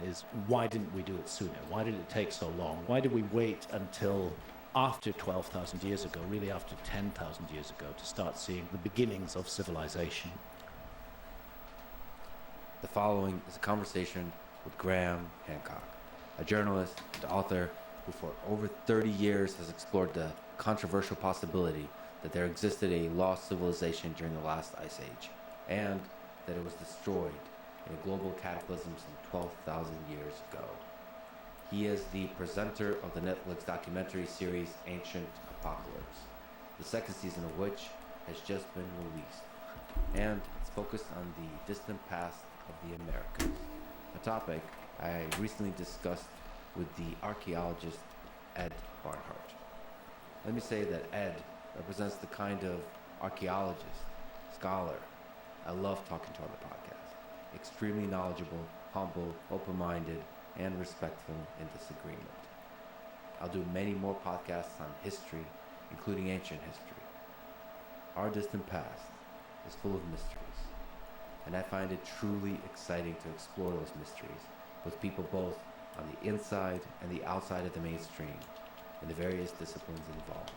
is why didn't we do it sooner? Why did it take so long? Why did we wait until after 12,000 years ago, really after 10,000 years ago, to start seeing the beginnings of civilization? The following is a conversation with Graham Hancock, a journalist and author who for over 30 years has explored the controversial possibility that there existed a lost civilization during the last ice age, and that it was destroyed in a global cataclysm some 12,000 years ago. He is the presenter of the Netflix documentary series Ancient Apocalypse, the second season of which has just been released, and it's focused on the distant past of the Americas, a topic I recently discussed with the archaeologist Ed Barnhart. Let me say that Ed represents the kind of archaeologist, scholar I love talking to on the podcast. Extremely knowledgeable, humble, open-minded, and respectful in disagreement. I'll do many more podcasts on history, including ancient history. Our distant past is full of mysteries, and I find it truly exciting to explore those mysteries with people both on the inside and the outside of the mainstream and the various disciplines involved.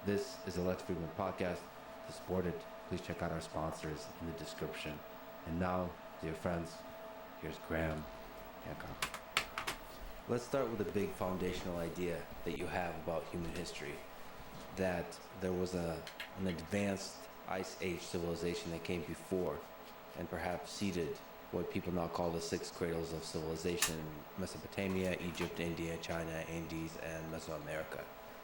This is a Lex Friedman podcast. To support it, please check out our sponsors in the description. And now, dear friends, here's Graham Hancock. Let's start with a big foundational idea that you have about human history, that there was an advanced Ice Age civilization that came before and perhaps seeded what people now call the six cradles of civilization: Mesopotamia, Egypt, India, China, Andes, and Mesoamerica.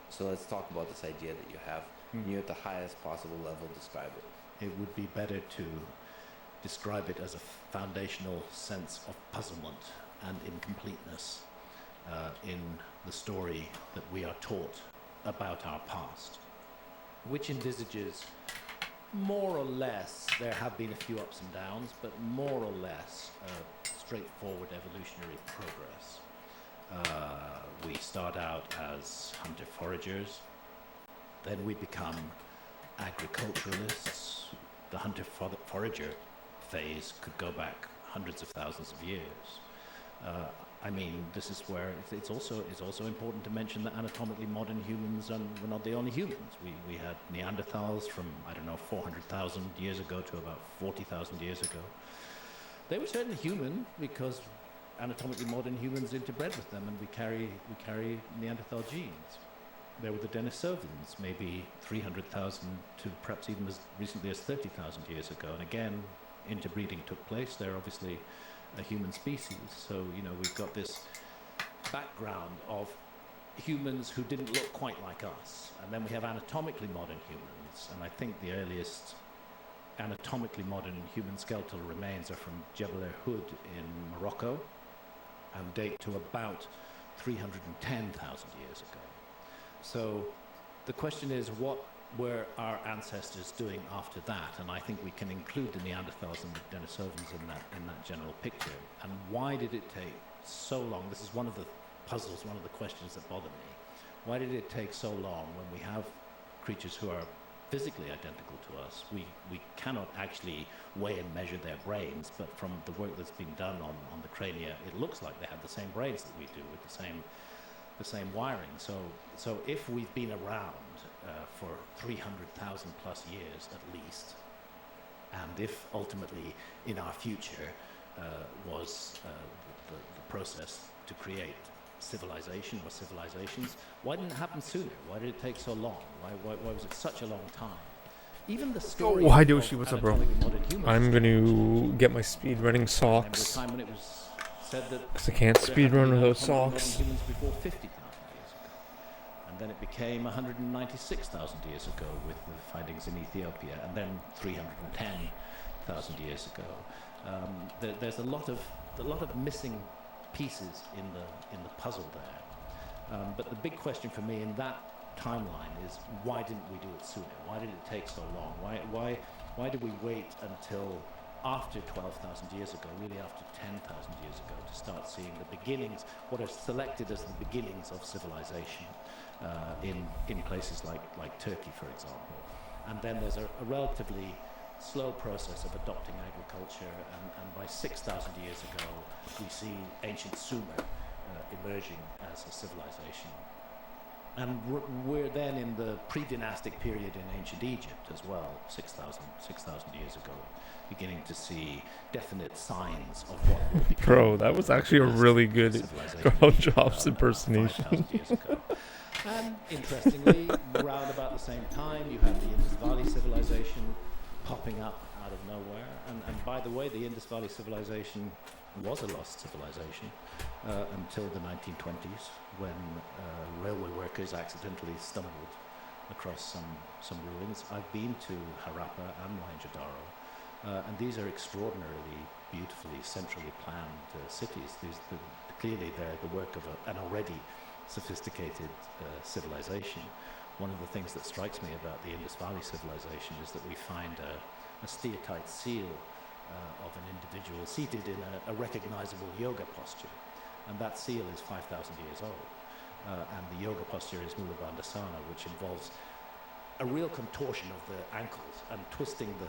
So let's talk about this idea that you have. You at the highest possible level describe it. It would be better to describe it as a foundational sense of puzzlement and incompleteness in the story that we are taught about our past, which envisages more or less, there have been a few ups and downs, but more or less straightforward evolutionary progress. We start out as hunter-foragers, then we become agriculturalists. The hunter-forager phase could go back hundreds of thousands of years. This is where it's also important to mention that anatomically modern humans were not the only humans. We had Neanderthals from 400,000 years ago to about 40,000 years ago. They were certainly human because anatomically modern humans interbred with them, and we carry Neanderthal genes. There were the Denisovans, maybe 300,000 to perhaps even as recently as 30,000 years ago. And again, interbreeding took place. They're obviously a human species. So, we've got this background of humans who didn't look quite like us. And then we have anatomically modern humans. And I think the earliest anatomically modern human skeletal remains are from Jebel Irhoud in Morocco and date to about 310,000 years ago. So the question is, what were our ancestors doing after that? And I think we can include the Neanderthals and the Denisovans in that general picture. And why did it take so long? This is one of the puzzles, one of the questions that bother me. Why did it take so long when we have creatures who are physically identical to us? We cannot actually weigh and measure their brains, but from the work that's been done on the crania, it looks like they have the same brains that we do, with the same wiring. So if we've been around for 300,000 plus years at least, and if ultimately in our future was the process to create civilization or civilizations, why didn't it happen sooner? Why did it take so long? Why was it such a long time? Even the story. Oh, hi Doshi, what's up, bro? I'm gonna get my speedrunning socks. Because I can't speedrun with those socks. Before 50,000 years ago. And then it became 196,000 years ago with the findings in Ethiopia, and then 310,000 years ago. There's a lot of missing pieces in the puzzle there. But the big question for me in that timeline is, why didn't we do it sooner? Why did it take so long? Why did we wait until after 12,000 years ago, really after 10,000 years ago, to start seeing the beginnings, what are selected as the beginnings of civilization in places like Turkey, for example? And then there's a relatively slow process of adopting agriculture, and by 6,000 years ago, we see ancient Sumer emerging as a civilization. And we're then in the pre-dynastic period in ancient Egypt as well, 6,000 years ago, beginning to see definite signs of what will become. Bro, that was actually a really good Carl Jobs impersonation. 5,000 years ago. And interestingly, around about the same time, you have the Indus Valley civilization popping up out of nowhere. And by the way, the Indus Valley civilization was a lost civilization until the 1920s, when railway workers accidentally stumbled across some ruins. I've been to Harappa and Mohenjo-daro, and these are extraordinarily beautifully centrally planned cities. Clearly they're the work of an already sophisticated civilization. One of the things that strikes me about the Indus Valley civilization is that we find a steatite seal of an individual seated in a recognizable yoga posture, and that seal is 5,000 years old. And the yoga posture is Mula Bandhasana, which involves a real contortion of the ankles and twisting the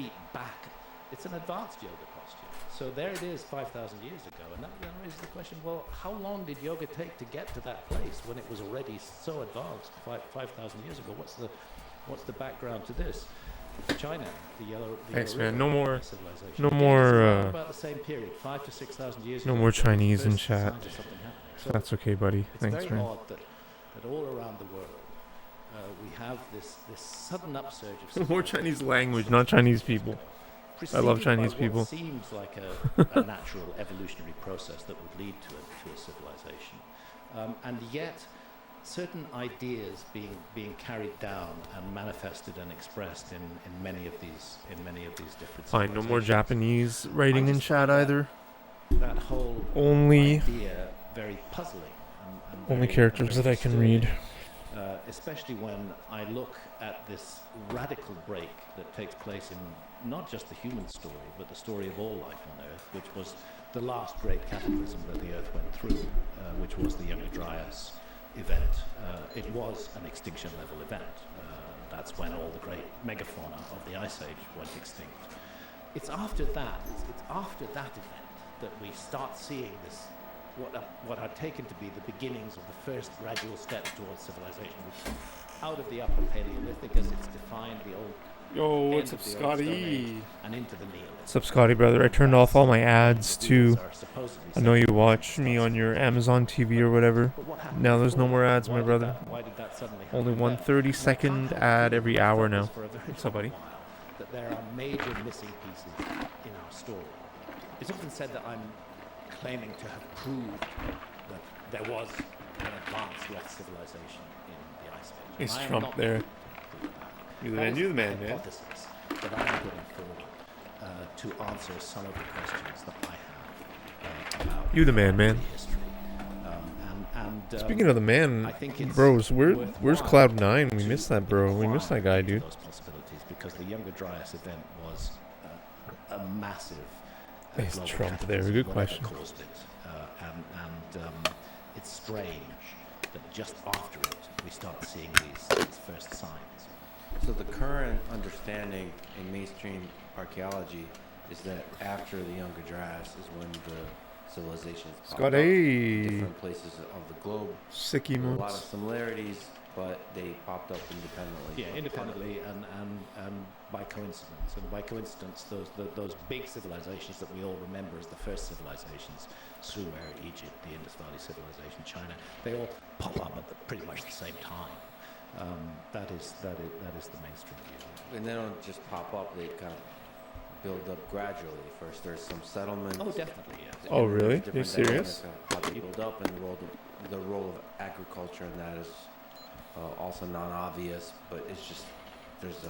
feet back. It's an advanced yoga posture. So there it is 5,000 years ago, and that raises the question, well, how long did yoga take to get to that place when it was already so advanced 5,000 years ago? What's the background to this? China, the yellow Thanks, river man. No more, civilization. no more, about the same period, 5,000 to 6,000 years no ago, more the Chinese in first chat. signs of something happening. So That's okay, buddy. it's Thanks, very man. odd that all around the world we have this sudden upsurge of More Chinese language, not Chinese people. I love preceded Chinese by people. what seems like a natural evolutionary process that would lead to a civilization, and yet certain ideas being carried down and manifested and expressed in many of these different. Fine, no more civilizations. Japanese writing I in just chat find either. That whole Only idea very puzzling. And only very- characters very that I can disturbing. read. Especially when I look at this radical break that takes place in not just the human story, but the story of all life on Earth, which was the last great cataclysm that the Earth went through, which was the Younger Dryas event. It was an extinction level event. That's when all the great megafauna of the Ice Age went extinct. It's after that, it's after that event that we start seeing this, what are taken to be the beginnings of the first gradual steps towards civilization, which out of the Upper Paleolithic, as it's defined, the old Yo, end what's of up, the old Stone Age, Scotty? and into the Neolithic. What's up, Scotty, brother? I turned off all my ads too. Are supposedly I know you something watch that me starts on your to- Amazon TV or whatever. But what happened Now there's no before? more ads, Why my did brother. Why did that suddenly happen? Only then? one And I 30-second can't help ad feeling every that I've hour felt this now. for a very What's up, buddy? long while, that there are major missing pieces in our story. It's often said that I'm claiming to have proved that there was an advanced lost civilization in the Ice Age. Is And I am Trump not there? claiming to prove that. You're the That man, is you're the a man, man. hypothesis that I'm putting forward to answer some of the questions that I have about You the man, man. history. Speaking of the man, I think it's bros, where's worthwhile Cloud9? We to missed that, bro. We missed that guy, inquire into dude. those possibilities, because the Younger Dryas event was a massive. Is global Trump there? cataclysm, Good whatever question. caused it. It's strange that just after it we start seeing these first signs. So the current understanding in mainstream archaeology is that after the Younger Dryas is when the civilizations popped up in Scotty. different places of the globe. Sick There were a lot of emotes. similarities, but they popped up independently. Yeah, independently and by coincidence. And by coincidence, those big civilizations that we all remember as the first civilizations, Sumer, Egypt, the Indus Valley civilization, China, they all pop up at pretty much the same time. That is the mainstream view. And they don't just pop up, they kind of build up gradually. First there's some settlements. Oh, definitely, yes. Oh, and there's really? different Are you serious? dynamics of how they build up, and the role of agriculture, and that is also non-obvious, but it's just there's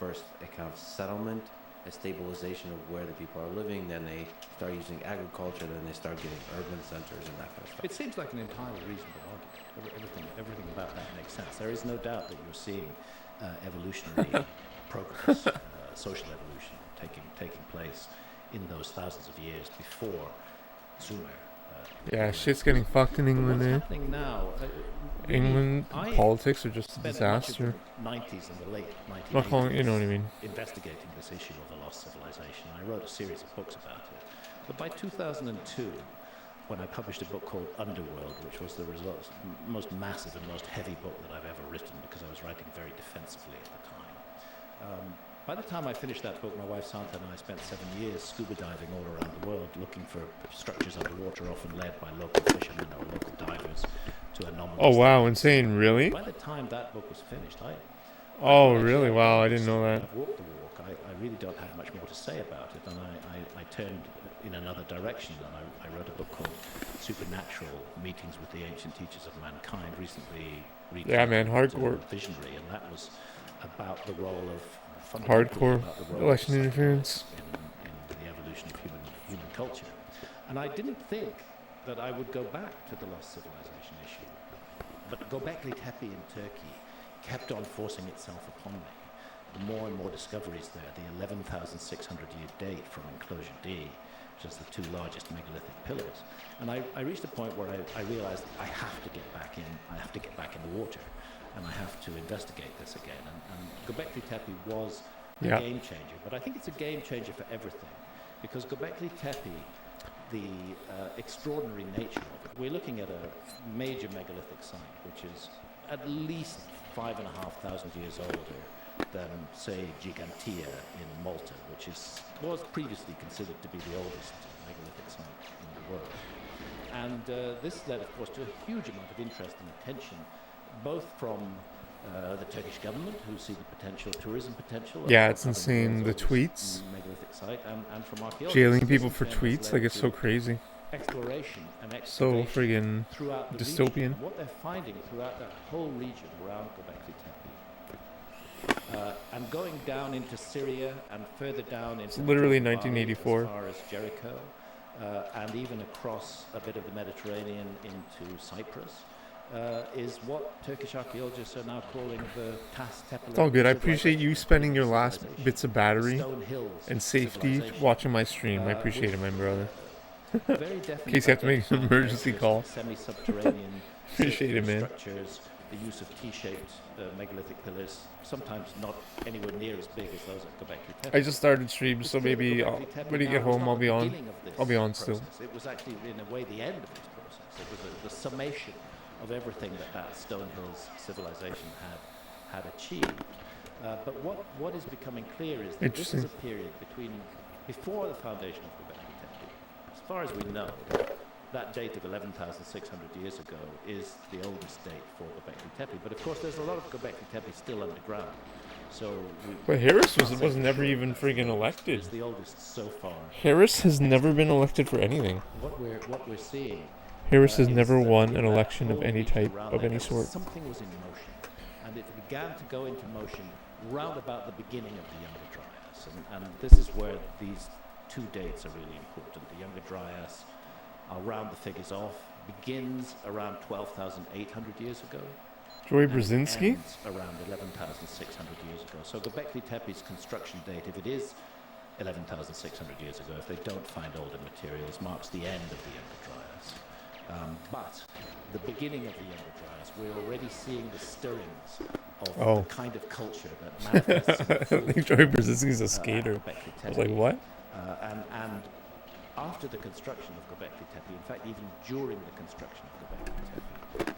first a kind of settlement, a stabilization of where the people are living, then they start using agriculture, then they start getting urban centers and that kind of stuff. It seems like an entirely reasonable argument. Everything about that makes sense. There is no doubt that you're seeing evolutionary progress, social evolution taking place in those thousands of years before Sumer, Yeah, shit's getting fucked in But England, what's eh? happening now? England I politics are just a spent much of disaster. the 90s and the late I'm not calling, you know what I 1980s mean. investigating this issue of the lost civilization. I wrote a series of books about it. But by 2002, when I published a book called Underworld, which was the most massive and most heavy book that I've ever written because I was writing very defensively at the time. By the time I finished that book, my wife Santa and I spent 7 years scuba diving all around the world looking for structures underwater, often led by local fishermen or local divers to anomalies. Oh wow, insane, really? By the time that book was finished, Oh really? Wow, I didn't know that. I've walked the walk. I really don't have much more to say about it, and I turned in another direction, and I wrote a book called Supernatural: Meetings with the Ancient Teachers of Mankind, recently Yeah, man, hardcore. Visionary, and that was about the role of Hardcore election interference in the evolution of human culture. And I didn't think that I would go back to the lost civilization issue, but Göbekli Tepe in Turkey kept on forcing itself upon me. The more and more discoveries there, the 11,600 year date from Enclosure D, which is the two largest megalithic pillars. And I reached a point where I realized I have to get back in. I have to get back in the water, and I have to investigate this again. And Göbekli Tepe was a game changer, but I think it's a game changer for everything, because Göbekli Tepe, the extraordinary nature of it, we're looking at a major megalithic site, which is at least 5,500 years older than, say, Gigantea in Malta, which was previously considered to be the oldest megalithic site in the world. And this led, of course, to a huge amount of interest and attention, both from the Turkish government, who see the tourism potential. Yeah, it's insane. The tweets. Megalithic site, and from archaeologists. Jailing people for tweets, like, it's so crazy. Exploration and so friggin' dystopian. What they're finding throughout that whole region around Göbekli Tepe, and going down into Syria and further down into it's literally Bali, 1984. as far as Jericho, and even across a bit of the Mediterranean into Cyprus, is what Turkish archaeologists are now calling the Tas Tepe. It's all good. I appreciate you spending your last bits of battery and safety watching my stream. I appreciate it, my brother. In case you have to make an emergency call. Semi-subterranean appreciate it, man. Structures, the use of T-shaped megalithic pillars, sometimes not anywhere near as big as those at Göbekli Tepe. I just started stream, so maybe when you get home, I'll be on. I'll be on still. It was actually, in a way, the end of this process. It was the summation of everything that Stonehill's civilization had achieved. But what is becoming clear is that this is a period before the foundation of Göbekli Tepe. As far as we know, that date of 11,600 years ago is the oldest date for Göbekli Tepe. But of course, there's a lot of Göbekli Tepe still underground. But Harris was never even friggin' elected. It's the oldest so far. Harris has never been elected for anything. What we're seeing. Harris has never won an election of any type, of any sort. Something was in motion, and it began to go into motion round about the beginning of the Younger Dryas. And this is where these two dates are really important. The Younger Dryas, I'll round the figures off, begins around 12,800 years ago. Joy Brzezinski? Ends around 11,600 years ago. So Göbekli Tepe's construction date, if it is 11,600 years ago, if they don't find older materials, marks the end of the Younger Dryas. But the beginning of the Younger Dryas, we're already seeing the stirrings of the kind of culture that manifests. I think Joy Brzezinski's a skater. I was like, what? And after the construction of Göbekli Tepe, in fact, even during the construction of Göbekli Tepe,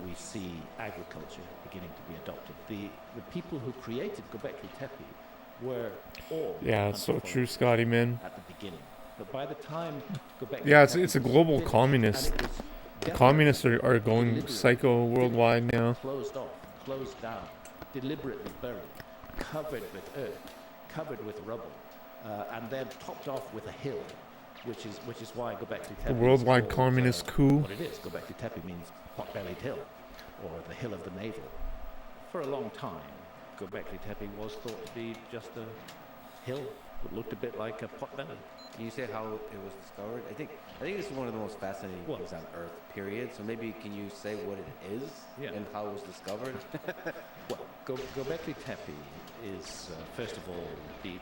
we see agriculture beginning to be adopted. The people who created Göbekli Tepe were all it's so true, Scotty, man. At the beginning. But by the time Göbekli it's a global communist. The communists are going psycho worldwide now. Closed off, closed down, deliberately buried, covered with earth, covered with rubble, and then topped off with a hill, which is why Göbekli Tepe. The worldwide communist coup. What it is, Göbekli Tepe means pot-bellied hill, or the hill of the navel. For a long time, Göbekli Tepe was thought to be just a hill that looked a bit like a potbelly. Can you say how it was discovered? I think this is one of the most fascinating things on Earth, period. So maybe can you say what it is and how it was discovered? Well, Göbekli Tepe is, first of all,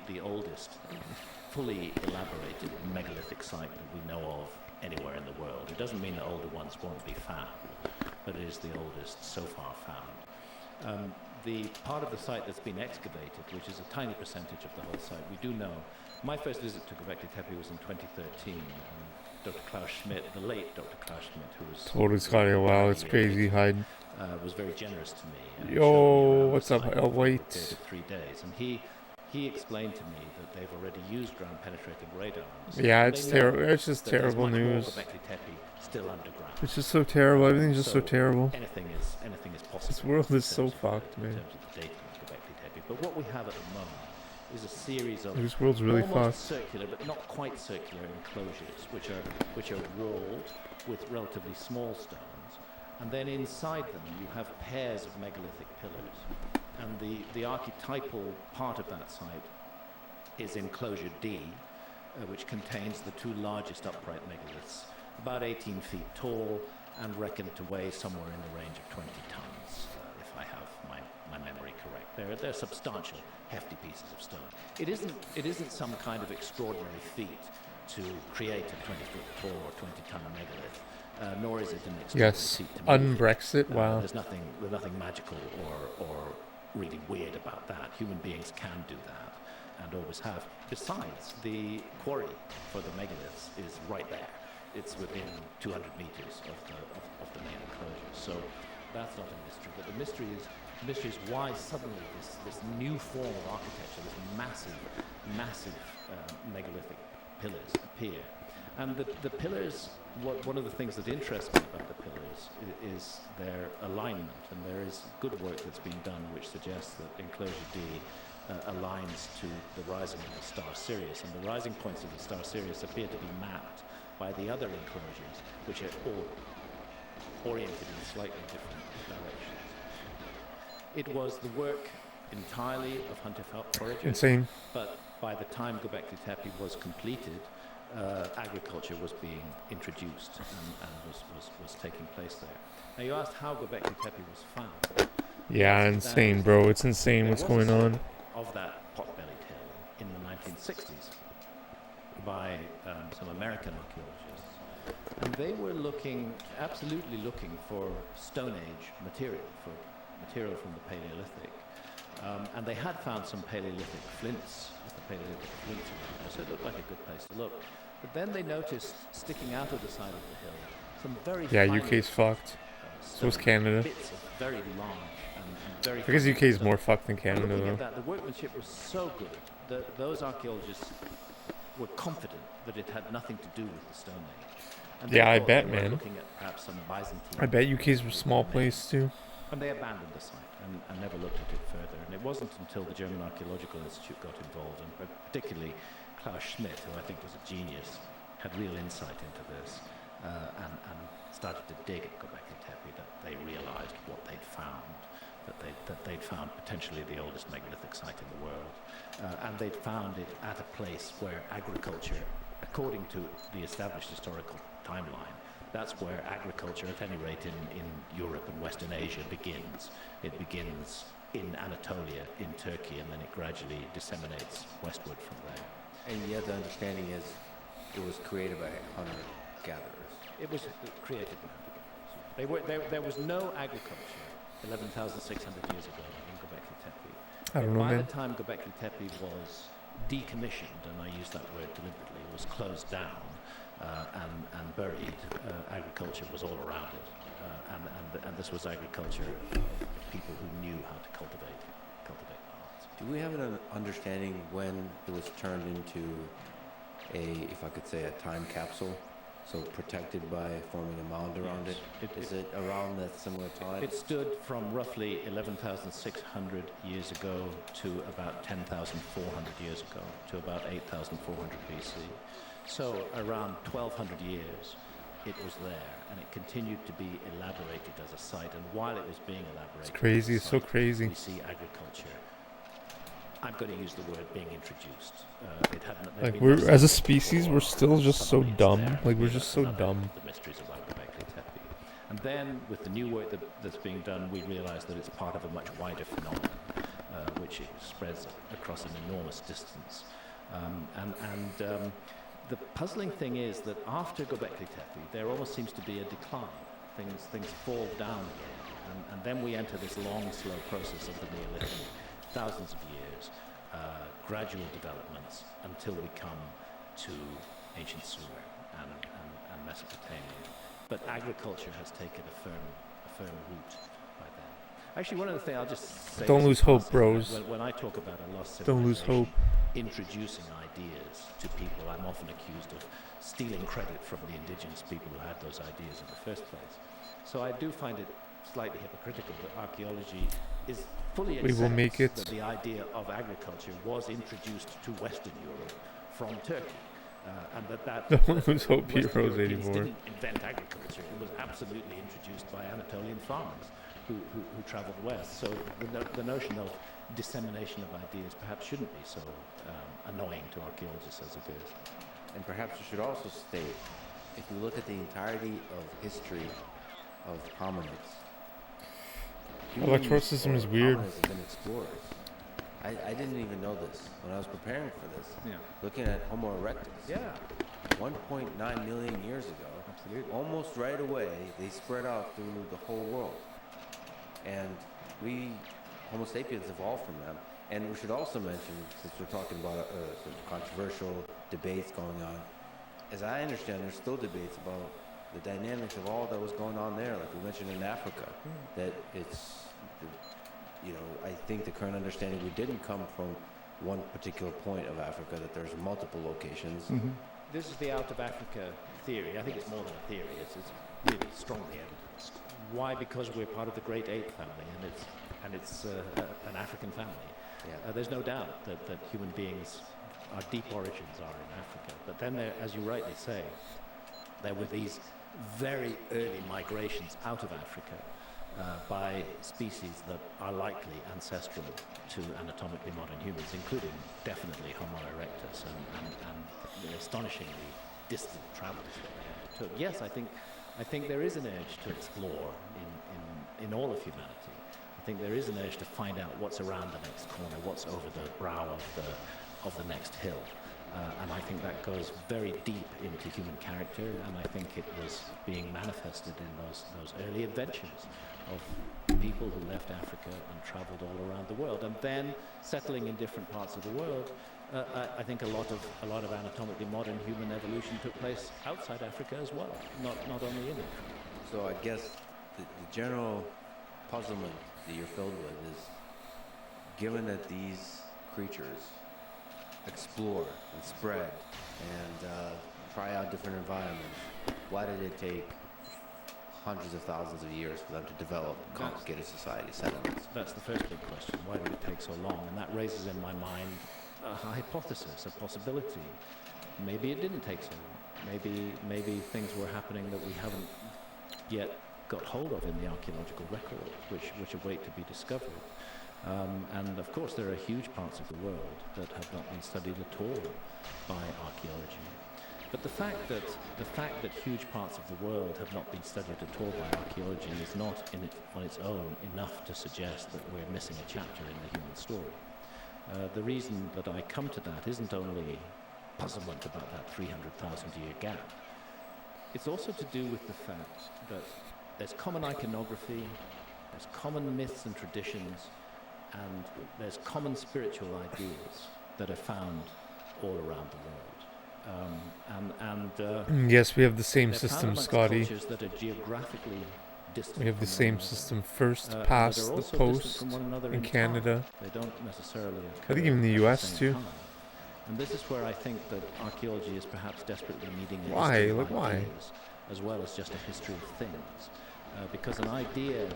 the oldest fully elaborated megalithic site that we know of anywhere in the world. It doesn't mean that older ones won't be found, but it is the oldest so far found. The part of the site that's been excavated, which is a tiny percentage of the whole site, we do know. My first visit to Göbekli Tepe was in 2013. Dr. Klaus Schmidt, the late Dr. Klaus Schmidt, who was Totally Scotty. Wow, it's crazy. Hyde. Was very generous to me. Yo, what's up? Oh, wait. 3 days, and he explained to me that they've already used ground-penetrating radar. Yeah, it's terrible. It's just terrible news. Göbekli Tepe still underground. It's just so terrible. Everything's just so terrible. Anything is possible. This world is so fucked, man. In terms of the dating of Göbekli Tepe, but what we have at the moment is a series of this world's really almost fucked. circular, but not quite circular enclosures, which are walled with relatively small stones, and then inside them you have pairs of megalithic pillars, and the archetypal part of that site is enclosure D, which contains the two largest upright megaliths, about 18 feet tall and reckoned to weigh somewhere in the range of 20 tons, if I have my memory correct. They're substantial, hefty pieces of stone. It isn't some kind of extraordinary feat to create a 20-foot tall or 20-ton megalith, nor is it an extraordinary feat to move. Un-Brexit, wow. There's nothing magical or really weird about that. Human beings can do that and always have. Besides, the quarry for the megaliths is right there. It's within 200 meters of the main enclosure. So that's not a mystery. But the mystery is why suddenly this new form of architecture, this massive megalithic pillars appear. And the pillars, one of the things that interests me about the pillars is their alignment. And there is good work that's been done which suggests that enclosure D aligns to the rising of the star Sirius. And the rising points of the star Sirius appear to be mapped by the other enclosures, which are all oriented in slightly different directions. It was the work entirely of hunter foragers. Insane. But by the time Göbekli Tepe was completed, agriculture was being introduced and was taking place there. Now you asked how Göbekli Tepe was found. Yeah, insane, bro. It's insane what's going on. Of that pot-bellied hill in the 1960s by some American archaeologists. And they were absolutely looking for Stone Age material, from the Paleolithic. And they had found some Paleolithic flints, around there, so it looked like a good place to look. But then they noticed, sticking out of the side of the hill, some very UK's fucked. So is Canada. Bits of very large and very. I guess UK is more fucked than Canada, Looking though. at that, the workmanship was so good that those archaeologists were confident that it had nothing to do with the Stone Age. And Yeah, I thought bet, they were man. Looking at perhaps some Byzantine. I bet UK's a small place, too. And they abandoned the site and never looked at it further. And it wasn't until the German Archaeological Institute got involved, and particularly Klaus Schmidt, who I think was a genius, had real insight into this, and started to dig at Göbekli Tepe, that they realized what they'd found, that they'd found potentially the oldest megalithic site in the world. And they'd found it at a place where agriculture, according to the established historical timeline, that's where agriculture, at any rate in Europe and Western Asia, begins. It begins in Anatolia, in Turkey, and then it gradually disseminates westward from there. And yet the understanding is it was created by hunter-gatherers. It was created by hunter-gatherers. There was no agriculture 11,600 years ago in Göbekli Tepe. I don't know, By man. the time Göbekli Tepe was decommissioned, and I use that word deliberately, it was closed down and buried, agriculture was all around it. And this was agriculture of people who knew how to cultivate lands. Do we have an understanding when it was turned into if I could say, a time capsule? So protected by forming a mound around it? Is it around that similar time? It stood from roughly 11,600 years ago to about 10,400 years ago, to about 8,400 BC. So around 1,200 years, it was there, and it continued to be elaborated as a site. And while it was being elaborated, It's crazy. It's so crazy. We see agriculture I'm going to use the word being introduced. It hadn't. Like we're as a species, we're still just so dumb. Like we're just so dumb. The mysteries around Göbekli Tepe. And then with the new work that's being done, we realize that it's part of a much wider phenomenon, which spreads across an enormous distance. The puzzling thing is that after Göbekli Tepe, there almost seems to be a decline. Things fall down again, and then we enter this long, slow process of the Neolithic, thousands of years, gradual developments until we come to ancient Sumer and Mesopotamia. But agriculture has taken a firm root by then. Actually, one of the things I'll just say. Don't lose hope, bros. When I talk about a lost civilization, Don't lose hope. Introducing ideas to people, I'm often accused of stealing credit from the indigenous people who had those ideas in the first place. So I do find it slightly hypocritical that archaeology is fully accepts that the idea of agriculture was introduced to Western Europe from Turkey. And that Don't lose hope, Western heroes Europeans 84. didn't invent agriculture. It was absolutely introduced by Anatolian farmers who traveled west. So the notion of dissemination of ideas perhaps shouldn't be so annoying to archaeologists as it is. And perhaps we should also state, if you look at the entirety of history of hominids, Electrocism is weird. Hominids have been explorers. I didn't even know this when I was preparing for this. Yeah. Looking at Homo erectus. Yeah. 1.9 million years ago. Absolutely. Almost right away, they spread out through the whole world. And we, Homo sapiens, evolved from them. And we should also mention, since we're talking about some controversial debates going on, as I understand, there's still debates about the dynamics of all that was going on there, like we mentioned in Africa, that it's, I think the current understanding, we didn't come from one particular point of Africa, that there's multiple locations. Mm-hmm. This is the out of Africa theory. I think it's more than a theory. It's really strongly evidenced. Why? Because we're part of the Great Ape family, and it's an African family. Yeah. There's no doubt that human beings, our deep origins are in Africa. But then there, as you rightly say, there were these very early migrations out of Africa by species that are likely ancestral to anatomically modern humans, including definitely Homo erectus and the astonishingly distant travels that they undertook. Yes, I think there is an urge to explore in all of humanity. I think there is an urge to find out what's around the next corner, what's over the brow of the next hill. And I think that goes very deep into human character, and I think it was being manifested in those early adventures of people who left Africa and traveled all around the world, and then settling in different parts of the world. I think a lot of anatomically modern human evolution took place outside Africa as well, not only in Africa. So I guess the general puzzlement that you're filled with is, given that these creatures explore and spread and try out different environments, why did it take hundreds of thousands of years for them to develop complicated society settlements? That's the first big question. Why did it take so long? And that raises in my mind a hypothesis, a possibility. Maybe it didn't take so long. Maybe things were happening that we haven't yet got hold of in the archaeological record, which await to be discovered. And of course, there are huge parts of the world that have not been studied at all by archaeology. But the fact that huge parts of the world have not been studied at all by archaeology is not on its own enough to suggest that we're missing a chapter in the human story. The reason that I come to that isn't only puzzlement about that 300,000-year gap. It's also to do with the fact that there's common iconography, there's common myths and traditions, and there's common spiritual ideas that are found all around the world. Yes, we have the same they're system, found amongst Scotty. cultures that are geographically distant We have the from same one another. system first, And past, they're the also distant post, from one another in time. Canada. They don't necessarily I think occur even the at US same too. time. And this is where I think that archaeology is perhaps desperately needing a Why? history of Like, why? ideas, as well as just a history of things. Because an idea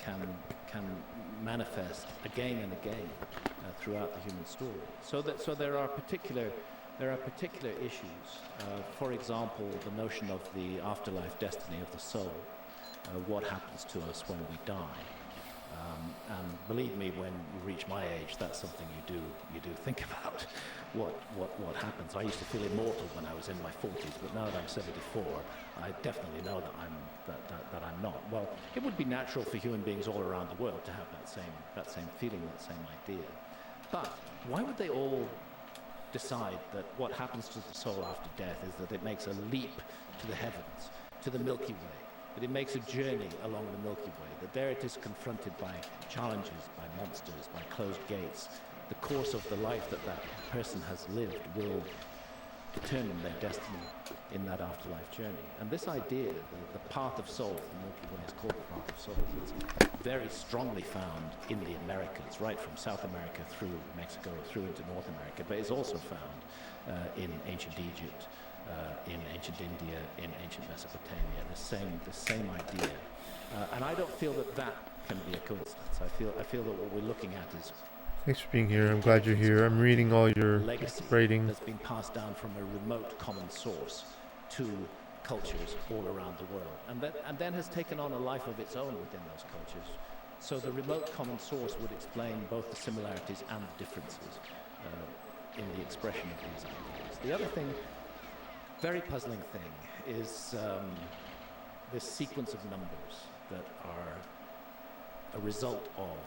can manifest again and again throughout the human story. So there are particular issues. For example, the notion of the afterlife destiny of the soul. What happens to us when we die? And believe me, when you reach my age, that's something you do think about. What happens? I used to feel immortal when I was in my 40s, but now that I'm 74, I definitely know that I'm not. Well, it would be natural for human beings all around the world to have that same feeling, that same idea. But why would they all decide that what happens to the soul after death is that it makes a leap to the heavens, to the Milky Way, that it makes a journey along the Milky Way, that there it is confronted by challenges, by monsters, by closed gates. The course of the life that person has lived will determine their destiny in that afterlife journey. And this idea, the path of souls, the Milky Way is called the path of souls, it's very strongly found in the Americas, right from South America through Mexico, through into North America, but it's also found in ancient Egypt, in ancient India, in ancient Mesopotamia, the same idea. And I don't feel that can be a coincidence. I feel that what we're looking at is Thanks for being here. I'm glad you're here. I'm reading all your legacy writing. that's been passed down from a remote common source to cultures all around the world, and then has taken on a life of its own within those cultures. So the remote common source would explain both the similarities and the differences in the expression of these ideas. The other thing, very puzzling thing, is this sequence of numbers that are a result of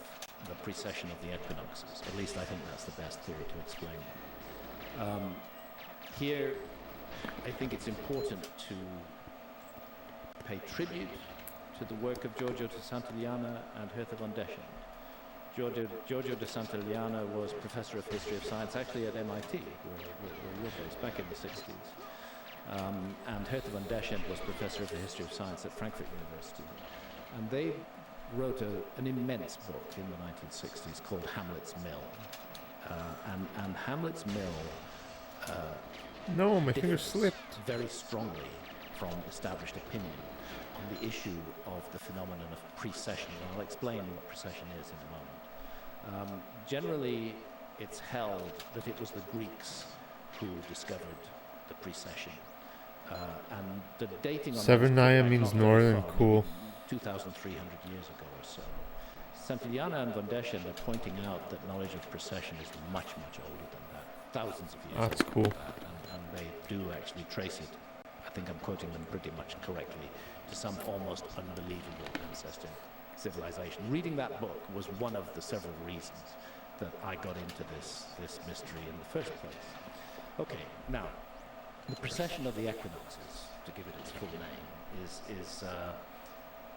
the precession of the equinoxes. At least I think that's the best theory to explain it. Here, I think it's important to pay tribute to the work of Giorgio de Santillana and Hertha von Deschend. Giorgio de Santillana was professor of history of science, actually at MIT, where you're based, back in the 60s. And Hertha von Deschend was professor of the history of science at Frankfurt University. And they wrote an immense book in the 1960s called Hamlet's Mill. And Hamlet's Mill No, my finger slipped. very strongly from established opinion on the issue of the phenomenon of precession. And I'll explain what precession is in a moment. Generally, it's held that it was the Greeks who discovered the precession. And the dating on Severnaya means northern, cool. 2,300 years ago or so. Santillana and von Deschend are pointing out that knowledge of precession is much, much older than that. Thousands of years That's older cool. than that, and they do actually trace it, I think I'm quoting them pretty much correctly, to some almost unbelievable ancestor civilization. Reading that book was one of the several reasons that I got into this mystery in the first place. Okay, now, the precession of the equinoxes, to give it its full name, is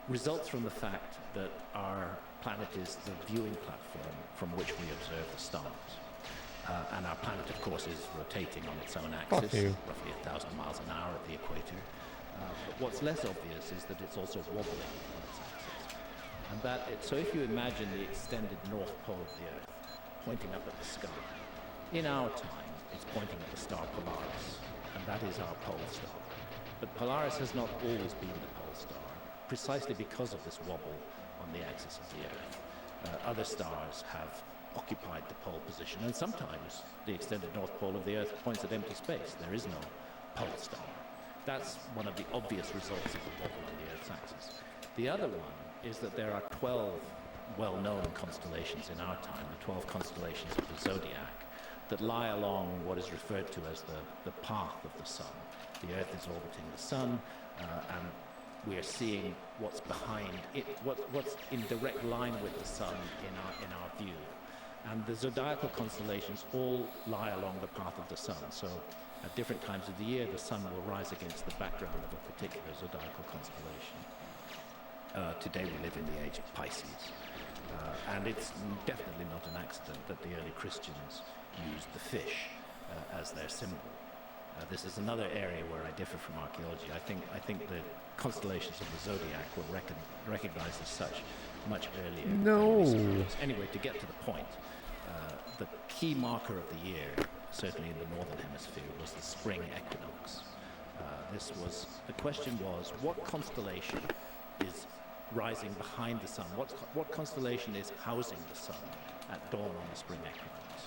results from the fact that our planet is the viewing platform from which we observe the stars. And our planet, of course, is rotating on its own axis, roughly 1,000 miles an hour at the equator. But what's less obvious is that it's also wobbling on its axis. So if you imagine the extended north pole of the Earth pointing up at the sky, in our time, it's pointing at the star Polaris, and that is our pole star. But Polaris has not always been the pole star, precisely because of this wobble on the axis of the Earth. Other stars have occupied the pole position, and sometimes the extended north pole of the Earth points at empty space. There is no pole star. That's one of the obvious results of the wobble on the Earth's axis. The other one is that there are 12 well-known constellations in our time, the 12 constellations of the zodiac, that lie along what is referred to as the path of the sun. The Earth is orbiting the sun, and we are seeing what's behind it, what's in direct line with the sun in our view. And the zodiacal constellations all lie along the path of the sun. So at different times of the year, the sun will rise against the background of a particular zodiacal constellation. Today we live in the age of Pisces. And it's definitely not an accident that the early Christians used the fish as their symbol. This is another area where I differ from archaeology. I think the constellations of the zodiac were recognized as such much earlier. No. Anyway, to get to the point, the key marker of the year, certainly in the northern hemisphere, was the spring equinox. The question was, what constellation is rising behind the sun? What constellation is housing the sun at dawn on the spring equinox?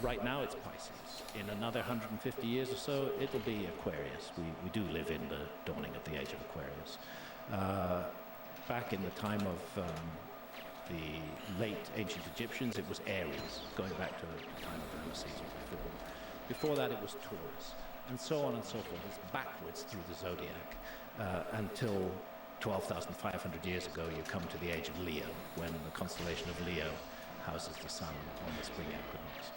Right now it's Pisces. In another 150 years or so, it'll be Aquarius. We do live in the dawning of the age of Aquarius. Back in the time of the late ancient Egyptians, it was Aries, going back to the time of Ramesses before. Before that, it was Taurus, and so on and so forth. It's backwards through the zodiac until 12,500 years ago, you come to the age of Leo, when the constellation of Leo houses the sun on the spring equinox.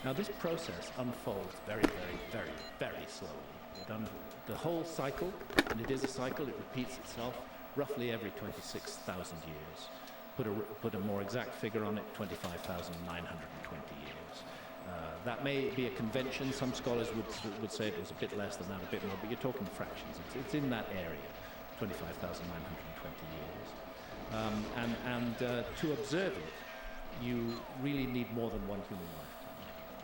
Now, this process unfolds very, very, very, very slowly. The whole cycle, and it is a cycle, it repeats itself roughly every 26,000 years. Put a more exact figure on it, 25,920 years. That may be a convention. Some scholars would say it was a bit less than that, a bit more, but you're talking fractions. It's in that area, 25,920 years. To observe it, you really need more than one human lifetime,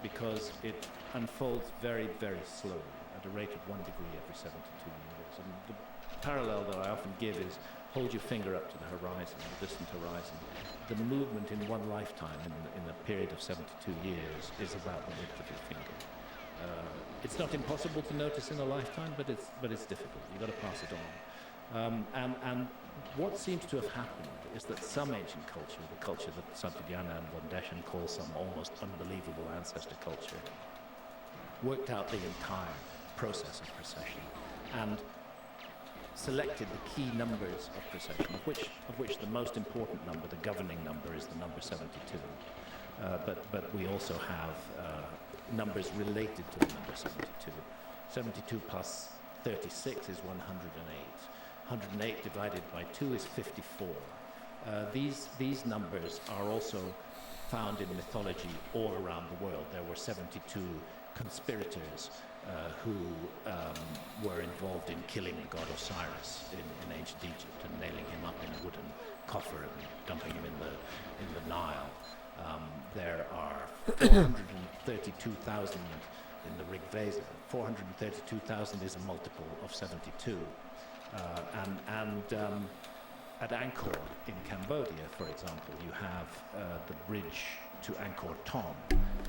because it unfolds very, very slowly at a rate of 1 degree every 72 years. And the parallel that I often give is hold your finger up to the horizon, the distant horizon. The movement in one lifetime, in a period of 72 years, is about the width of your finger. It's not impossible to notice in a lifetime, but it's difficult. You've got to pass it on. And what seems to have happened is that some ancient culture, the culture that Santayana and von Deschen call some almost unbelievable ancestor culture, worked out the entire process of precession and selected the key numbers of precession, of which the most important number, the governing number, is the number 72. But we also have numbers related to the number 72. 72 plus 36 is 108. 108 divided by 2 is 54. These numbers are also found in mythology all around the world. There were 72 conspirators who were involved in killing the god Osiris in ancient Egypt and nailing him up in a wooden coffer and dumping him in the Nile. There are 432,000 in the Rig Veda. 432,000 is a multiple of 72. At Angkor in Cambodia, for example, you have the bridge to Angkor Thom,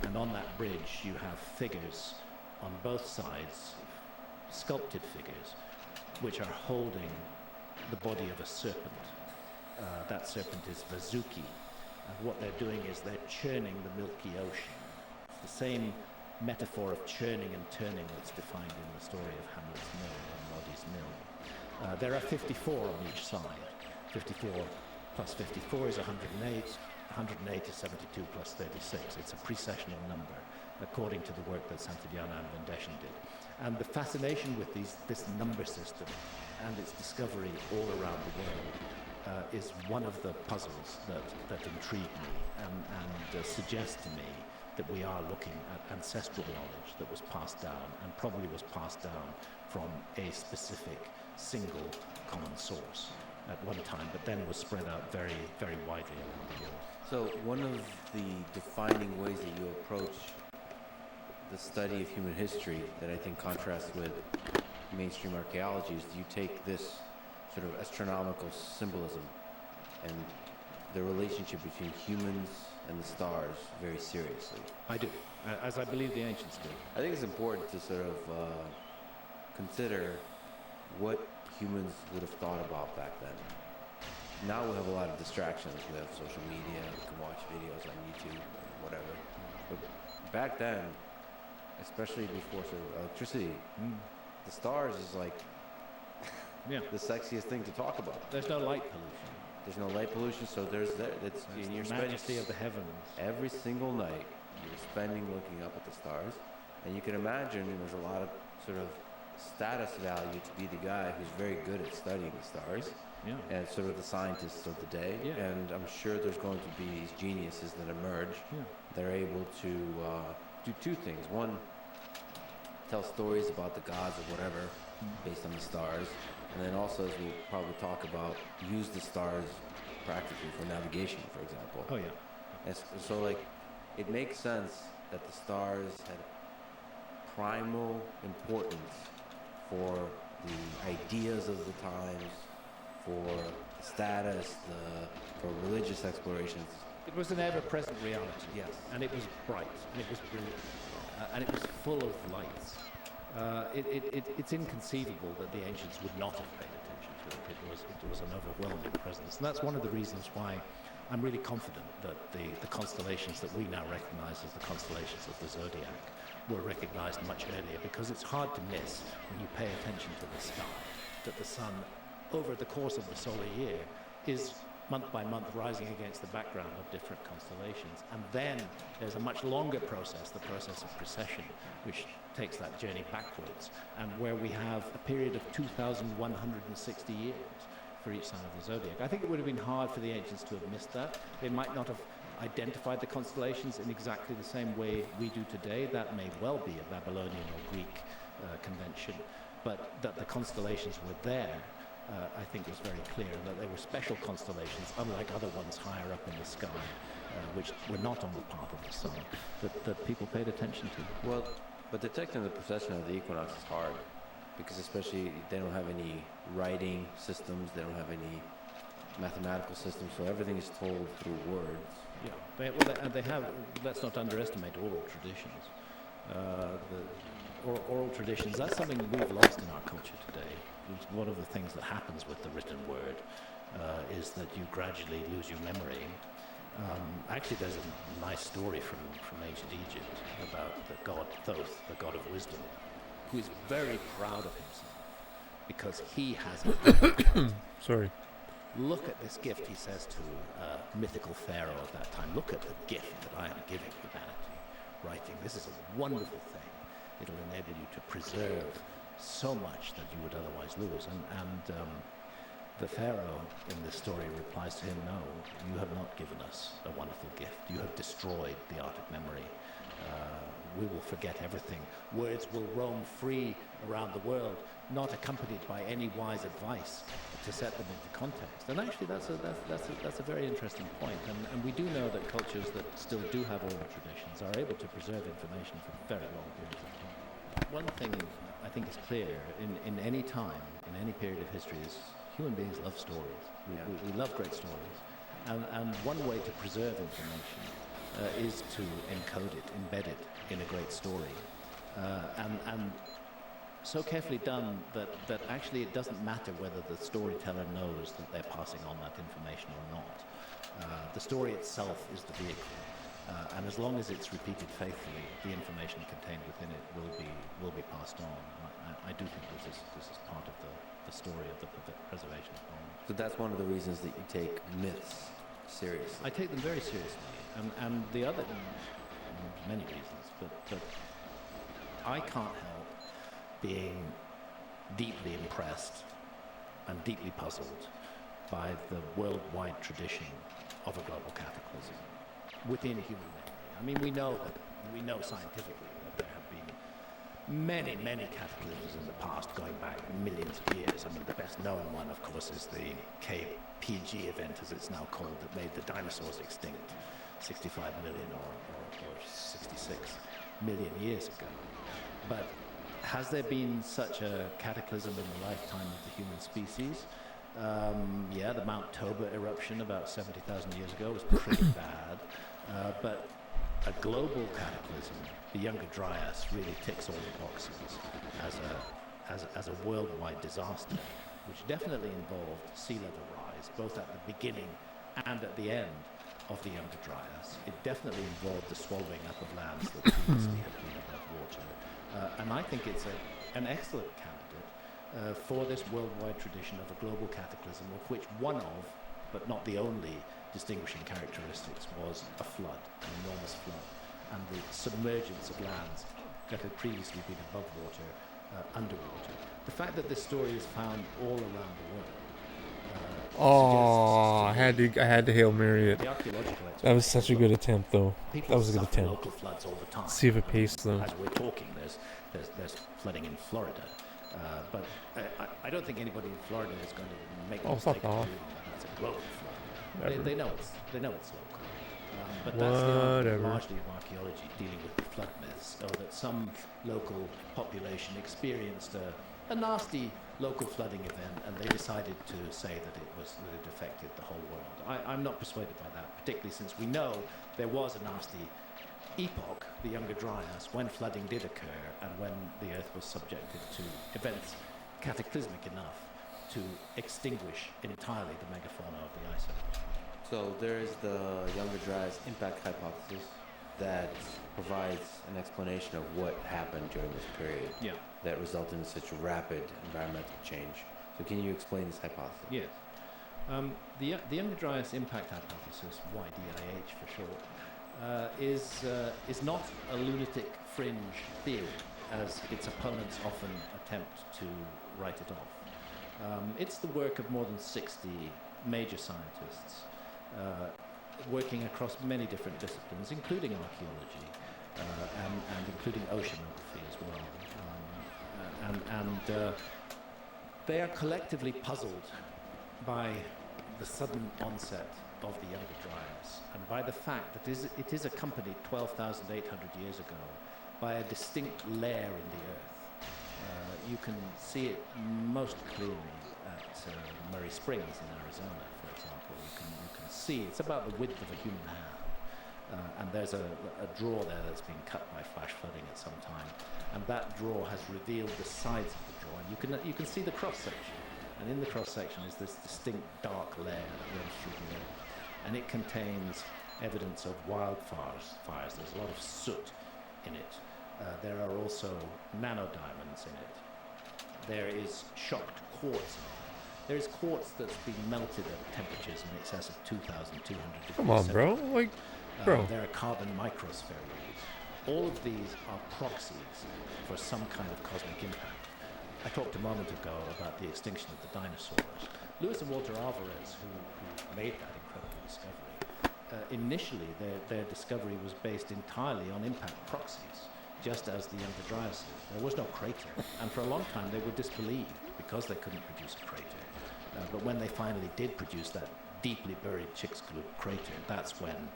and on that bridge you have figures on both sides, sculpted figures, which are holding the body of a serpent. That serpent is Vasuki, and what they're doing is they're churning the Milky Ocean. It's the same metaphor of churning and turning that's defined in the story of Hamlet's Mill and Roddy's Mill. There are 54 on each side. 54 plus 54 is 108. 108 is 72 plus 36. It's a precessional number, according to the work that Santayana and von Deschen did. And the fascination with this number system and its discovery all around the world is one of the puzzles that intrigue me and suggests to me that we are looking at ancestral knowledge that was passed down, and probably was passed down from a specific single common source at one time, but then was spread out very, very widely around the world. So one of the defining ways that you approach the study of human history that I think contrasts with mainstream archaeology is you take this sort of astronomical symbolism and the relationship between humans and the stars very seriously. I do, as I believe the ancients did. I think it's important to sort of consider what humans would have thought about back then. Now we have a lot of distractions. We have social media, we can watch videos on YouTube, whatever. But back then, especially before sort of electricity, the stars is like the sexiest thing to talk about. There's no light pollution. There's no light pollution, so it's in your majesty of the heavens. Every single night you're spending looking up at the stars, and you can imagine there's a lot of sort of status value to be the guy who's very good at studying the stars. Yeah. And sort of the scientists of the day. Yeah. And I'm sure there's going to be these geniuses that emerge that are able to do two things. One, tell stories about the gods or whatever based on the stars. And then also, as we'll probably talk about, use the stars practically for navigation, for example. Oh, yeah. And so, like, it makes sense that the stars had primal importance for the ideas of the times, for status, for religious explorations. It was an ever-present reality. Yes. And it was bright, and it was brilliant, and it was full of lights. It's inconceivable that the ancients would not have paid attention to it. It was an overwhelming presence. And that's one of the reasons why I'm really confident that the constellations that we now recognize as the constellations of the zodiac were recognized much earlier, because it's hard to miss when you pay attention to the sky that the sun, over the course of the solar year, is month by month rising against the background of different constellations. And then there's a much longer process, the process of precession, which takes that journey backwards, and where we have a period of 2,160 years for each sign of the zodiac. I think it would have been hard for the ancients to have missed that. They might not have identified the constellations in exactly the same way we do today. That may well be a Babylonian or Greek convention, but that the constellations were there, I think was very clear, and that they were special constellations, unlike other ones higher up in the sky, which were not on the path of the sun, that people paid attention to. Well, but detecting the precession of the equinox is hard, because especially they don't have any writing systems, they don't have any mathematical systems, so everything is told through words. Yeah, and they have, let's not underestimate oral traditions. The oral traditions, that's something we've lost in our culture today. One of the things that happens with the written word is that you gradually lose your memory. Actually, there's a nice story from ancient Egypt about the god Thoth, the god of wisdom, who is very proud of himself because he has a Sorry. Look at this gift, he says to a mythical pharaoh of that time. Look at the gift that I am giving humanity. Writing, this is a wonderful thing. It'll enable you to preserve so much that you would otherwise lose. And the pharaoh in this story replies to him, no, you have not given us a wonderful gift. You have destroyed the art of memory. We will forget everything. Words will roam free around the world, not accompanied by any wise advice to set them into context. And actually, that's a very interesting point. And we do know that cultures that still do have oral traditions are able to preserve information for very long periods of time. One thing I think is clear in any time, in any period of history, is human beings love stories. We love great stories. And one way to preserve information is to encode it, embed it in a great story. And so carefully done that actually it doesn't matter whether the storyteller knows that they're passing on that information or not. The story itself is the vehicle. And as long as it's repeated faithfully, the information contained within it will be passed on. I do think this is part of the story of the preservation of poems. So that's one of the reasons that you take myths seriously. I take them very seriously, and the other, many reasons, but I can't help being deeply impressed and deeply puzzled by the worldwide tradition of a global cataclysm within human memory. I mean, we know scientifically that there have been many, many cataclysms in the past, going back millions of years. I mean, the best known one, of course, is the KPG event, as it's now called, that made the dinosaurs extinct 65 million or 66 million years ago. But has there been such a cataclysm in the lifetime of the human species? Yeah, the Mount Toba eruption about 70,000 years ago was pretty bad. But a global cataclysm, the Younger Dryas, really ticks all the boxes as a worldwide disaster, which definitely involved sea level rise, both at the beginning and at the end of the Younger Dryas. It definitely involved the swallowing up of lands that previously had been above water. And I think it's an excellent candidate for this worldwide tradition of a global cataclysm, of which one of, but not the only, distinguishing characteristics was a flood, an enormous flood, and the submergence of lands that had previously been above water, underwater. The fact that this story is found all around the world. I had to Hail Mary it. The archaeological That was such a good attempt, though. That was a good attempt. Local floods all the time. See if it paced them. As we're talking, there's flooding in Florida, but I don't think anybody in Florida is going to make the mistake of doing that. That's a global flood. They know it's local. But that's the argument largely of archaeology, dealing with the flood myths, or that some local population experienced a nasty local flooding event, and they decided to say that it affected the whole world. I'm not persuaded by that, particularly since we know there was a nasty epoch, the Younger Dryas, when flooding did occur, and when the Earth was subjected to events cataclysmic enough to extinguish entirely the megafauna of the Ice Age. So there is the Younger Dryas impact hypothesis that provides an explanation of what happened during this period Yeah. that resulted in such rapid environmental change. So can you explain this hypothesis? Yes. The Younger Dryas impact hypothesis, YDIH for short, is not a lunatic fringe theory, as its opponents often attempt to write it off. It's the work of more than 60 major scientists working across many different disciplines, including archaeology and including oceanography as well. They are collectively puzzled by the sudden onset of the Younger Dryas and by the fact that it is accompanied 12,800 years ago by a distinct layer in the earth. You can see it most clearly at Murray Springs in Arizona, for example. You can see it's about the width of a human hand. And there's a draw there that's been cut by flash flooding at some time. And that draw has revealed the sides of the draw. And you can see the cross-section. And in the cross-section is this distinct dark layer that runs through the earth. And it contains evidence of wildfires. There's a lot of soot in it. There are also nanodiamonds in it. There is shocked quartz in it. There is quartz that's been melted at temperatures in excess of 2,200 degrees. Come on, bro. Like, bro. There are carbon microspheroids. All of these are proxies for some kind of cosmic impact. I talked a moment ago about the extinction of the dinosaurs. Lewis and Walter Alvarez, who made that incredible discovery, initially their discovery was based entirely on impact proxies, just as the Younger Dryas did. There was no crater, and for a long time they were disbelieved because they couldn't produce a crater. But when they finally did produce that deeply buried Chicxulub crater, that's when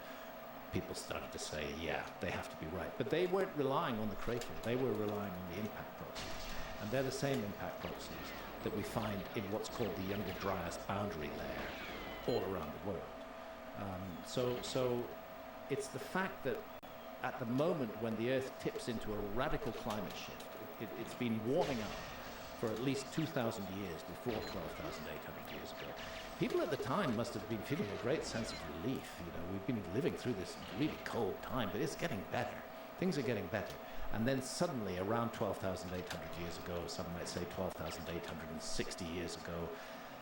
people started to say, yeah, they have to be right. But they weren't relying on the crater, they were relying on the impact proxies. And they're the same impact proxies that we find in what's called the Younger Dryas boundary layer all around the world. So it's the fact that at the moment when the Earth tips into a radical climate shift, it's been warming up for at least 2,000 years before 12,800 years ago. People at the time must have been feeling a great sense of relief. You know, we've been living through this really cold time, but it's getting better. Things are getting better. And then suddenly, around 12,800 years ago, some might say 12,860 years ago,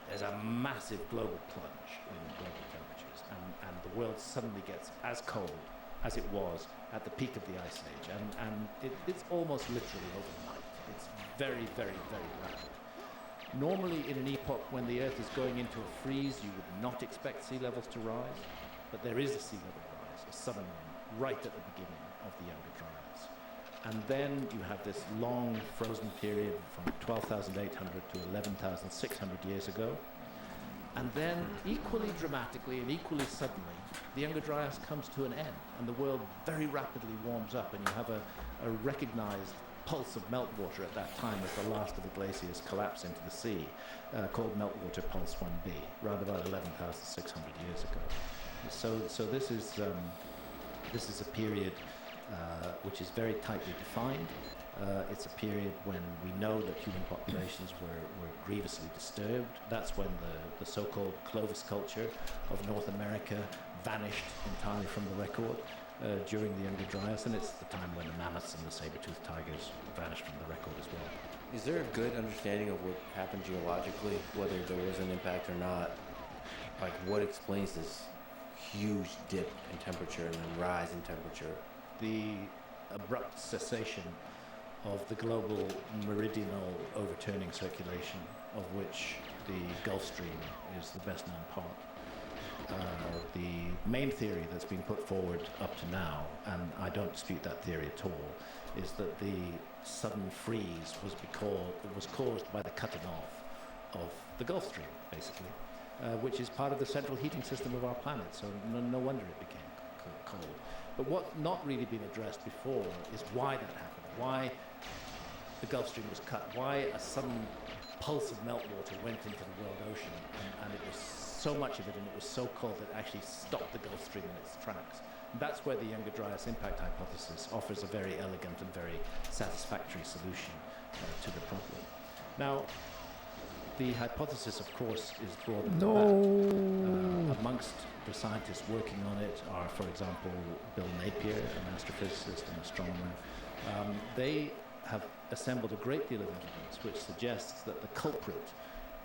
there's a massive global plunge in global temperatures. And the world suddenly gets as cold as it was at the peak of the Ice Age. And it's almost literally overnight. It's very, very, very rapid. Normally, in an epoch when the Earth is going into a freeze, you would not expect sea levels to rise. But there is a sea level rise, a sudden one, right at the beginning of the Younger Dryas. And then you have this long frozen period from 12,800 to 11,600 years ago. And then, equally dramatically and equally suddenly, the Younger Dryas comes to an end, and the world very rapidly warms up, and you have a recognized pulse of meltwater at that time as the last of the glaciers collapse into the sea, called Meltwater Pulse 1b, around about 11,600 years ago. So this is a period which is very tightly defined. It's a period when we know that human populations were grievously disturbed. That's when the so-called Clovis culture of North America vanished entirely from the record during the Younger Dryas, and it's the time when the mammoths and the saber-toothed tigers vanished from the record as well. Is there a good understanding of what happened geologically, whether there was an impact or not? Like, what explains this huge dip in temperature and then rise in temperature? The abrupt cessation of the global meridional overturning circulation, of which the Gulf Stream is the best known part. The main theory that's been put forward up to now, and I don't dispute that theory at all, is that the sudden freeze was caused by the cutting off of the Gulf Stream, basically, which is part of the central heating system of our planet, so no wonder it became cold. But what's not really been addressed before is why that happened, why the Gulf Stream was cut, why a sudden pulse of meltwater went into the world ocean, and it was so much of it, and it was so cold that it actually stopped the Gulf Stream in its tracks. And that's where the Younger Dryas impact hypothesis offers a very elegant and very satisfactory solution to the problem. Now, the hypothesis, of course, is broader than No. that. Amongst the scientists working on it are, for example, Bill Napier, an astrophysicist and astronomer. They have assembled a great deal of evidence which suggests that the culprit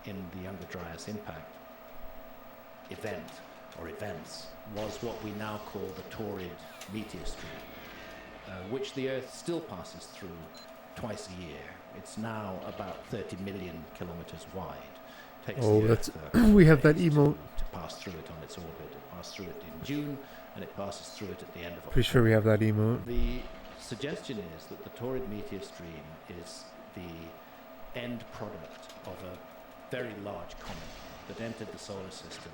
in the Younger Dryas impact event or events was what we now call the Taurid meteor stream, which the Earth still passes through twice a year. It's now about 30 million kilometers wide. Takes the that's Earth, we have that days emote. to pass through it on its orbit. It passed through it in June, and it passes through it at the end of October. Pretty sure we have that emote. The suggestion is that the Taurid meteor stream is the end product of a very large comet that entered the solar system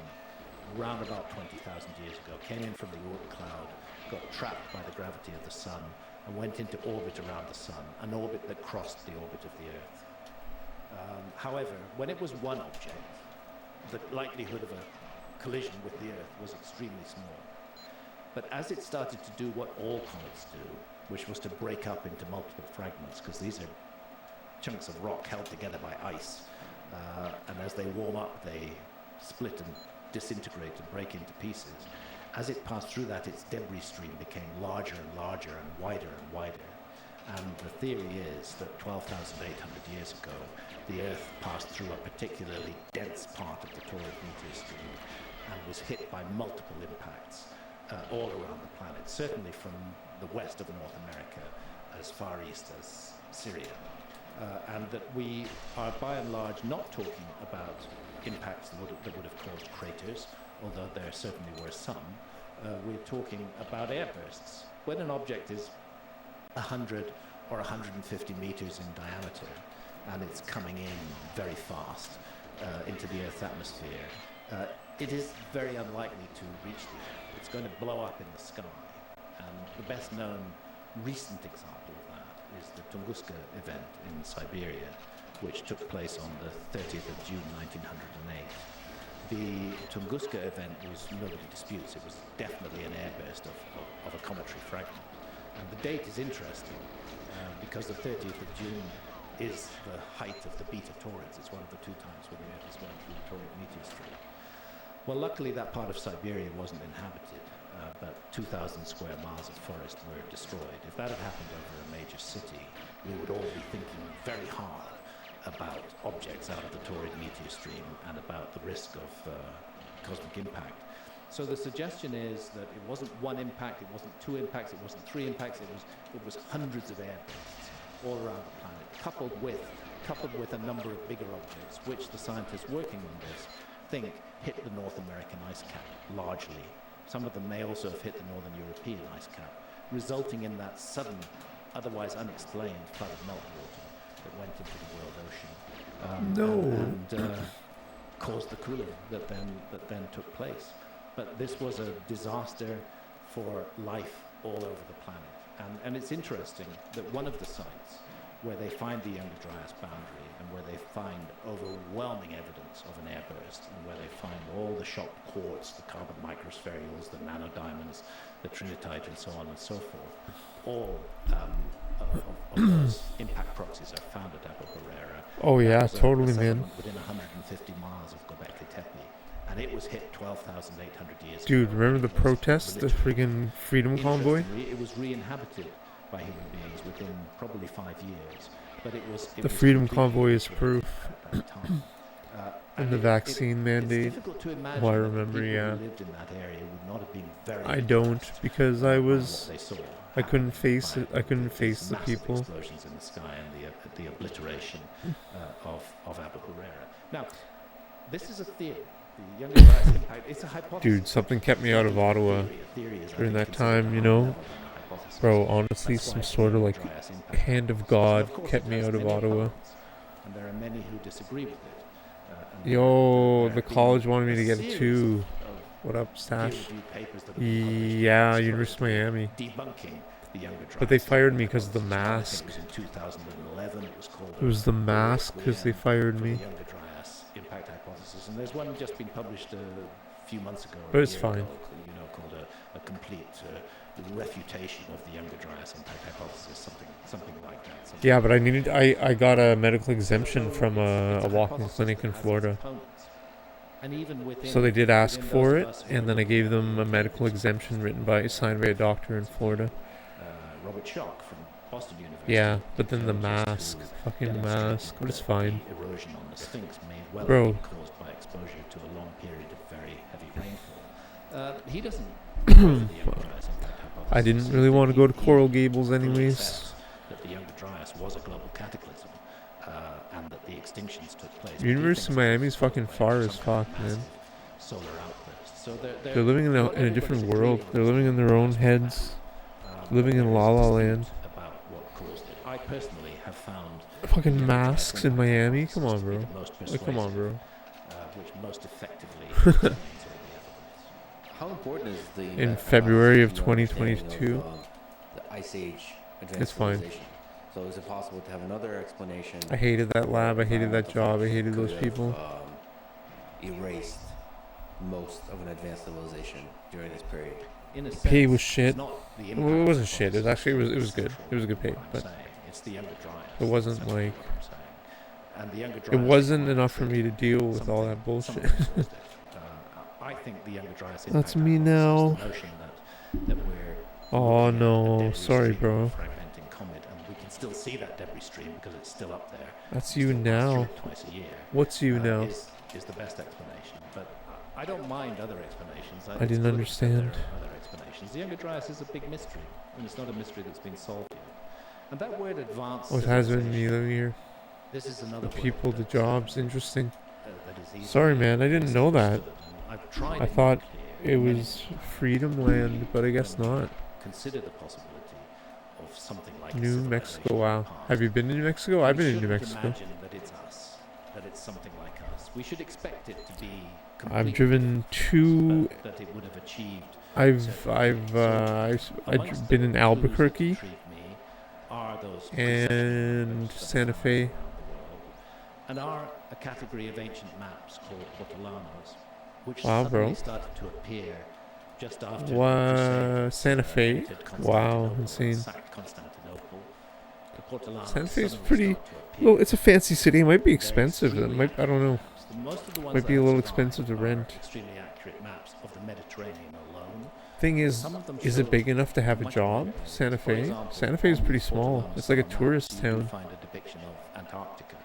around about 20,000 years ago, came in from the Oort cloud, got trapped by the gravity of the sun, and went into orbit around the sun, an orbit that crossed the orbit of the Earth. However, when it was one object, the likelihood of a collision with the Earth was extremely small. But as it started to do what all comets do, which was to break up into multiple fragments, because these are chunks of rock held together by ice, and as they warm up, they split and disintegrate and break into pieces. As it passed through that, its debris stream became larger and larger and wider. And the theory is that 12,800 years ago, the Earth passed through a particularly dense part of the Taurid meteor stream and was hit by multiple impacts all around the planet, certainly from the west of North America as far east as Syria. And that we are by and large not talking about impacts that would have caused craters, although there certainly were some. We're talking about airbursts. When an object is 100 or 150 meters in diameter and it's coming in very fast into the Earth's atmosphere, it is very unlikely to reach the Earth. It's going to blow up in the sky. And the best known recent example of that is the Tunguska event in Siberia, which took place on the 30th of June 1908. The Tunguska event was, nobody disputes, it was definitely an airburst of a cometary fragment. And the date is interesting because the 30th of June is the height of the Beta Taurids. It's one of the two times when the Earth is going through the Taurid meteor stream. Well, luckily that part of Siberia wasn't inhabited, but 2,000 square miles of forest were destroyed. If that had happened over a major city, we would all be thinking very hard about objects out of the Taurid meteor stream and about the risk of cosmic impact. So the suggestion is that it wasn't one impact, it wasn't two impacts, it wasn't three impacts, it was hundreds of airbursts all around the planet, coupled with a number of bigger objects, which the scientists working on this think hit the North American ice cap largely. Some of them may also have hit the Northern European ice cap, resulting in that sudden, otherwise unexplained flood of meltwater that went into the world ocean and caused the cooling that then took place. But this was a disaster for life all over the planet. And it's interesting that one of the sites where they find the Younger Dryas boundary and where they find overwhelming evidence of an airburst and where they find all the shocked quartz, the carbon microspherules, the nanodiamonds, the trinitite and so on and so forth, all of those impact proxies are found at Abu Huraira. Oh yeah, totally, man. Within 150 miles of Göbekli Tepe, and it was hit 12,800 years Dude, ago. remember the protest, the friggin' freedom convoy? Interestingly, it was re-inhabited by human beings within probably 5 years, but it was The freedom convoy is proof. at that time. And the vaccine mandate. It's difficult to imagine Well, I that remember, the people yeah. who lived in that area would not have been very I don't, impressed because by I what was, they saw I couldn't happen face by it. I couldn't these face the massive people. explosions in the sky and the obliteration of Abu Huraira. Now, this is a theory. The Younger Dryas impact. It's a hypothesis. Dude, something kept me out of Ottawa A theory is, I during think, that considered time, you a know? higher level than a hypothesis. Bro, honestly, That's why some it's sort of the like Dryas impact hand of hypothesis. God Of course, kept it me has out of many Ottawa. opponents, and there are many who disagree with it. And Yo, there the have been college wanted me to get it series too. of What up, Stash? peer-reviewed papers that have been published Yeah, University of Miami. debunking the Younger Dryas. But they fired me because of the hypothesis. I think mask. It was in 2011. It was called. It was the mask because they fired for me. the Younger Dryas impact hypothesis, and there's one just been published few months ago, or But a it's year fine. ago, called a complete refutation of the younger Dryas hypothesis, something like that. Yeah, but I got a medical exemption from a walking clinic in Florida. And even within, So they did ask within for those it, of us who and then I gave them a medical exemption signed by a doctor in Florida. Robert Schoch from Boston University. Yeah, but then the geologists mask, who fucking demonstrated mask, but it's that fine. The erosion on the Sphinx may well Bro. have been caused by exposure to a long period of very heavy rainfall. He doesn't. the younger Dryas impact hypothesis. I didn't really want to go to He Coral Gables fully anyways. accepts that the younger Dryas was a global cataclysm, and that the extinctions took place. University of Miami's fucking far as fuck, man. Solar outbursts. So They're living in a different world. They're living in their own heads. Living in La La Land. About what caused it. I personally have found Fucking masks in Miami? Come on, bro. Like, come on, bro. Which most effectively explains all the evidence. How important is the In February of 2022. The Ice Age advanced It's fine. civilization? So is it possible to have another explanation? I hated that lab. I hated that job. I hated those could people. have, erased most of an advanced civilization during this period. In a sense, Pay was shit. it's not the impact Well, it wasn't of shit. It was actually it was good. It was a good pay, what I'm but saying. It's the younger Dryas. it wasn't That's like what I'm saying. And the younger it Dryas wasn't might enough for trigger me to deal with all that something bullshit. caused it. I think the younger Dryas That's impact me hypothesis, now. the notion that we're Oh looking at a no, debris sorry, stream bro. of a fragmenting comet, and we can still see that debris stream because it's still up there. That's We you still pass through now. it twice a year. What's you now? Is the best explanation, but I don't mind other explanations. I didn't understand. Other explanations. The younger Dryas is a big mystery, and it's not a mystery that's been solved yet. And that word advanced. What has been me civilization, living here? This is another The word people, the that's, jobs, interesting. that is easily Sorry, man, I didn't know that. misunderstood, and I've tried I to thought make clear it in many was freedom land, but I guess not. consider the possibility of something like New civilization Mexico, in the wow. past. Have you been to New Mexico? We I've been to New shouldn't Mexico. imagine that it's us, that it's something like us. We should expect it to be I've completely driven different, to. that it would have achieved. I've been in Albuquerque and and Santa Fe. and are a category of ancient maps called Hortolanos, which Wow, bro. suddenly started to appear just after Santa Fe? invaded Wow, Constantinople and insane. sacked Constantinople. The Hortolanos Santa Fe's suddenly pretty. start to appear. Well, it's a fancy city. It might be They're expensive. It might. I don't know. maps. Most of the ones Might that be a have little survived expensive to are rent. Extremely accurate maps of the Mediterranean alone. Thing is, Some of them is show it big enough to have a much job? bigger. Santa For Fe? example, Santa Fe is on pretty small. Hortolanos It's like a map, tourist you can town. find a depiction of Antarctica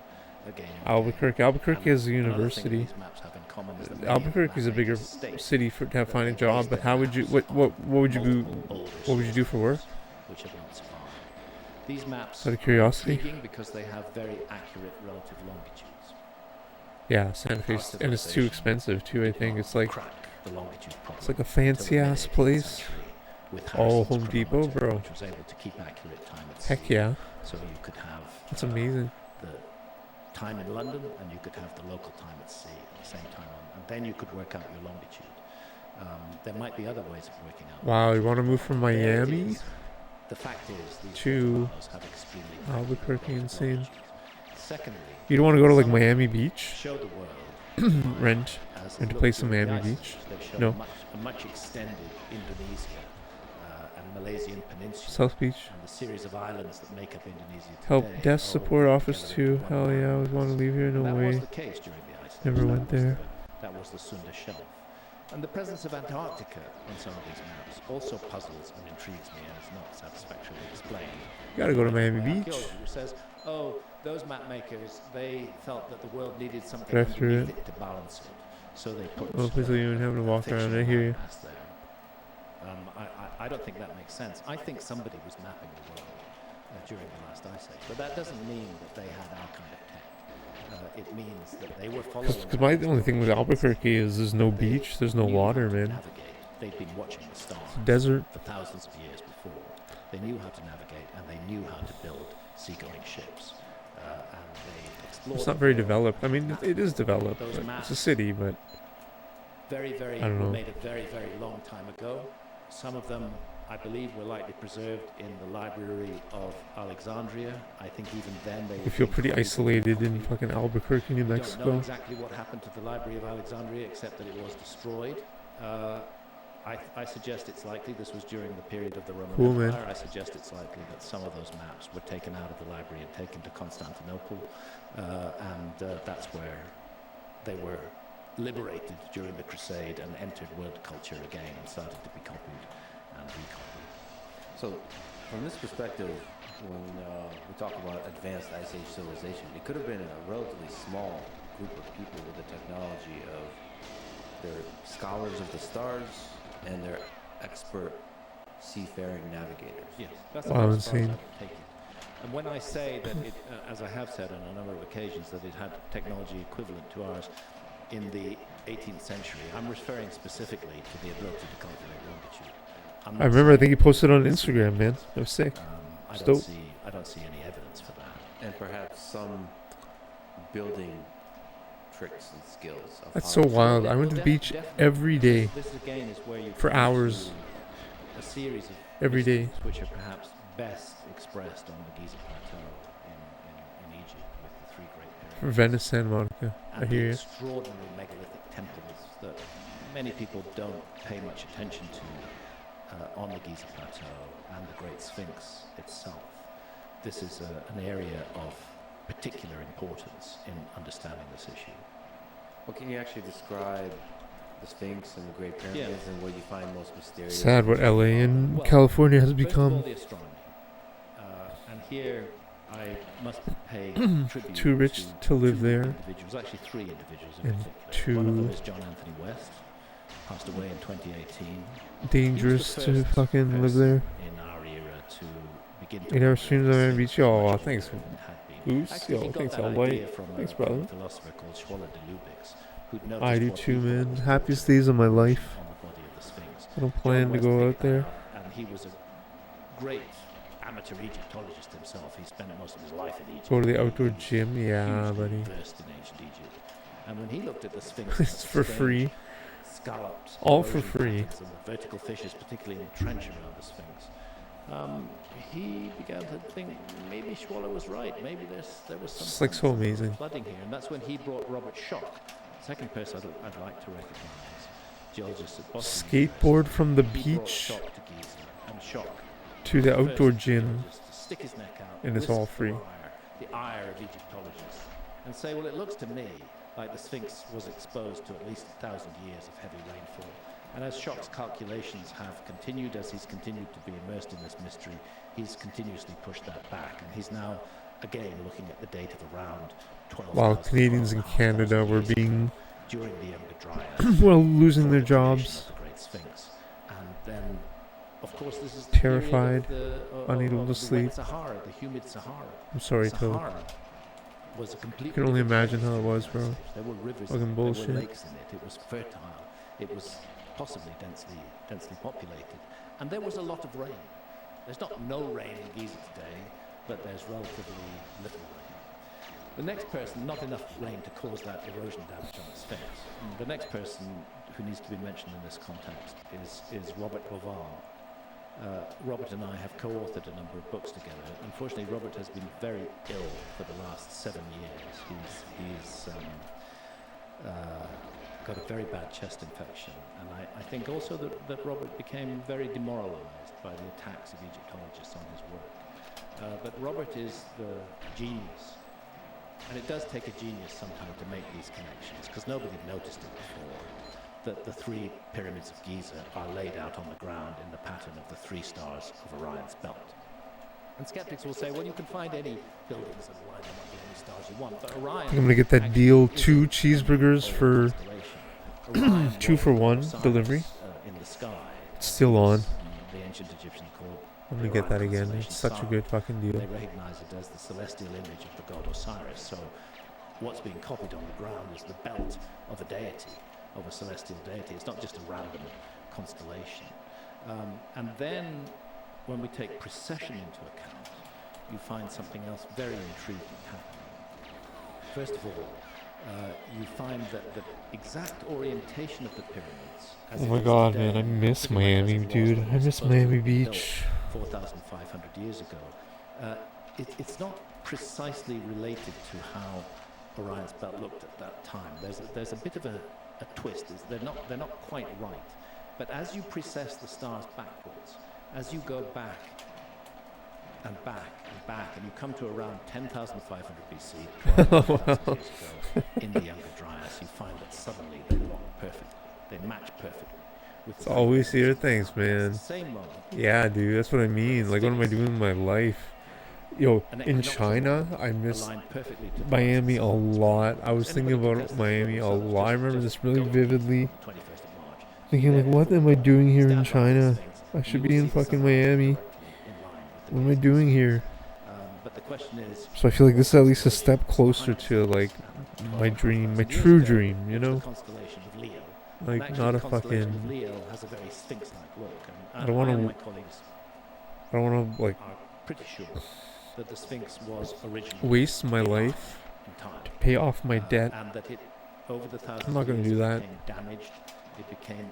again. Albuquerque. Albuquerque is a Another thing university. these maps have in common is that many Albuquerque is a map bigger makers state city for to have that find a they job. base But their how would you? maps What would you do? multiple older What would you do for work? sources which have not survived. These maps Out of curiosity. are intriguing because they have very accurate relative longitudes. Yeah, Santa Fe, and it's too expensive too. I think it's like Crack the longitude problem it's like a until the fancy ass mid-18th place. century with Oh, Harrison's Home Depot, chronometer, bro. which was able to keep accurate time at Heck sea. yeah, So you could have that's amazing. the time in London and you could have the local time at sea at the same time, and then you could work out your longitude. There might be other ways of working out. Wow, you want to move from There it Miami? is. The fact is, these to Hortolanos have extremely Albuquerque, accurate insane. longitudes. Secondly, You don't want to go to like some of Miami them Beach? show the world Rent as and to look play some during the Miami Ice Beach? Age. They show No. a much extended Indonesia and Malaysian peninsula South Beach. and the series of islands that make up Indonesia today. Help are desk all support office together too. in one Hell yeah, I land. would want to leave here. And No that was way. the case during the Ice Age. Never That went was there. that was the Sunda Shelf. And the presence of Antarctica on some of these maps also puzzles and intrigues me and is not satisfactorily explained. You gotta go to Miami By Beach. archaeology, who says, oh, those map makers, they felt that the world needed something Drive through underneath it to balance it. So they put Well, please leave you and having to walk around. I hear you. landmass there. I don't think that makes sense. I think somebody was mapping the world during the last ice age, but that doesn't mean that they had our kind of tech. It means that they were following. Because my only thing with Albuquerque is there's no beach, there's no knew how water, to man. navigate. They'd been watching the stars It's a desert. for thousands of years before. They knew how to navigate and they knew how to build seagoing ships. And they explored. It's not the very world developed. I mean, it is developed. Those But maps- it's a city, but very, I don't know. made a very, very long time ago. Some of them I believe were likely preserved in the Library of Alexandria. I think even then they You feel pretty isolated in fucking Albuquerque, New We don't know Mexico. exactly what happened to the Library of Alexandria, except that it was destroyed. I suggest it's likely this was during the period of the Roman Cool, Empire. man. I suggest it's likely that some of those maps were taken out of the library and taken to Constantinople, and that's where they were liberated during the Crusade and entered world culture again and started to be copied and recopied. So, from this perspective, when we talk about advanced Ice Age civilization, it could have been a relatively small group of people with the technology of their scholars of the stars and their expert seafaring navigators. Yes, that's Wow, about as far as I insane. would take it. And when I say that it, as I have said on a number of occasions, that it had technology equivalent to ours in the 18th century, I'm referring specifically to the ability to calculate longitude. I remember, I think he posted on Instagram, man. That was sick. I It's don't dope. see. I don't see any evidence for that. And perhaps some building tricks and skills. Of That's how so to- wild. I went to the beach every day. This again is where you For come hours. to a series of Every day. mysteries which are perhaps best expressed on the Giza Plateau in Egypt with the three great pyramids. Venice, Santa Monica. I And hear the you. extraordinary megalithic temples that many people don't pay much attention to on the Giza Plateau and the Great Sphinx itself. This is an area of particular importance in understanding this issue. Well, can you actually describe the Sphinx and the Great Pyramids and what you find most mysterious? Sad what LA and Well, California has First of all, become. the astronomy. And here I must pay tribute Too rich to live two there. individuals, actually three individuals in And particular. One of them two- is John Anthony West, passed away in 2018. Dangerous He was to the first fucking live person there. in our era to begin to 8 hour work streams with on the Iron Beach. Sphinx Yo, much thanks, earlier than it had been. Goose. Actually, he Yo, got thanks, that all idea white. from Thanks, a brother. philosopher called Schwaller de Lubix, who'd noticed I do what too, he thought man. was Happiest the days of my life. on the body of the Sphinx. I don't John plan to West go out picked that there. up, and he was a great amateur Egyptologist himself. He spent most of his life in Egypt. Go to the He outdoor was gym. Yeah, hugely buddy. versed in ancient Egypt. And when he looked at the Sphinx, It's for free. scalloped, All for erosion free. patterns and the vertical fissures, particularly in the trench around the Sphinx, he began to think maybe Schwaller was right. Maybe there was some It's like so amazing. flooding here, and that's when he brought Robert Schoch, second person I'd like to recognise, geologist at Boston. Skateboard from the He brought beach Schoch to Giza, and Schoch, to the first outdoor gym. geologist to stick his neck out, and it's all risk free. The ire of Egyptologists, and say, well, it looks to me like the Sphinx was exposed to at least 1,000 years of heavy rainfall. And as Schoch's calculations have continued, as he's continued to be immersed in this mystery, he's continuously pushed that back. And he's now, again, looking at the date of around 12,000. While Canadians in 12,500 Canada were years being, ago, during the Younger Dryas, well, losing for their the creation jobs. of the Great Sphinx. And then, of course, this is the Terrified, period of the, unable to the sleep. wet Sahara, the humid Sahara. I'm sorry, Toad. Sahara was a completely I can only different imagine place how it to was, the bro. Ice Age. There were rivers, Fucking there bullshit. were lakes in it. It was fertile. It was possibly densely populated, and there was a lot of rain. There's not no rain in Giza today, but there's relatively little rain. The next person, not enough rain to cause that erosion damage on the Sphinx. The next person who needs to be mentioned in this context is Robert Bovard. Robert and I have co-authored a number of books together. Unfortunately, Robert has been very ill for the last 7 years. He's got a very bad chest infection, and I think also that Robert became very demoralized by the attacks of Egyptologists on his work. But Robert is the genius, and it does take a genius sometimes to make these connections, because nobody noticed it before, that the three pyramids of Giza are laid out on the ground in the pattern of the three stars of Orion's belt. And skeptics will say, well, you can find any buildings and line them up with any stars you want, but Orion... I'm gonna get that actually deal, is 2 a cheeseburgers for constellation. Orion 2 was for the 1 Osiris, delivery. In the sky. It's still on. The ancient Egyptians called I'm gonna the get that Orion again. constellation It's such a Star. good fucking deal. They recognize it as the celestial image of the god Osiris. So what's being copied on the ground is the belt of a deity, of a celestial deity. It's not just a random constellation. And then when we take precession into account, you find something else very intriguing happening. First of all, you find that the exact orientation of the pyramids, as Oh it my is god, today, man, I miss pretty much as Miami, it was dude. when I it was miss supposed to Miami have been built Beach. 4,500 years ago. It's not precisely related to how Orion's belt looked at that time. There's a bit of a twist. They're not quite right. But as you precess the stars backwards, as you go back and back and back, and you come to around 10,500 BC, 12,000 years ago, in the Younger Dryas, you find that suddenly they lock perfectly. They match perfectly. With It's always here things, man. Same moment. Yeah, dude, that's what I mean. Like, what am I doing in my life? Yo, in China, I miss Miami a lot. I was thinking about Miami a lot. I remember this really vividly. Thinking, like, what am I doing here in China? I should be in fucking Miami. What am I doing here? So I feel like this is at least a step closer to, like, my dream, my true dream, you know? Like, not a fucking... I don't want to, like, that the Sphinx was originally waste my life to pay off my debt. And that it, over the thousands I'm not going to do that. became damaged, it became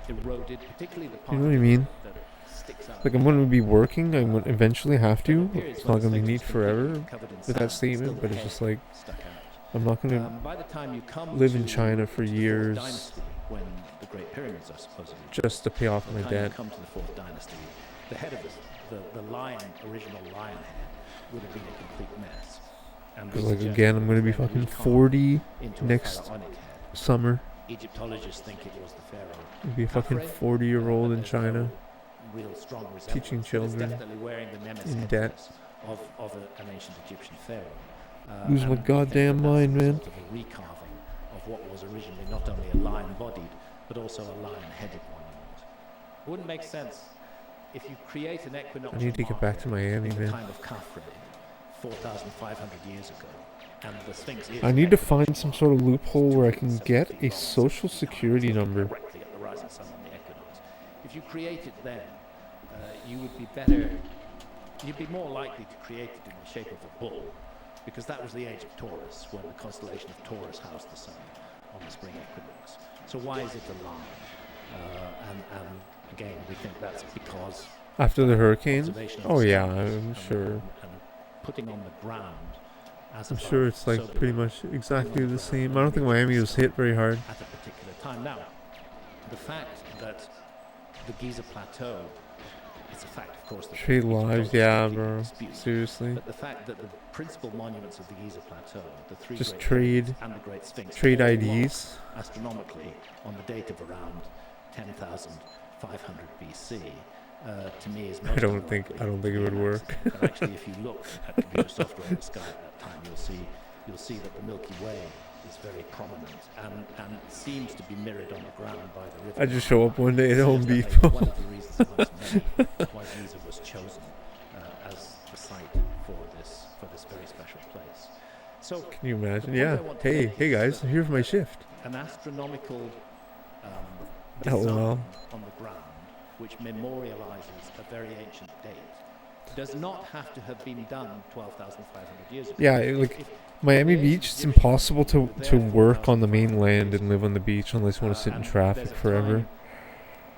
eroded, particularly the part You know what I mean? that sticks out. Like, I'm going to be working. I'm going to eventually have to. It's not going to be neat forever with that statement, but it's just like, I'm not going to By the time you come live in China for years dynasty, when the Great Pyramids are supposedly just to pay off my debt. Come to the fourth dynasty, the head of the lion, original lion head, would have been a complete mess. Because, like, again, I'm going to be fucking 40 next summer. Egyptologists think it was the pharaoh. I'll be a fucking 40-year-old in China teaching children in debt. Of an ancient Egyptian pharaoh. Lose my goddamn mind, man. Sort of a recarving of what was originally not only a lion-bodied, but also a lion-headed monument. It wouldn't make sense if you create an equinoctial I need to get back to Miami, in the man. time of Khafre, 4,500 years ago, and the Sphinx is I need to find some sort of loophole where I can get a social security number. directly at the rising sun on the equinox. If you create it then, you would be better. You'd be more likely to create it in the shape of a bull, because that was the age of Taurus, when the constellation of Taurus housed the sun on the spring equinox. So why is it a lion? And again, we think that's because After the hurricane? observation of Oh the yeah, stars I'm sure. and putting on the ground. As I'm above, sure it's like so pretty much exactly the same. I don't think Miami was hit very hard. at a particular time. Now, the fact that the Giza Plateau, it's a fact, of course, that Trade lives, Egyptologists yeah, don't bro. dispute. Seriously. But the fact that the principal monuments of the Giza Plateau, the three Just great trade- pyramids and the Great Sphinx, Trade all IDs. lock astronomically on the date of around 10,500 BC. To me, is I most don't think unlikely it would to be an work. accident. But actually, if you look at computer software in the sky at that time, you'll see that the Milky Way is very prominent and seems to be mirrored on the ground by the river. I just show up one day at Home Seems that may be Depot. one of the reasons amongst many why Giza was chosen as the site for this very special place. So, Can you imagine? the point Yeah. I want to Hey, make hey is guys, that I'm here for my shift. an astronomical LOL. design on the ground, which memorializes a very ancient date, does not have to have been done 12,500 years ago. Yeah, like Miami Beach, it's impossible to work on the mainland and live on the beach unless you want to sit in traffic forever.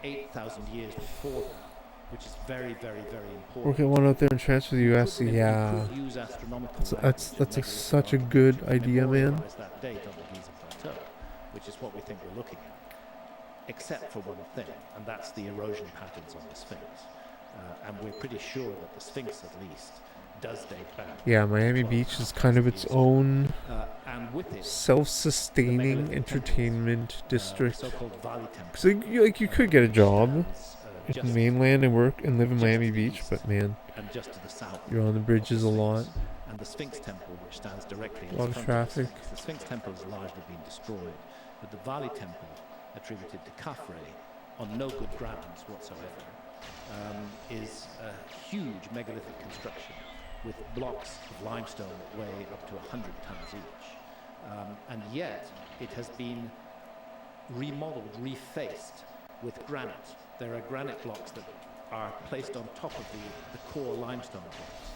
8,000 years before that, which is very, very, very important. Work at one out there and transfer to the US. Yeah, that's such a good idea, man. That date on the Giza Plateau, which is what we think we're looking at, except for one thing, and that's the erosion patterns on the Sphinx. And we're pretty sure that the Sphinx, at least, does date back. Yeah, Miami Beach is kind of its own and with it, self-sustaining entertainment district. so-called valley temples. Because you could get a job in Just the mainland and work and live in Miami Beach, but man, and just to the south. you're on the bridges a lot. And the Sphinx Temple, which stands directly in A lot of front traffic. the Sphinx. The Sphinx Temple has largely been destroyed, but the Valley Temple, attributed to Khafre on no good grounds whatsoever, is a huge megalithic construction with blocks of limestone that weigh up to 100 tons each. And yet, it has been remodeled, refaced with granite. There are granite blocks that are placed on top of the core limestone blocks.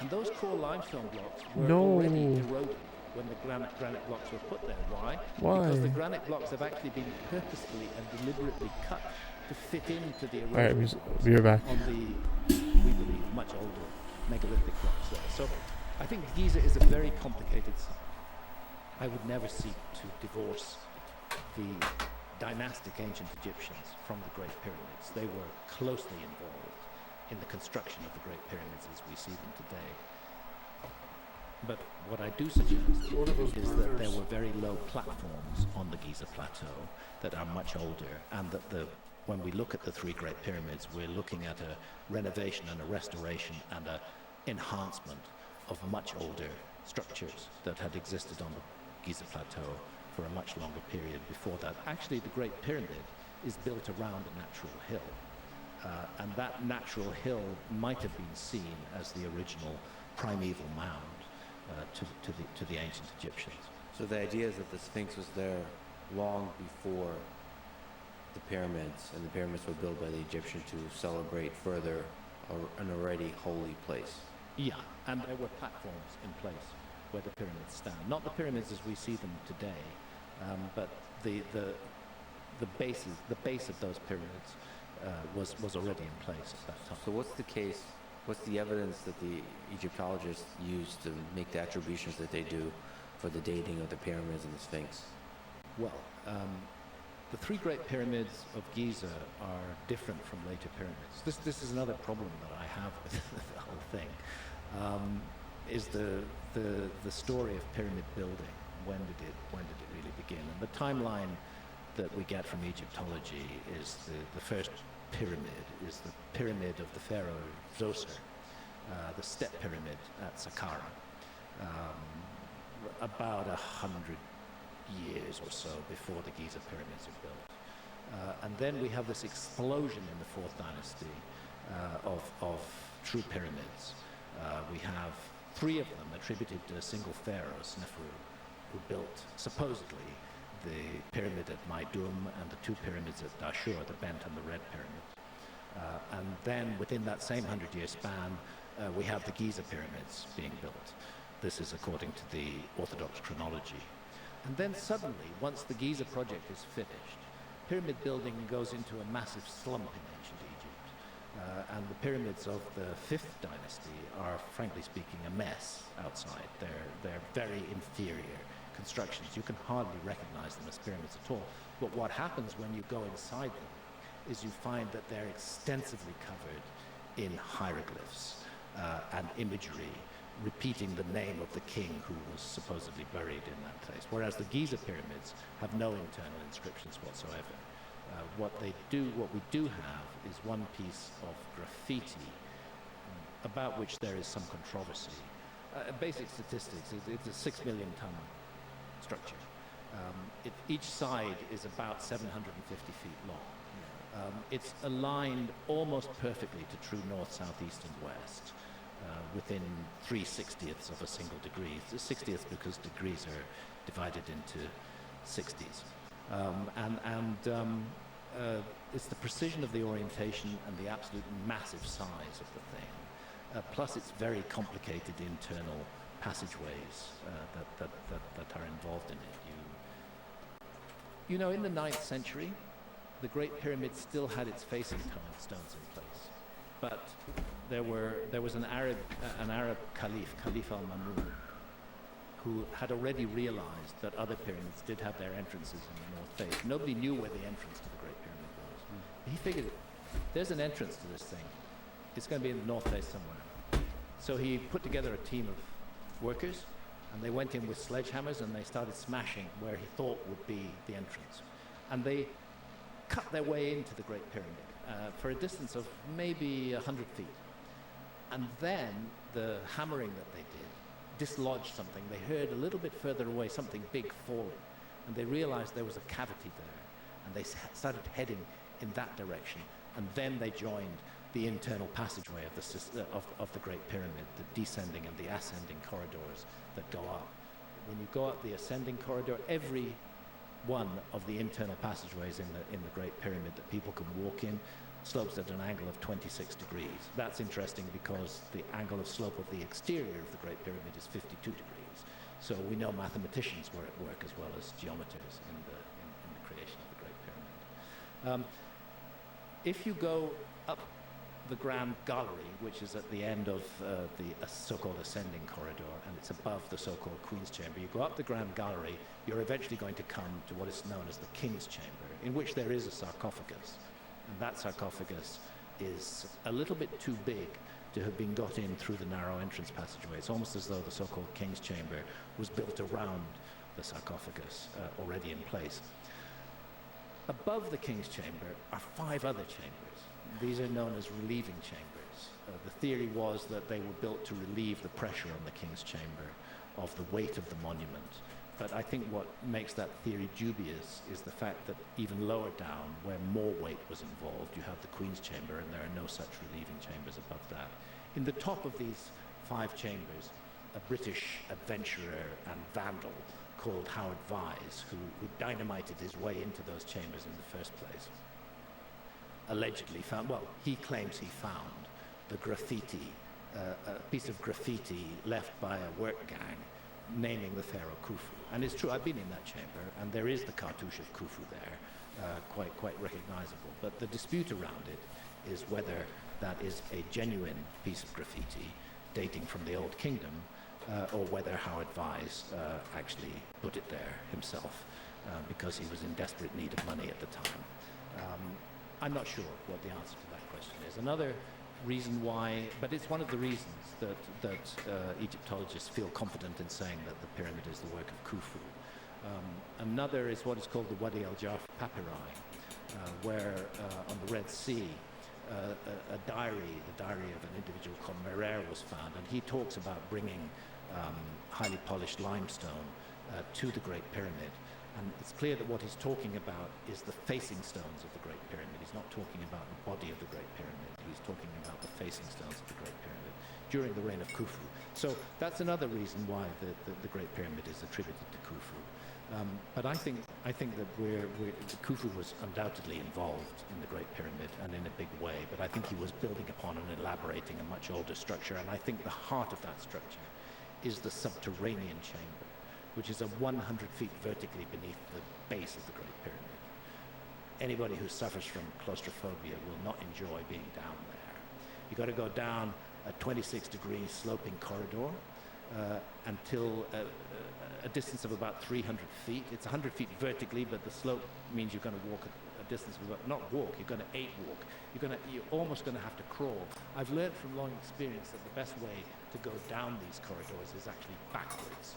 And those core limestone blocks were already eroded when the granite blocks were put there. Why? Why? Because the granite blocks have actually been purposefully and deliberately cut to fit into the Alright, erosion be right back. on the, we believe, much older megalithic blocks there. So I think Giza is a very complicated site. I would never seek to divorce the dynastic ancient Egyptians from the Great Pyramids. They were closely involved in the construction of the Great Pyramids as we see them today. But what I do suggest is that there were very low platforms on the Giza Plateau that are much older, and that when we look at the three Great Pyramids, we're looking at a renovation and a restoration and an enhancement of much older structures that had existed on the Giza Plateau for a much longer period before that. Actually, the Great Pyramid is built around a natural hill. And that natural hill might have been seen as the original primeval mound to the ancient Egyptians. So the idea is that the Sphinx was there long before the pyramids, and the pyramids were built by the Egyptians to celebrate further an already holy place. Yeah, and there were platforms in place where the pyramids stand. Not the pyramids as we see them today, but the base of those pyramids was already in place at that time. So what's the evidence that the Egyptologists use to make the attributions that they do for the dating of the pyramids and the Sphinx? Well, the three great pyramids of Giza are different from later pyramids. This is another problem that I have with the whole thing, is the story of pyramid building. When did it really begin? And the timeline that we get from Egyptology is the first pyramid is the pyramid of the pharaoh Zoser, the step pyramid at Saqqara, about 100 years or so before the Giza pyramids are built. And then we have this explosion in the fourth dynasty of true pyramids. We have three of them attributed to a single pharaoh, Sneferu, who built supposedly the pyramid at Maidum and the two pyramids at Dashur, the bent and the red pyramid. And then within that same 100-year span, we have the Giza pyramids being built. This is according to the Orthodox chronology. And then suddenly, once the Giza project is finished, pyramid building goes into a massive slump in ancient Egypt. And the pyramids of the fifth dynasty are, frankly speaking, a mess outside. They're very inferior constructions. You can hardly recognize them as pyramids at all. But what happens when you go inside them is you find that they're extensively covered in hieroglyphs and imagery, repeating the name of the king who was supposedly buried in that place. Whereas the Giza pyramids have no internal inscriptions whatsoever. What we do have is one piece of graffiti about which there is some controversy. Basic statistics, it's a 6 million ton structure. Each side is about 750 feet long. It's aligned almost perfectly to true north, south, east, and west, within 3/60ths of a single degree. It's 60th because degrees are divided into 60s. It's the precision of the orientation and the absolute massive size of the thing, plus its very complicated internal passageways that are involved in it. You know, in the 9th century, the Great Pyramid still had its facing stones in place, but there was an Arab caliph, Caliph al-Mamun, who had already realized that other pyramids did have their entrances in the north face. Nobody knew where the entrance to the Great Pyramid was. He figured, there's an entrance to this thing. It's going to be in the north face somewhere. So he put together a team of workers, and they went in with sledgehammers and they started smashing where he thought would be the entrance. And they cut their way into the Great Pyramid for a distance of maybe 100 feet. And then the hammering that they did dislodged something. They heard a little bit further away something big falling, and they realized there was a cavity there, and they started heading in that direction. And then they joined the internal passageway of the Great Pyramid, the descending and the ascending corridors that go up. When you go up the ascending corridor, every one of the internal passageways in the Great Pyramid that people can walk in slopes at an angle of 26 degrees. That's interesting because the angle of slope of the exterior of the Great Pyramid is 52 degrees. So we know mathematicians were at work as well as geometers in the creation of the Great Pyramid. If you go up the Grand Gallery, which is at the end of the so-called ascending corridor, and it's above the so-called Queen's Chamber. You go up the Grand Gallery, you're eventually going to come to what is known as the King's Chamber, in which there is a sarcophagus. And that sarcophagus is a little bit too big to have been got in through the narrow entrance passageway. It's almost as though the so-called King's Chamber was built around the sarcophagus already in place. Above the King's Chamber are 5 other chambers. These are known as relieving chambers. The theory was that they were built to relieve the pressure on the King's Chamber of the weight of the monument. But I think what makes that theory dubious is the fact that even lower down, where more weight was involved, you have the Queen's Chamber, and there are no such relieving chambers above that. In the top of these 5 chambers, a British adventurer and vandal called Howard Vyse, who dynamited his way into those chambers in the first place, allegedly found, well, he claims he found the graffiti, a piece of graffiti left by a work gang naming the pharaoh Khufu. And it's true, I've been in that chamber, and there is the cartouche of Khufu there, quite recognizable. But the dispute around it is whether that is a genuine piece of graffiti dating from the Old Kingdom, or whether Howard Vyse actually put it there himself because he was in desperate need of money at the time. I'm not sure what the answer to that question is. Another reason why, but it's one of the reasons that Egyptologists feel confident in saying that the pyramid is the work of Khufu. Another is what is called the Wadi al-Jarf papyri, where on the Red Sea, the diary of an individual called Merer was found, and he talks about bringing highly polished limestone to the Great Pyramid. And it's clear that what he's talking about is the facing stones of the Great Pyramid. He's not talking about the body of the Great Pyramid. He's talking about the facing stones of the Great Pyramid during the reign of Khufu. So that's another reason why the Great Pyramid is attributed to Khufu. But I think that Khufu was undoubtedly involved in the Great Pyramid and in a big way. But I think he was building upon and elaborating a much older structure. And I think the heart of that structure is the subterranean chamber, which is 100 feet vertically beneath the base of the Great Pyramid. Anybody who suffers from claustrophobia will not enjoy being down there. You've got to go down a 26-degree sloping corridor until a distance of about 300 feet. It's 100 feet vertically, but the slope means you're going to walk a distance of about, not walk, you're going to 8-walk. You're almost going to have to crawl. I've learned from long experience that the best way to go down these corridors is actually backwards.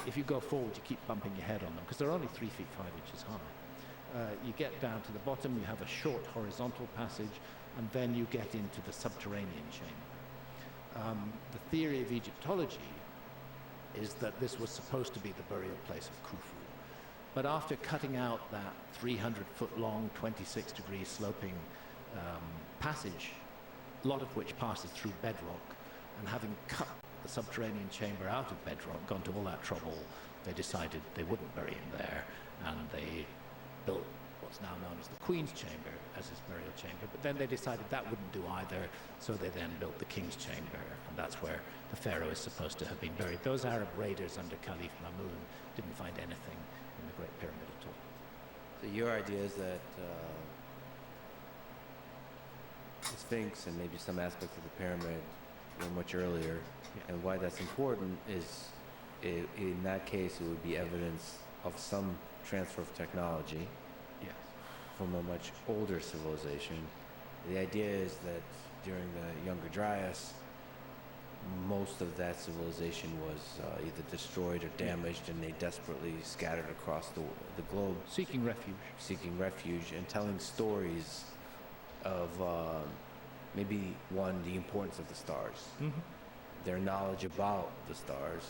If you go forward, you keep bumping your head on them because they're only 3 feet 5 inches high. You get down to the bottom, you have a short horizontal passage, and then you get into the subterranean chamber. The theory of Egyptology is that this was supposed to be the burial place of Khufu. But after cutting out that 300-foot-long, 26-degree sloping passage, a lot of which passes through bedrock, and having cut the subterranean chamber out of bedrock, gone to all that trouble, they decided they wouldn't bury him there, and they built what's now known as the Queen's Chamber as his burial chamber. But then they decided that wouldn't do either, so they then built the King's Chamber, and that's where the pharaoh is supposed to have been buried. Those Arab raiders under Caliph Mamun didn't find anything in the Great Pyramid at all. So your idea is that the Sphinx and maybe some aspects of the pyramid were much earlier, and why that's important is in that case it would be evidence of some transfer of technology from a much older civilization. The idea is that during the Younger Dryas, most of that civilization was either destroyed or damaged, and they desperately scattered across the globe, seeking refuge and telling stories of maybe the importance of the stars, their knowledge about the stars,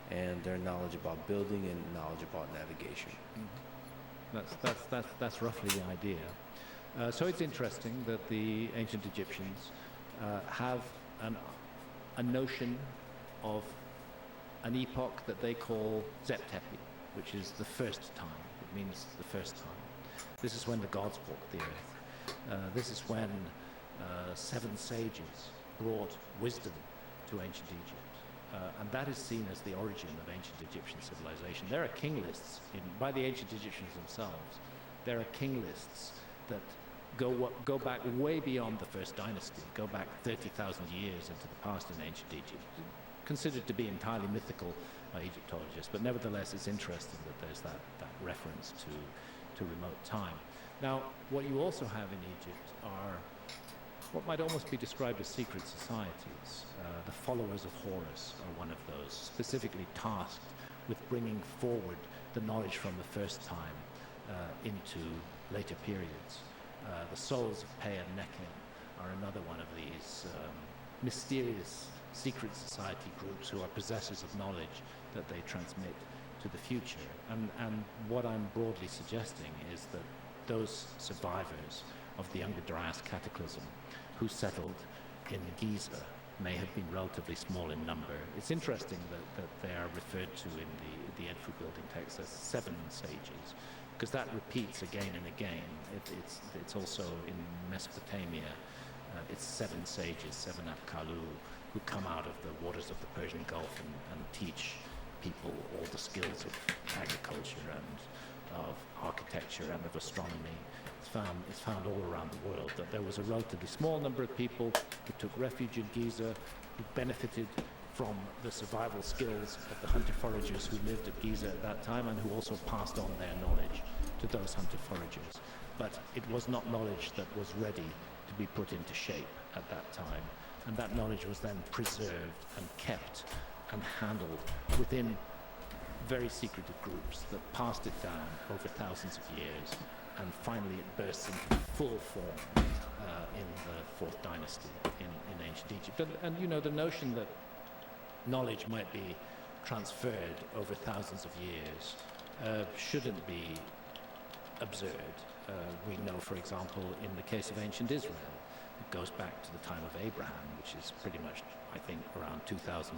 and their knowledge about building and knowledge about navigation. That's roughly the idea. So it's interesting that the ancient Egyptians have a notion of an epoch that they call Zeptepi, which is the first time. It means the first time. This is when the gods walked the earth. This is when 7 sages brought wisdom to ancient Egypt. and that is seen as the origin of ancient Egyptian civilization. There are king lists by the ancient Egyptians themselves. There are king lists that go back way beyond the first dynasty, go back 30,000 years into the past in ancient Egypt, considered to be entirely mythical by Egyptologists, but nevertheless it's interesting that there's that reference to remote time. Now, what you also have in Egypt are what might almost be described as secret societies. The followers of Horus are one of those, specifically tasked with bringing forward the knowledge from the first time into later periods. The souls of Pe and Nekim are another one of these mysterious secret society groups who are possessors of knowledge that they transmit to the future. And what I'm broadly suggesting is that those survivors of the Younger Dryas cataclysm who settled in Giza may have been relatively small in number. It's interesting that they are referred to in the Edfu building text as 7 sages, because that repeats again and again. It's also in Mesopotamia, it's 7 sages, 7 Apkalu, who come out of the waters of the Persian Gulf and teach people all the skills of agriculture and of architecture and of astronomy. It's found all around the world that there was a relatively small number of people who took refuge in Giza, who benefited from the survival skills of the hunter-foragers who lived at Giza at that time, and who also passed on their knowledge to those hunter-foragers. But it was not knowledge that was ready to be put into shape at that time. And that knowledge was then preserved and kept and handled within very secretive groups that passed it down over thousands of years. And finally it bursts into full form in the 4th dynasty in ancient Egypt. And you know, the notion that knowledge might be transferred over thousands of years shouldn't be absurd. We know, for example, in the case of ancient Israel, it goes back to the time of Abraham, which is pretty much, I think, around 2000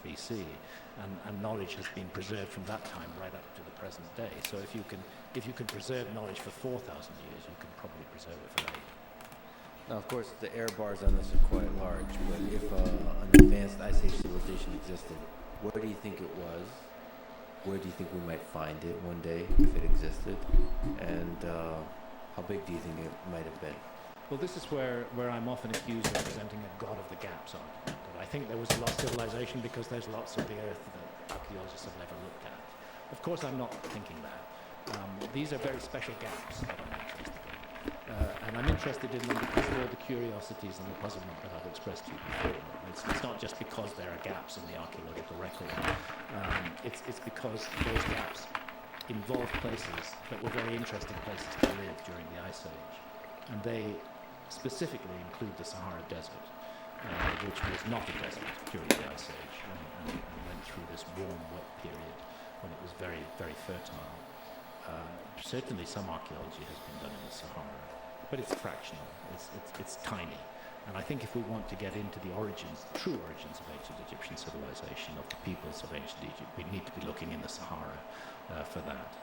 BC, and knowledge has been preserved from that time right up to the present day. So if you can preserve knowledge for 4,000 years, you can probably preserve it for 8. Now, of course, the error bars on this are quite large, but if an advanced Ice Age civilization existed, where do you think it was? Where do you think we might find it one day, if it existed? And how big do you think it might have been? Well, this is where I'm often accused of presenting a God of the gaps argument. That I think there was a lost civilization because there's lots of the earth that archaeologists have never looked at. Of course, I'm not thinking that. These are very special gaps that I'm interested in. And I'm interested in them because of all the curiosities and the puzzlement that I've expressed to you before. It's not just because there are gaps in the archaeological record. It's because those gaps involve places that were very interesting places to live during the Ice Age. And they specifically include the Sahara Desert, which was not a desert during the Ice Age and went through this warm, wet period when it was very, very fertile. Certainly some archaeology has been done in the Sahara, but it's fractional, it's tiny. And I think if we want to get into the origins, the true origins of ancient Egyptian civilization, of the peoples of ancient Egypt, we need to be looking in the Sahara for that.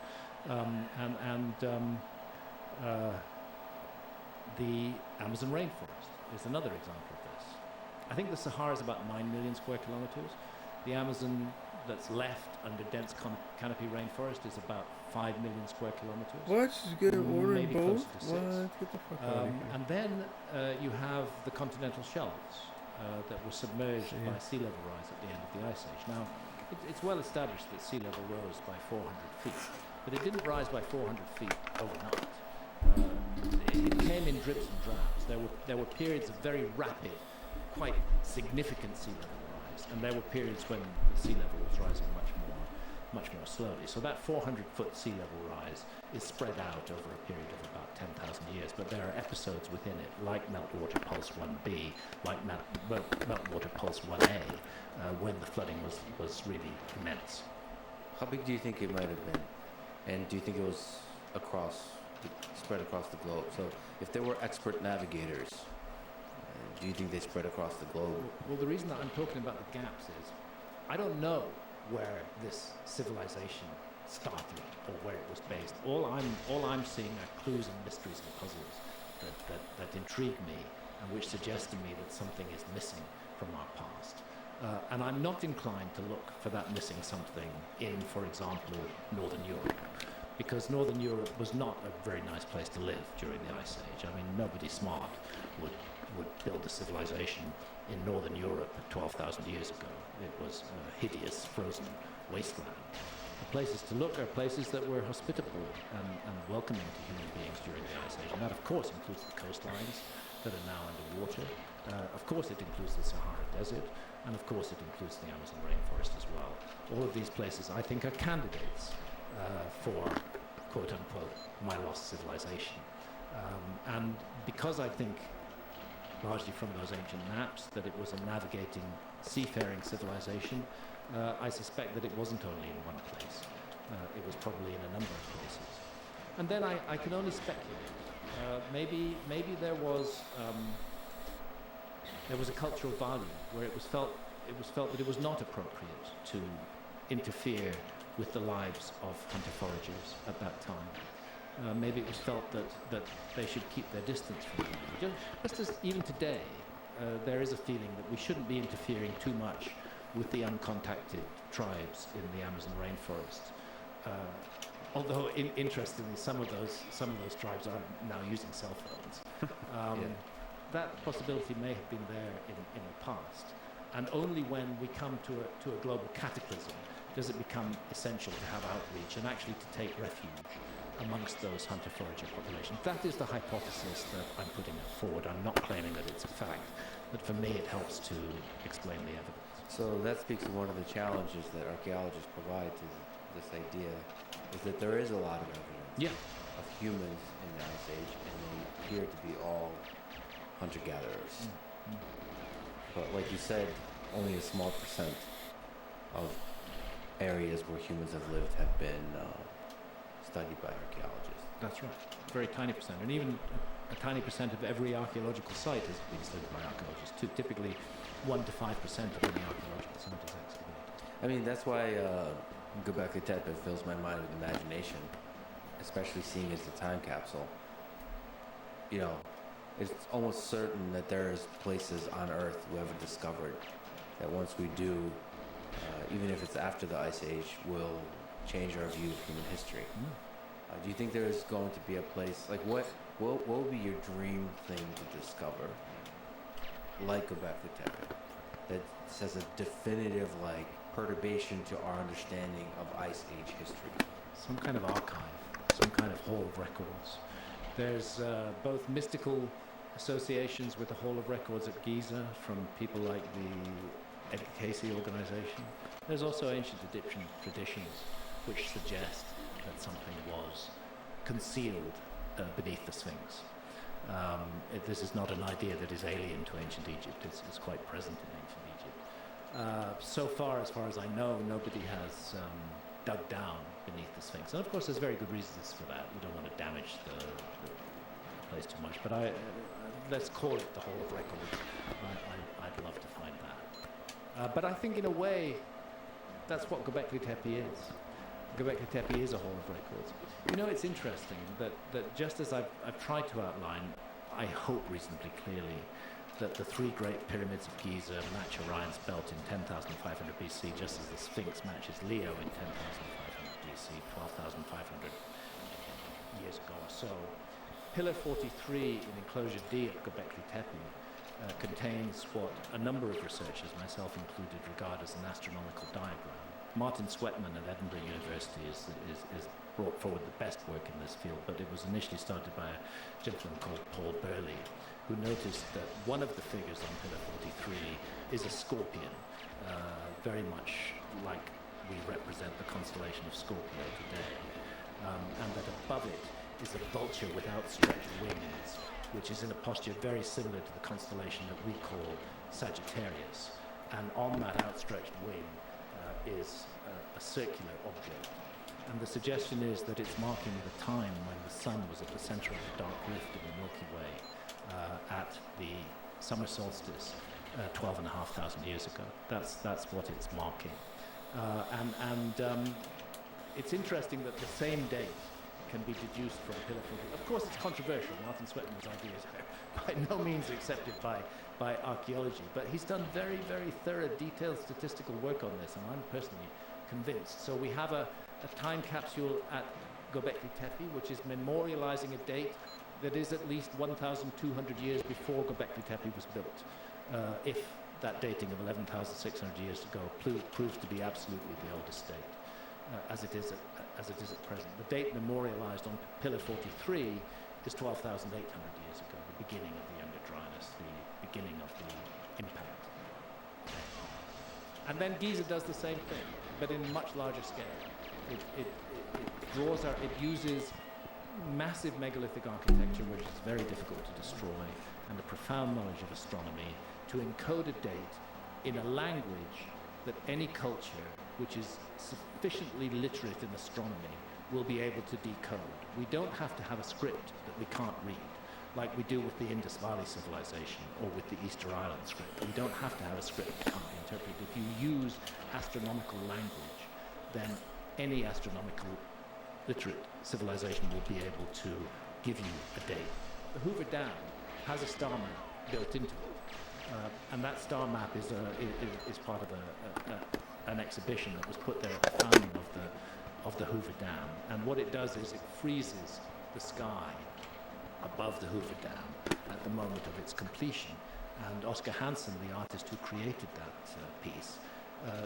The Amazon rainforest is another example of this. I think the Sahara is about 9 million square kilometers. The Amazon that's left under dense canopy rainforest is about 5 million square kilometers. What? You get an order in both? What? Get the fuck out of here. And then you have the continental shelves that were submerged by sea level rise at the end of the Ice Age. Now, it's well established that sea level rose by 400 feet, but it didn't rise by 400 feet overnight. It came in drips and drabs. There were periods of very rapid, quite significant sea level rise, and there were periods when the sea level was rising much more slowly. So that 400-foot sea level rise is spread out over a period of about 10,000 years, but there are episodes within it, like meltwater pulse 1b, like meltwater pulse 1a, when the flooding was really immense. How big do you think it might have been? And do you think it was spread across the globe? So if there were expert navigators, do you think they spread across the globe? Well, the reason that I'm talking about the gaps is I don't know where this civilization started or where it was based. All I'm seeing are clues and mysteries and puzzles that intrigue me and which suggest to me that something is missing from our past. And I'm not inclined to look for that missing something in, for example, Northern Europe, because Northern Europe was not a very nice place to live during the Ice Age. I mean, nobody smart would build a civilization in Northern Europe 12,000 years ago. It was a hideous, frozen wasteland. The places to look are places that were hospitable and welcoming to human beings during the Ice Age. And that, of course, includes the coastlines that are now underwater. Of course, it includes the Sahara Desert. And, of course, it includes the Amazon rainforest as well. All of these places, I think, are candidates for, quote-unquote, my lost civilization. And because I think, largely from those ancient maps, that it was a navigating, seafaring civilization, I suspect that it wasn't only in one place. It was probably in a number of places. And then I can only speculate. Maybe there was a cultural value where it was felt that it was not appropriate to interfere with the lives of hunter foragers at that time. Maybe it was felt that they should keep their distance from them. Just as even today, there is a feeling that we shouldn't be interfering too much with the uncontacted tribes in the Amazon rainforest. Although, interestingly, some of those tribes are now using cell phones. That possibility may have been there in the past, and only when we come to a global cataclysm does it become essential to have outreach and actually to take refuge amongst those hunter-forager populations. That is the hypothesis that I'm putting forward. I'm not claiming that it's a fact, but for me it helps to explain the evidence. So that speaks to one of the challenges that archaeologists provide to this idea, is that there is a lot of evidence of humans in the Ice Age, and they appear to be all hunter-gatherers. But like you said, only a small percent of areas where humans have lived have been studied by archaeologists. That's right. Very tiny percent. And even a tiny percent of every archaeological site has been studied by archaeologists too. Typically 1 to 5% of any archaeological site is excavated. I mean, that's why Göbekli Tepe fills my mind with imagination, especially seeing it as a time capsule. You know, it's almost certain that there's places on Earth we haven't discovered that once we do, even if it's after the Ice Age, will change our view of human history. Do you think there's going to be a place, like what would be your dream thing to discover, like Göbekli Tepe, that says a definitive, like, perturbation to our understanding of Ice Age history? Some kind of archive, some kind of hall of records. There's both mystical associations with the Hall of Records at Giza from people like the Edgar Cayce organization. There's also ancient Egyptian traditions which suggest that something was concealed beneath the Sphinx. This is not an idea that is alien to ancient Egypt. It's quite present in ancient Egypt. So far as I know, nobody has dug down beneath the Sphinx. And of course, there's very good reasons for that. We don't want to damage the place too much. But let's call it the Hall of Records. I'd love to find that. But I think in a way, that's what Göbekli Tepe is. Göbekli Tepe is a Hall of Records. You know, it's interesting that just as I've tried to outline, I hope reasonably clearly, that the three great pyramids of Giza match Orion's belt in 10,500 BC, just as the Sphinx matches Leo in 10,500 BC, 12,500 years ago or so. Pillar 43 in enclosure D at Göbekli Tepe contains what a number of researchers, myself included, regard as an astronomical diagram. Martin Sweatman at Edinburgh University is brought forward the best work in this field, but it was initially started by a gentleman called Paul Burley, who noticed that one of the figures on Pillar 43 is a scorpion, very much like we represent the constellation of Scorpio today, and that above it is a vulture with outstretched wings, which is in a posture very similar to the constellation that we call Sagittarius. And on that outstretched wing is a circular object. And the suggestion is that it's marking the time when the sun was at the center of the dark rift in the Milky Way at the summer solstice 12,500 years ago. That's what it's marking. And it's interesting that the same date can be deduced from pillar 40. Of course, it's controversial. Martin Sweatman's ideas are by no means accepted by archaeology, but he's done very, very thorough, detailed statistical work on this, and I'm personally convinced. So we have a time capsule at Göbekli Tepe, which is memorializing a date that is at least 1,200 years before Göbekli Tepe was built. If that dating of 11,600 years ago proves to be absolutely the oldest date, as it is at present. The date memorialized on Pillar 43 is 12,800 years ago, the beginning of the Younger Dryness, the beginning of the impact. And then Giza does the same thing, but in much larger scale. It uses massive megalithic architecture, which is very difficult to destroy, and a profound knowledge of astronomy to encode a date in a language that any culture which is sufficiently literate in astronomy will be able to decode. We don't have to have a script that we can't read, like we do with the Indus Valley civilization or with the Easter Island script. We don't have to have a script that can't be interpreted. If you use astronomical language, then any astronomical literate civilization will be able to give you a date. The Hoover Dam has a star map built into it, and that star map is part of an exhibition that was put there at the founding of the Hoover Dam. And what it does is it freezes the sky above the Hoover Dam at the moment of its completion. And Oscar Hansen, the artist who created that piece,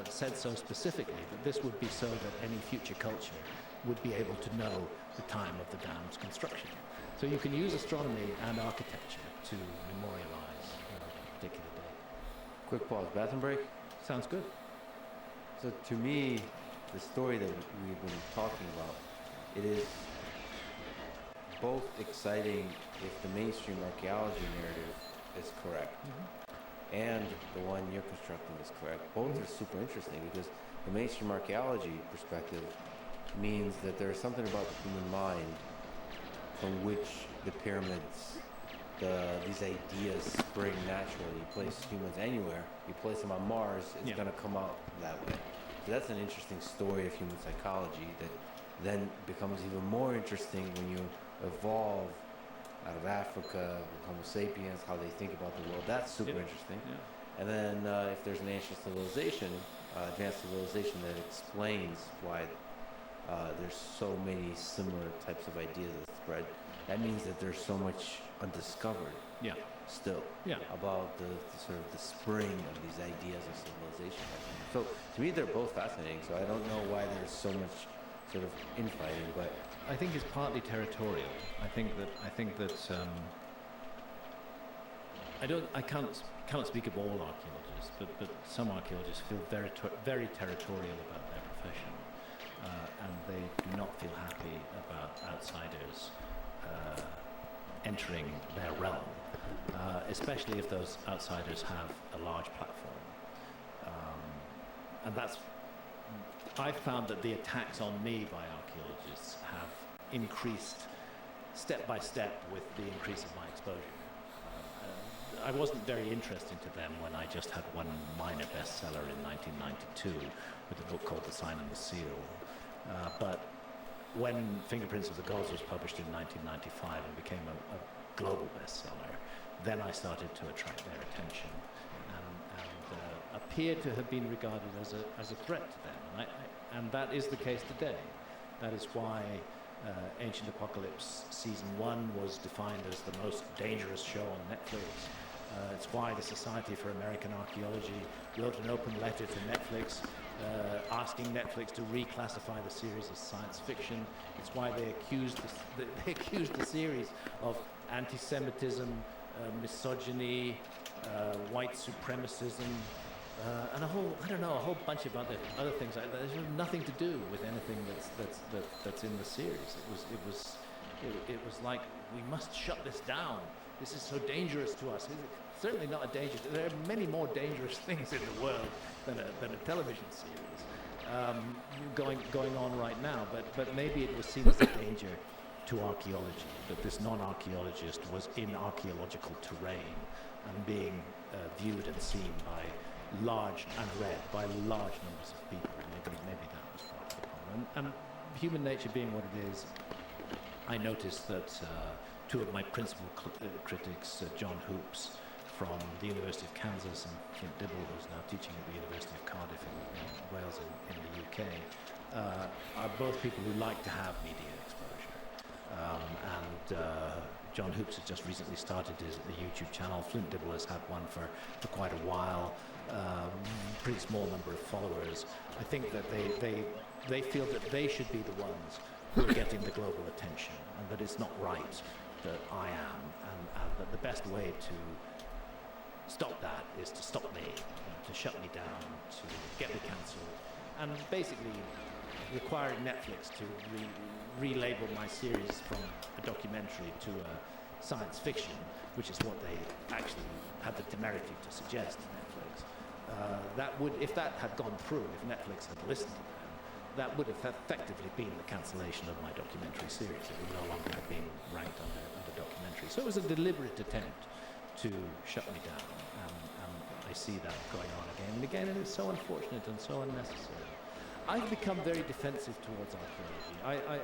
said so specifically that this would be so that any future culture would be able to know the time of the dam's construction. So you can use astronomy and architecture to memorialize a particular date. Quick pause, bathroom break? Sounds good. So to me, the story that we've been talking about, it is both exciting if the mainstream archaeology narrative is correct, and the one you're constructing is correct. Both are super interesting because the mainstream archaeology perspective means that there's something about the human mind from which the pyramids, these ideas spring naturally. You place humans anywhere, you place them on Mars, it's going to come out that way. So that's an interesting story of human psychology that then becomes even more interesting when you evolve out of Africa, Homo sapiens, how they think about the world. That's super interesting. Yeah. And then if there's an ancient civilization, advanced civilization that explains why there's so many similar types of ideas that spread, that means that there's so much undiscovered still about the sort of the spring of these ideas of civilization. So to me, they're both fascinating. So I don't know why there's so much sort of infighting, but I think it's partly territorial. I can't speak of all archaeologists, but some archaeologists feel very territorial about their profession, and they do not feel happy about outsiders entering their realm, especially if those outsiders have a large platform. And I've found that the attacks on me by archaeologists have increased step by step with the increase of my exposure. I wasn't very interesting to them when I just had one minor bestseller in 1992 with a book called The Sign and the Seal. But when Fingerprints of the Gods was published in 1995 and became a global bestseller, then I started to attract their attention and appeared to have been regarded as a threat to them. And that is the case today. That is why Ancient Apocalypse Season 1 was defined as the most dangerous show on Netflix. It's why the Society for American Archaeology wrote an open letter to Netflix asking Netflix to reclassify the series as science fiction. It's why they accused the series of anti-Semitism, misogyny, white supremacism, and a whole bunch of other things like that. There's nothing to do with anything that's in the series. It was like, we must shut this down. This is so dangerous to us. It's certainly not a danger. There are many more dangerous things in the world than a television series going on right now. But maybe it was seen as a danger to archaeology, that this non-archaeologist was in archaeological terrain and being viewed and seen by large and read by large numbers of people. Maybe that was part of the problem. And human nature being what it is, I noticed that two of my principal critics, John Hoops from the University of Kansas and Flint Dibble, who's now teaching at the University of Cardiff in Wales in the UK, are both people who like to have media exposure. John Hoops has just recently started a YouTube channel. Flint Dibble has had one for quite a while. Pretty small number of followers. I think that they feel that they should be the ones who are getting the global attention, and that it's not right that I am, and that the best way to stop that is to stop me, to shut me down, to get me cancelled, and basically requiring Netflix to relabel my series from a documentary to a science fiction, which is what they actually had the temerity to suggest to Netflix. That would, if that had gone through, if Netflix had listened to them, that would have effectively been the cancellation of my documentary series. It would no longer have been ranked under documentary. So it was a deliberate attempt to shut me down, and I see that going on again and again, and it's so unfortunate and so unnecessary. I've become very defensive towards archaeology.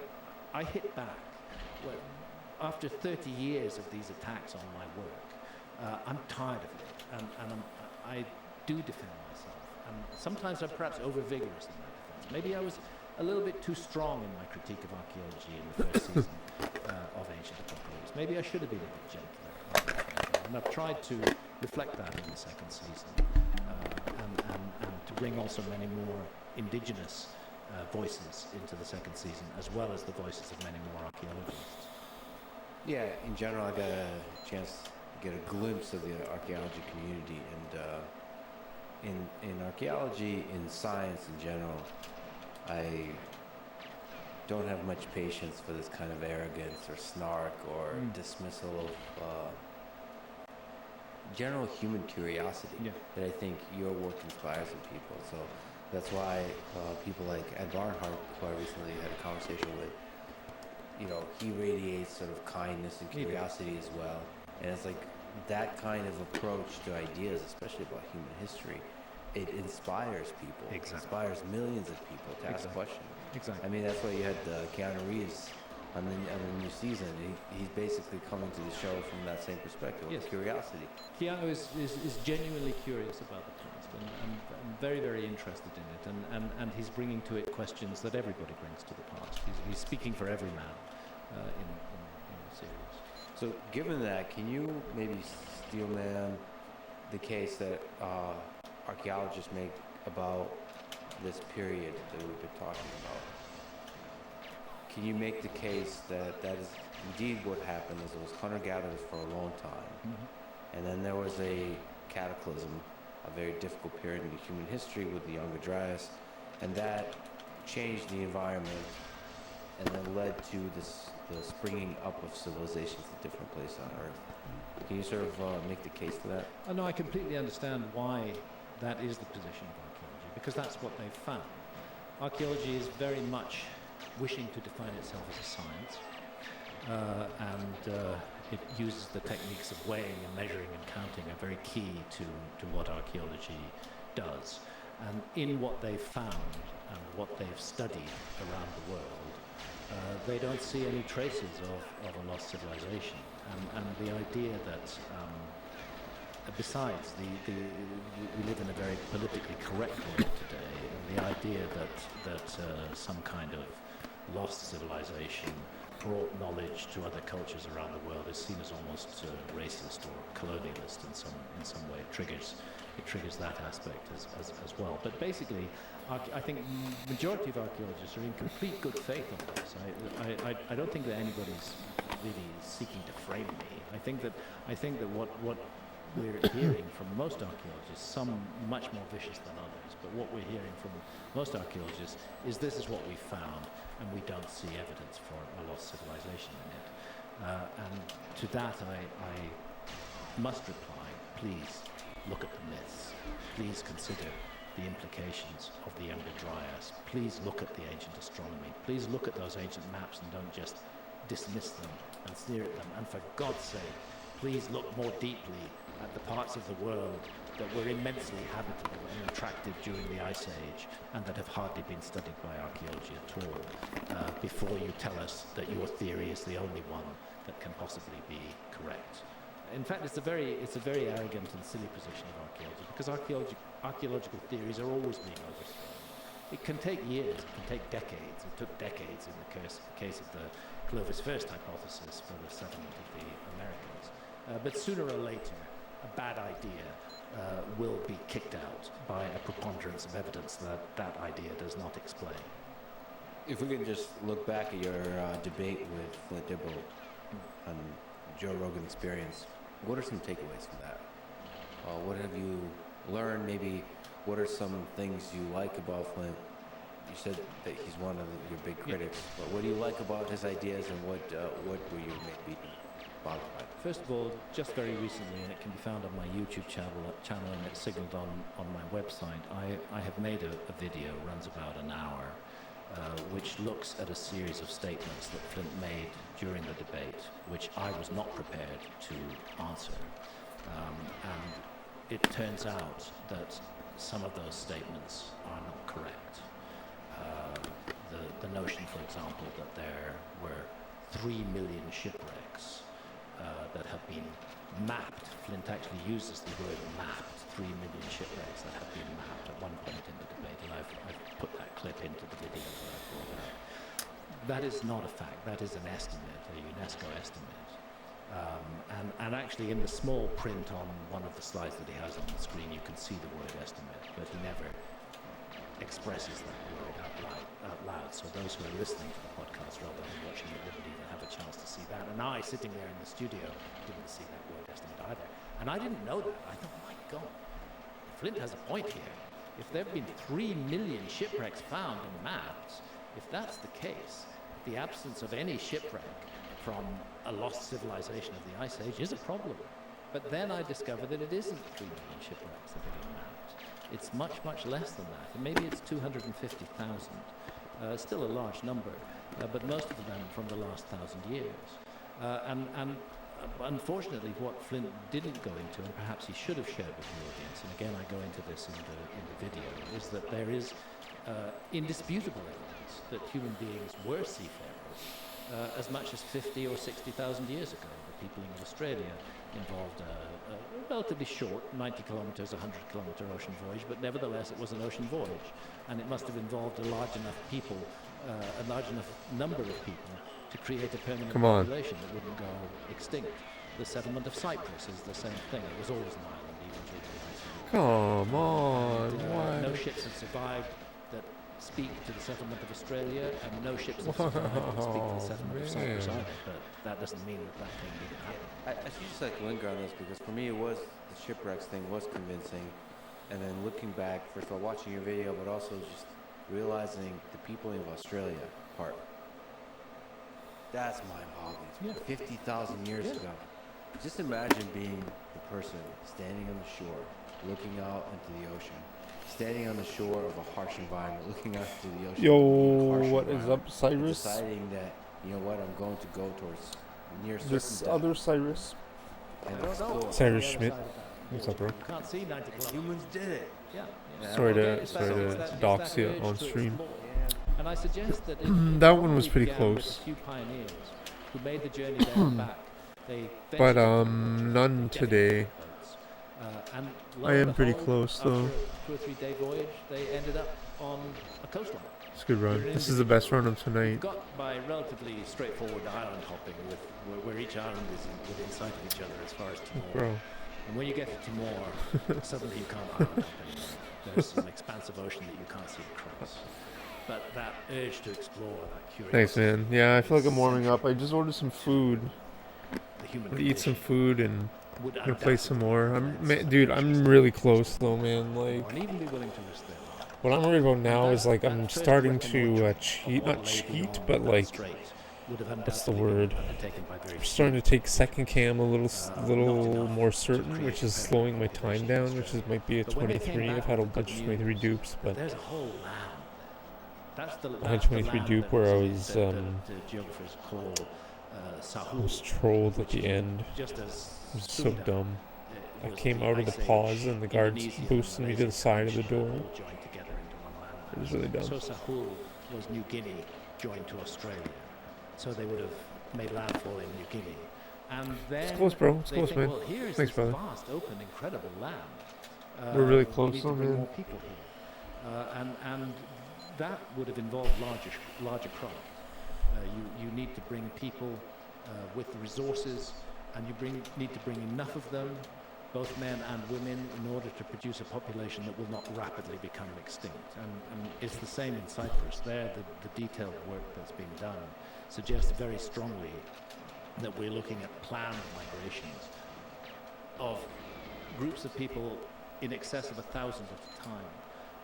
I hit back. Well, after 30 years of these attacks on my work, I'm tired of it, and I do defend myself. And sometimes I'm perhaps over-vigorous in that defense. Maybe I was a little bit too strong in my critique of archaeology in the first season of Ancient Apocalypse. Maybe I should have been a bit gentler. And I've tried to reflect that in the second season, and to bring also many more indigenous voices into the second season, as well as the voices of many more archaeologists. Yeah, in general, I got a chance to get a glimpse of the archaeology community, and in archaeology, in science in general, I don't have much patience for this kind of arrogance or snark or dismissal of general human curiosity that I think your work inspires in people. So that's why people like Ed Barnhart, who I recently had a conversation with, he radiates sort of kindness and curiosity as well. And it's like that kind of approach to ideas, especially about human history, it inspires people. Exactly. It inspires millions of people to ask questions. Exactly. I mean, that's why you had Keanu Reeves on the new season. He's basically coming to the show from that same perspective, of curiosity. Keanu is genuinely curious about the past and very, very interested in it. And he's bringing to it questions that everybody brings to the past. He's speaking for every man in the series. So given that, can you maybe steelman the case that archaeologists make about this period that we've been talking about? Can you make the case that is indeed what happened, is it was hunter-gatherers for a long time, and then there was a cataclysm, a very difficult period in human history with the Younger Dryas, and that changed the environment and then led to the springing up of civilizations at different places on Earth. Can you sort of make the case for that? No, I completely understand why that is the position of archaeology, because that's what they've found. Archaeology is very much wishing to define itself as a science, and it uses the techniques of weighing and measuring and counting are very key to what archaeology does. And in what they've found and what they've studied around the world, they don't see any traces of a lost civilization. And the idea that, besides, we live in a very politically correct world today, and the idea that some kind of lost civilization brought knowledge to other cultures around the world is seen as almost racist or colonialist in some way. It triggers that aspect as well. But basically, I think majority of archaeologists are in complete good faith on this. I don't think that anybody's really seeking to frame me. I think that what we're hearing from most archaeologists, some much more vicious than others, but what we're hearing from most archaeologists is this is what we found, and we don't see evidence for a lost civilization in it. And to that I must reply, please look at the myths. Please consider the implications of the Younger Dryas. Please look at the ancient astronomy. Please look at those ancient maps and don't just dismiss them and sneer at them. And for God's sake, please look more deeply at the parts of the world that were immensely habitable and attractive during the Ice Age and that have hardly been studied by archaeology at all, before you tell us that your theory is the only one that can possibly be correct. In fact, it's a very arrogant and silly position of archaeology, because archaeological theories are always being overthrown. It can take years, it can take decades. It took decades in the case of the Clovis First hypothesis for the settlement of the Americas. But sooner or later, a bad idea will be kicked out by a preponderance of evidence that that idea does not explain. If we can just look back at your debate with Flint Dibble on Joe Rogan Experience, what are some takeaways from that? What have you learned? Maybe what are some things you like about Flint? You said that he's one of your big critics, but what do you like about his ideas, and what were you maybe bothered by? First of all, just very recently, and it can be found on my YouTube channel and it's signaled on my website, I have made a video, runs about an hour, which looks at a series of statements that Flint made during the debate, which I was not prepared to answer. And it turns out that some of those statements are not correct. The notion, for example, that there were 3 million shipwrecks that have been mapped. Flint actually uses the word mapped, 3 million shipwrecks that have been mapped at one point in the debate, and I've put that clip into the video that I brought up. That is not a fact, that is an estimate, a UNESCO estimate. And actually in the small print on one of the slides that he has on the screen, you can see the word estimate, but he never expresses that word out loud. So those who are listening to the podcast rather than watching it wouldn't even have a chance to see that. And I, sitting there in the studio, didn't see that word estimate either. And I didn't know that. I thought, my God, Flint has a point here. If there have been 3 million shipwrecks found and mapped, if that's the case, the absence of any shipwreck from a lost civilization of the Ice Age is a problem. But then I discovered that it isn't 3 million shipwrecks that have been mapped. It's much, much less than that. And maybe it's 250,000. Still a large number, but most of them from the last 1,000 years. And unfortunately, what Flint didn't go into, and perhaps he should have shared with the audience, and again I go into this in the video, is that there is indisputable evidence that human beings were seafarers as much as 50 or 60,000 years ago. The people in Australia involved a relatively short, 90 kilometers, 100-kilometer ocean voyage, but nevertheless it was an ocean voyage, and it must have involved a large enough number of people to create a permanent population that wouldn't go extinct. The settlement of Cyprus is the same thing. It was always an island, even through the Ice Age. Come on, what? No ships have survived that speak to the settlement of Australia, and no ships have survived that speak to the settlement of Cyprus either. But that doesn't mean that thing didn't happen. I should just linger on this, because for me it was, the shipwrecks thing was convincing, and then looking back, first of all watching your video, but also just realizing the people in Australia part. That's mind-boggling. 50,000 years ago. Just imagine being the person standing on the shore, looking out into the ocean, standing on the shore of a harsh environment, looking out into the ocean. Yo, what is up, Cyrus? Deciding that, you know what, I'm going to go towards near certain This death. other Cyrus. And explore. Cyrus Schmidt. What's up, bro? You can't see 90 kilometers. Humans did it. Yeah. Sorry to dox you on stream. And I suggest that That one was pretty close. with a few pioneers who made the journey there and back. They But ventured none to today. and lo I and am pretty behold, close though. after a 2 or 3 day voyage, they ended up on a coastline. It's a good run. This is the best run of tonight. Got by relatively straightforward island hopping, where each island is within sight of each other as far as Timor. Bro. And when you get to Timor, suddenly you can't island hop anymore. There's some expansive ocean that you can't see across. But that urge to explore, that curiosity. Thanks, man. Yeah, I feel like I'm warming up. I just ordered some food. The human I'm gonna eat some condition food and would gonna play some more. undoubtedly Dude, I'm really close though, man. Like, and even be willing to risk their life. what I'm worried about now is like I'm That first starting weapon to launch cheat, of not what lay cheat, beyond but that like strait would have what's the undoubtedly word? been undertaken by very I'm few. starting to take second cam a little Not enough more to certain, create which is permanent slowing my time population down, in which is Australia. might be a But when they came 23. I've back had a with the bunch of good 23 news, dupes, but There's a whole land there. That's the I had 23 land dupe that where I the was geographers call I Sahul. was trolled at the end. Just as It was so Sunda, dumb. I was came the out of the Ice pause Age and the guards Indonesian boosted me to the Malaysian side of the tradition door. all joined together into one landmass. It was really dumb. So Sahul was New Guinea joined to Australia. So they would have made landfall in New Guinea. And then It's close, bro. It's they close, think, man. well, here is Thanks, this brother. vast, open, incredible land. We're really We close, need to though, bring man. more people here. And that would have involved larger craft. You need to bring people with the resources, and need to bring enough of them, both men and women, in order to produce a population that will not rapidly become extinct. And it's the same in Cyprus. There, the detailed work that's been done suggests very strongly that we're looking at planned migrations of groups of people in excess of 1,000 at a time,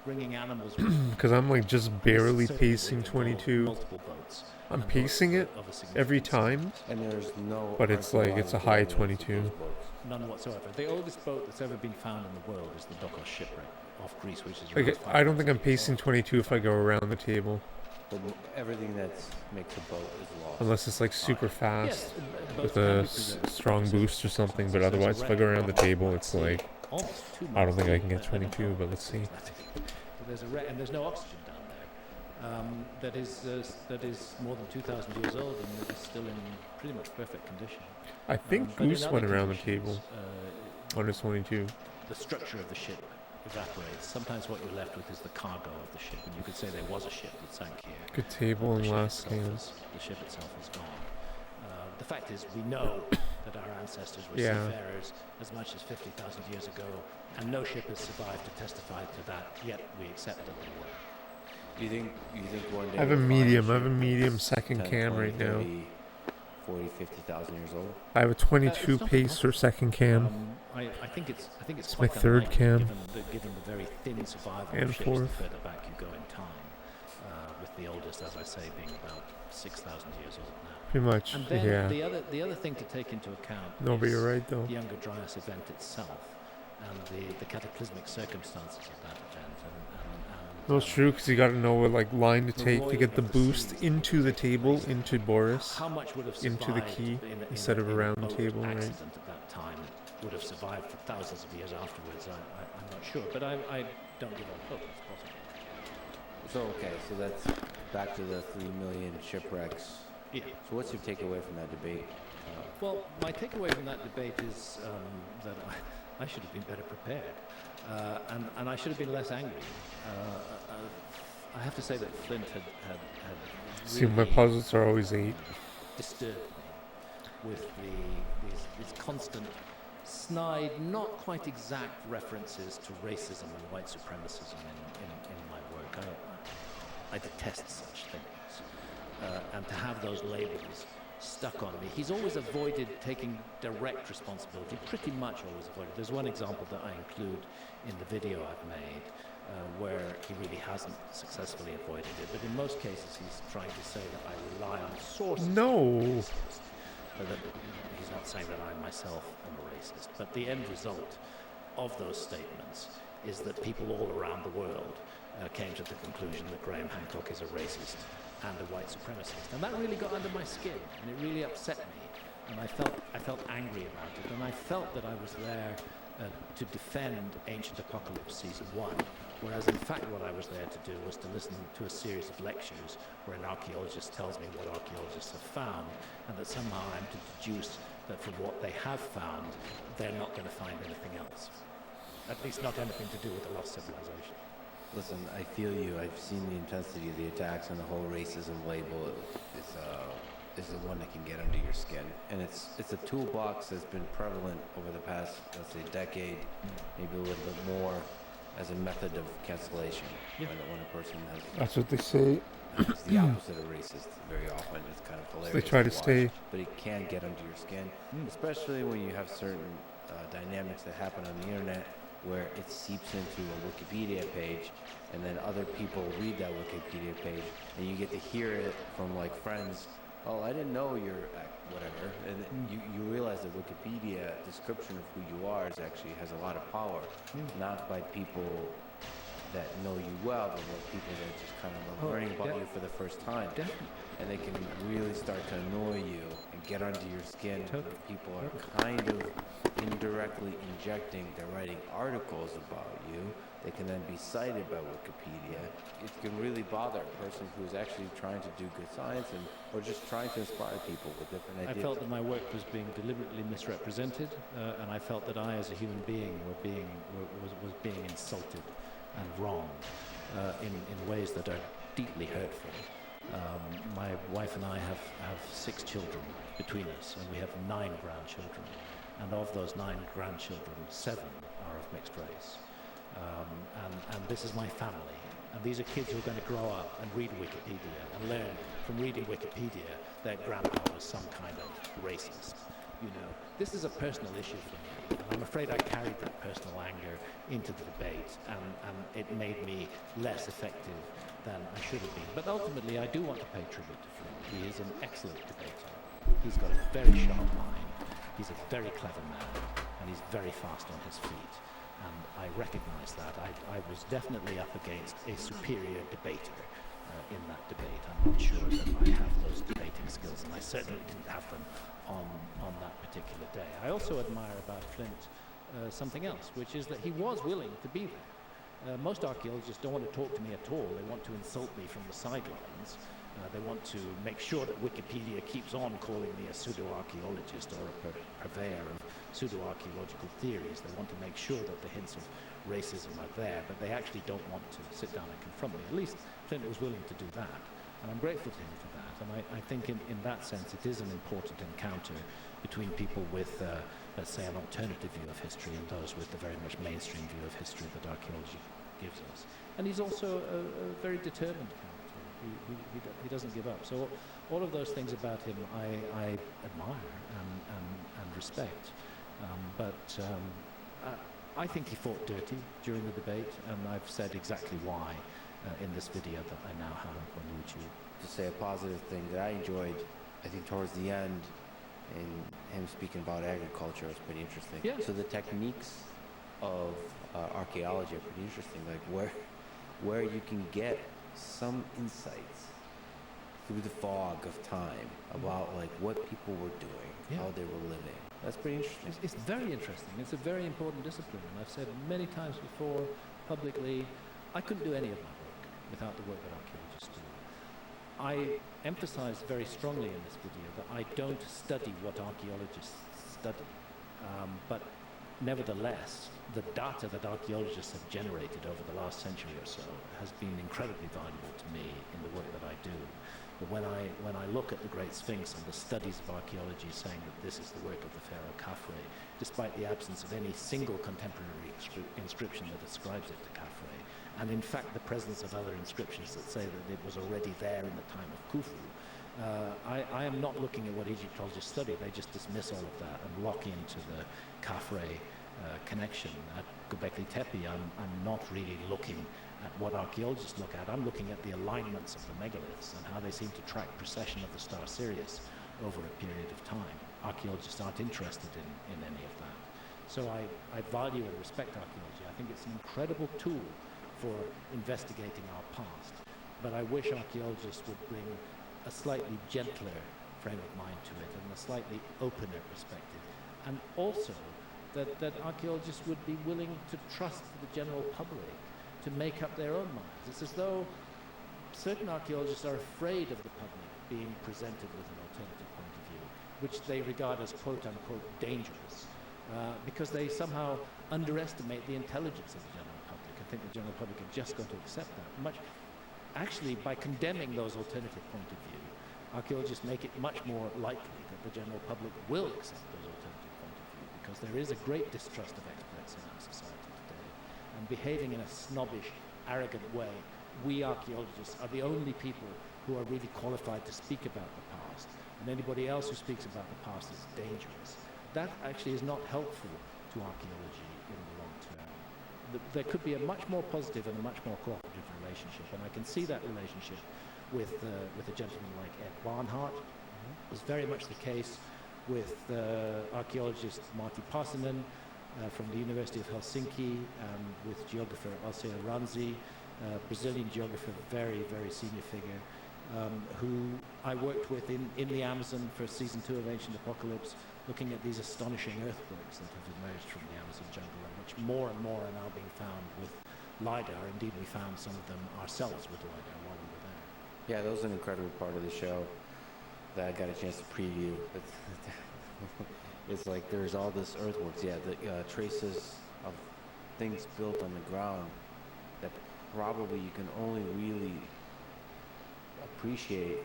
bringing animals. Because I'm like just barely Certainly pacing would involve 22. multiple boats. I'm And pacing boats it of a significant every size. time, And there's no. but it's like it's a high archaeological evidence of 22. those boats. None whatsoever. The oldest boat that's ever been found in the world is the Dokos shipwreck off Greece, which is Like around I don't think I'm 5,000 pacing years old. 22 if I go around the table, But everything that makes a boat is lost. unless it's like super Yes, fast boats with can a be preserved. strong boost or something. But otherwise, if I go around the table, it's like Almost 2 I don't months think I old. can get 22. But let's see. There's and there's no oxygen down there. That is more than 2,000 years old and it is still in pretty much perfect condition. I think But in Goose other went around the conditions, table on his 22. the structure of the ship evaporates. Sometimes what you're left with is the cargo of the ship, and you could say there was a ship that sank here. Good table The and ship last itself game. the ship itself is gone. The fact is, we know that our ancestors were Yeah. seafarers as much as 50,000 years ago, and no ship has survived to testify to that, yet we accept that they were. Do you think one day I have a we'll find medium. I ship have a that's medium second 10, cam 20, right now. 30, 40, 50,000 years old? I have a 22 It's not pace for second cam. I think it's It's quite my third unlikely, cam. given the very thin survival And of ships, fourth. the further back you go in time, with the oldest, as I say, being about 6,000 years old now. Pretty much. And then Yeah. the other thing to take into account No, but is you're right though. the Younger Dryas event itself and the cataclysmic circumstances of that event. No, it's true because you got to know what like line to the take to void get the of the boost seas, into the table, into Boris. How much would have into the survived key in instead of in around the boat table, right? accident at that time would have survived for thousands of years afterwards. I'm not sure, but I don't give up hope. It's possible. So, okay, so that's back to the 3 million shipwrecks. Yeah. So what's your takeaway from that debate? Well, my takeaway from that debate is that I should have been better prepared, and I should have been less angry. I have to say that Flint had See, my really puzzles are always 8. disturbed me with these constant, snide, not quite exact references to racism and white supremacism in my work. I detest such things, and to have those labels stuck on me. He's always avoided taking direct responsibility, pretty much always avoided. There's one example that I include in the video I've made where he really hasn't successfully avoided it, but in most cases he's trying to say that I rely on sources. No. But that he's not saying that I myself am a racist. But the end result of those statements is that people all around the world came to the conclusion that Graham Hancock is a racist and a white supremacist. And that really got under my skin, and it really upset me. And I felt angry about it, and I felt that I was there to defend Ancient Apocalypse Season 1, whereas in fact what I was there to do was to listen to a series of lectures where an archaeologist tells me what archaeologists have found, and that somehow I'm to deduce that from what they have found, they're not going to find anything else. At least not anything to do with the lost civilization. Listen, I feel you. I've seen the intensity of the attacks, and the whole racism label is the one that can get under your skin. And it's a toolbox that's been prevalent over the past, let's say, decade, maybe a little bit more, as a method of cancellation. Yeah. When a person has That's what they say. it's the opposite of racist very often. It's kind of hilarious. They try to watch, stay. but it can get under your skin, especially when you have certain dynamics that happen on the internet where it seeps into a Wikipedia page, and then other people read that Wikipedia page, and you get to hear it from like friends. Oh, I didn't know you're whatever, and you realize that Wikipedia description of who you are actually has a lot of power, not by people that know you well, but by people that just kind of are learning about you for the first time. Definitely. And they can really start to annoy you and get under your skin. Totally. People are kind of indirectly injecting, they're writing articles about you. They can then be cited by Wikipedia. It can really bother a person who's actually trying to do good science or just trying to inspire people with different ideas. I felt that my work was being deliberately misrepresented, and I felt that I, as a human being, was being insulted and wronged in ways that are deeply hurtful. My wife and I have 6 children between us, and we have 9 grandchildren. And of those 9 grandchildren, 7 are of mixed race. And this is my family. And these are kids who are going to grow up and read Wikipedia and learn from reading Wikipedia that grandpa was some kind of racist. You know, this is a personal issue for me. And I'm afraid I carried that personal anger into the debate, and it made me less effective than I should have been. But ultimately, I do want to pay tribute to Flint. He is an excellent debater. He's got a very sharp mind. He's a very clever man, and he's very fast on his feet. And I recognize that. I was definitely up against a superior debater in that debate. I'm not sure that I have those debating skills, and I certainly didn't have them on that particular day. I also admire about Flint something else, which is that he was willing to be there. Most archaeologists don't want to talk to me at all. They want to insult me from the sidelines. They want to make sure that Wikipedia keeps on calling me a pseudo-archaeologist or a purveyor of pseudo-archaeological theories. They want to make sure that the hints of racism are there, but they actually don't want to sit down and confront me. At least Flint was willing to do that, and I'm grateful to him for that. And I think in that sense it is an important encounter between people with, let's say, an alternative view of history and those with the very much mainstream view of history that archaeology gives us. And he's also a very determined character. He doesn't give up. So all of those things about him I admire and respect. But I think he fought dirty during the debate, and I've said exactly why in this video that I now have on YouTube. To say a positive thing that I enjoyed, I think towards the end, in him speaking about agriculture was pretty interesting. Yeah. So the techniques of archaeology are pretty interesting, like where you can get some insights through the fog of time about like what people were doing, how they were living. That's pretty interesting. It's very interesting. It's a very important discipline, and I've said many times before publicly, I couldn't do any of my work without the work that archaeologists do. I emphasize very strongly in this video that I don't study what archaeologists study, but nevertheless, the data that archaeologists have generated over the last century or so has been incredibly valuable to me in the work that I do. But when I look at the Great Sphinx and the studies of archaeology saying that this is the work of the pharaoh Khafre, despite the absence of any single contemporary inscription that ascribes it to Khafre, and in fact the presence of other inscriptions that say that it was already there in the time of Khufu, I am not looking at what Egyptologists study. They just dismiss all of that and lock into the Khafre connection. At Göbekli Tepe, I'm not really looking at what archaeologists look at. I'm looking at the alignments of the megaliths and how they seem to track precession of the star Sirius over a period of time. Archaeologists aren't interested in any of that. So I value and respect archaeology. I think it's an incredible tool for investigating our past. But I wish archaeologists would bring a slightly gentler frame of mind to it and a slightly opener perspective. And also that archaeologists would be willing to trust the general public to make up their own minds. It's as though certain archaeologists are afraid of the public being presented with an alternative point of view, which they regard as quote-unquote dangerous, because they somehow underestimate the intelligence of the general public and think the general public have just got to accept that. Actually, by condemning those alternative point of view, archaeologists make it much more likely that the general public will accept those alternative point of view, because there is a great distrust of experts in our society today. And behaving in a snobbish, arrogant way, we archaeologists are the only people who are really qualified to speak about the past, and anybody else who speaks about the past is dangerous. That actually is not helpful to archaeology in the long term. There could be a much more positive and a much more cooperative relationship, and I can see that relationship with a gentleman like Ed Barnhart. It was very much the case with archaeologist Martti Pasanen from the University of Helsinki, with geographer Alcea Ranzi, Brazilian geographer, very, very senior figure, who I worked with in the Amazon for season 2 of Ancient Apocalypse, looking at these astonishing earthquakes that have emerged from the Amazon jungle, and which more and more are now being found with LiDAR. Indeed, we found some of them ourselves with LiDAR while we were there. Yeah, that was an incredible part of the show that I got a chance to preview. It's like there's all this earthworks, the traces of things built on the ground that probably you can only really appreciate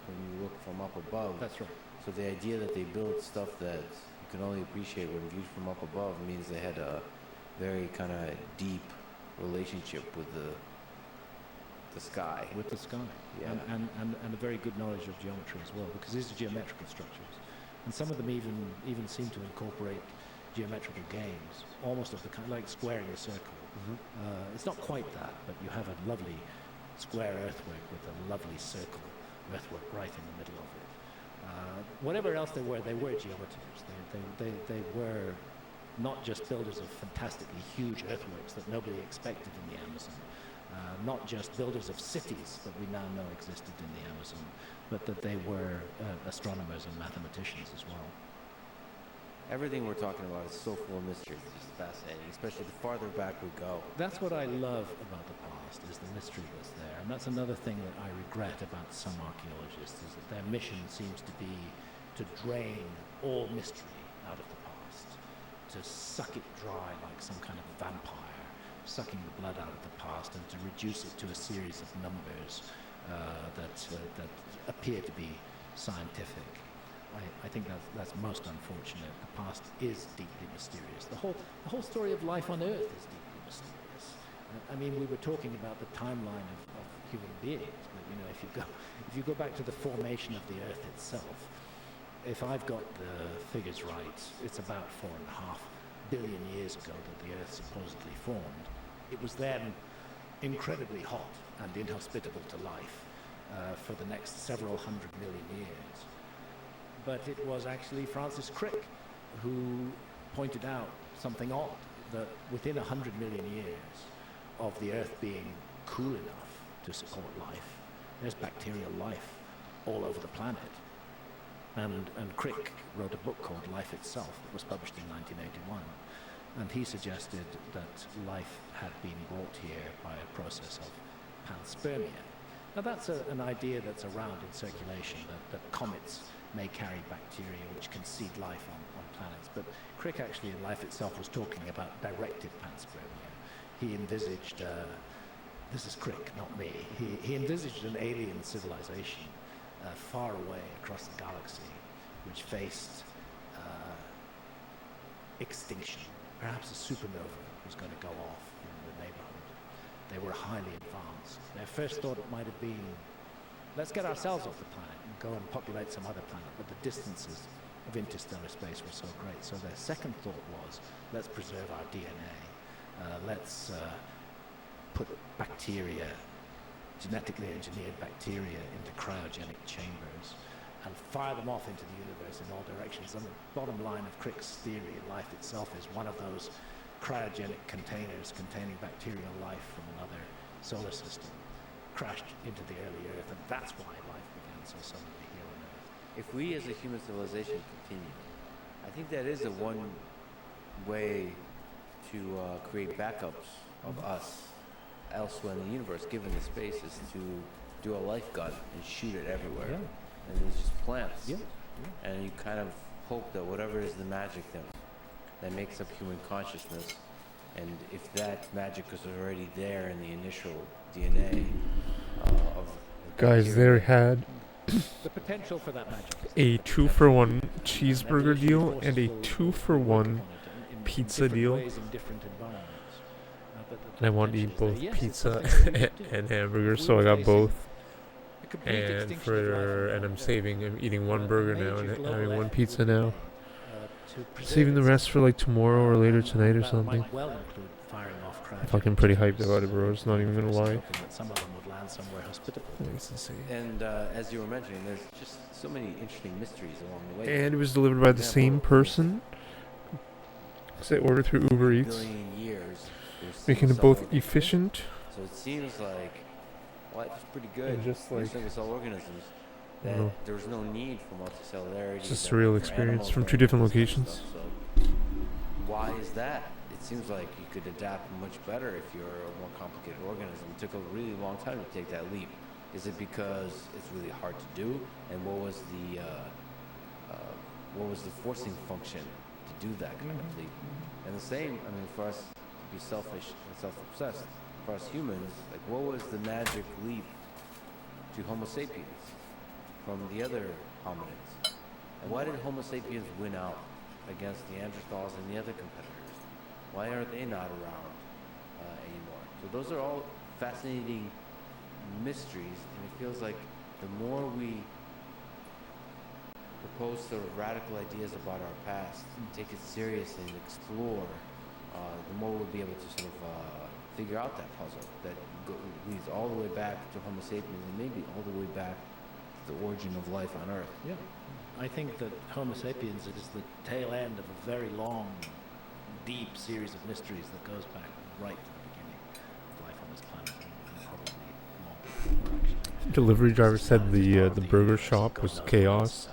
when you look from up above. That's right. So the idea that they built stuff that you can only appreciate when viewed from up above means they had a very kind of deep relationship with the sky. With the sky, yeah. and a very good knowledge of geometry as well, because these are geometrical structures. And some of them even seem to incorporate geometrical games, almost of the kind like squaring a circle. Mm-hmm. It's not quite that, but you have a lovely square earthwork with a lovely circle earthwork right in the middle of it. Whatever else they were geometers. They were not just builders of fantastically huge earthworks that nobody expected in the Amazon, not just builders of cities that we now know existed in the Amazon, but that they were astronomers and mathematicians as well. Everything we're talking about is so full of mystery. It's just fascinating, especially the farther back we go. That's what I love about the past, is the mystery that's there. And that's another thing that I regret about some archaeologists, is that their mission seems to be to drain all mystery out of the past, to suck it dry like some kind of vampire, sucking the blood out of the past, and to reduce it to a series of numbers that appear to be scientific. I think that's most unfortunate. The past is deeply mysterious. The whole story of life on Earth is deeply mysterious. I mean, we were talking about the timeline of human beings, but if you go back to the formation of the Earth itself, if I've got the figures right, it's about 4.5 billion years ago that the Earth supposedly formed. It was then incredibly hot and inhospitable to life for the next several hundred million years. But it was actually Francis Crick who pointed out something odd, that within 100 million years of the Earth being cool enough to support life, there's bacterial life all over the planet. And Crick wrote a book called Life Itself that was published in 1981. And he suggested that life had been brought here by a process of panspermia. Now that's an idea that's around in circulation, that comets may carry bacteria which can seed life on planets. But Crick actually in Life Itself was talking about directed panspermia. He envisaged, this is Crick, not me, he envisaged an alien civilization far away across the galaxy which faced extinction. Perhaps a supernova was going to go off in the neighborhood. They were highly advanced. Their first thought might have been, let's get ourselves off the planet and go and populate some other planet, but the distances of interstellar space were so great. So their second thought was, let's preserve our DNA. Let's put bacteria, genetically engineered bacteria, into cryogenic chambers and fire them off into the universe in all directions. And the bottom line of Crick's theory, Life Itself, is one of those cryogenic containers containing bacterial life from another solar system crashed into the early Earth, and that's why life began so suddenly here on Earth. If we as a human civilization continue, I think that is a one way to create backups of us elsewhere in the universe, given the space, is to do a life gun and shoot it everywhere. Yeah. And it's just plants. Yeah. And you kind of hope that whatever is the magic that makes up human consciousness, and if that magic is already there in the initial DNA of Guys, they had the potential for that magic. a 2-for-1 cheeseburger deal and a 2-for-1 pizza deal. And I wanted to eat both pizza and hamburgers, so I got both. And I'm saving. I'm eating one burger now and having one pizza now. Saving the rest for like tomorrow or later tonight or something. I'm fucking pretty hyped about it, bro. It's not even gonna lie. It's insane. And as you were mentioning, there's just so many interesting mysteries along the way. And it was delivered by the same person. So I ordered through Uber Eats, Years, making it both efficient. So it seems like life is pretty good. And just like single-cell organisms. That there's no need for multicellularity. It's just a real experience from two different locations. So why is that? It seems like you could adapt much better if you're a more complicated organism. It took a really long time to take that leap. Is it because it's really hard to do? And what was the forcing function to do that kind of leap? And the same, I mean, for us to be selfish and self-obsessed, for us humans, like what was the magic leap to Homo sapiens from the other hominids? And why did Homo sapiens win out against Neanderthals and the other competitors? Why are they not around anymore? So those are all fascinating mysteries, and it feels like the more we propose sort of radical ideas about our past, take it seriously and explore, the more we'll be able to sort of figure out that puzzle that leads all the way back to Homo sapiens and maybe all the way back to the origin of life on Earth. Yeah. I think that Homo sapiens is the tail end of a very long, deep series of mysteries that goes back right to the beginning of life on this planet, and probably long before, actually. Delivery driver said the burger shop was chaos.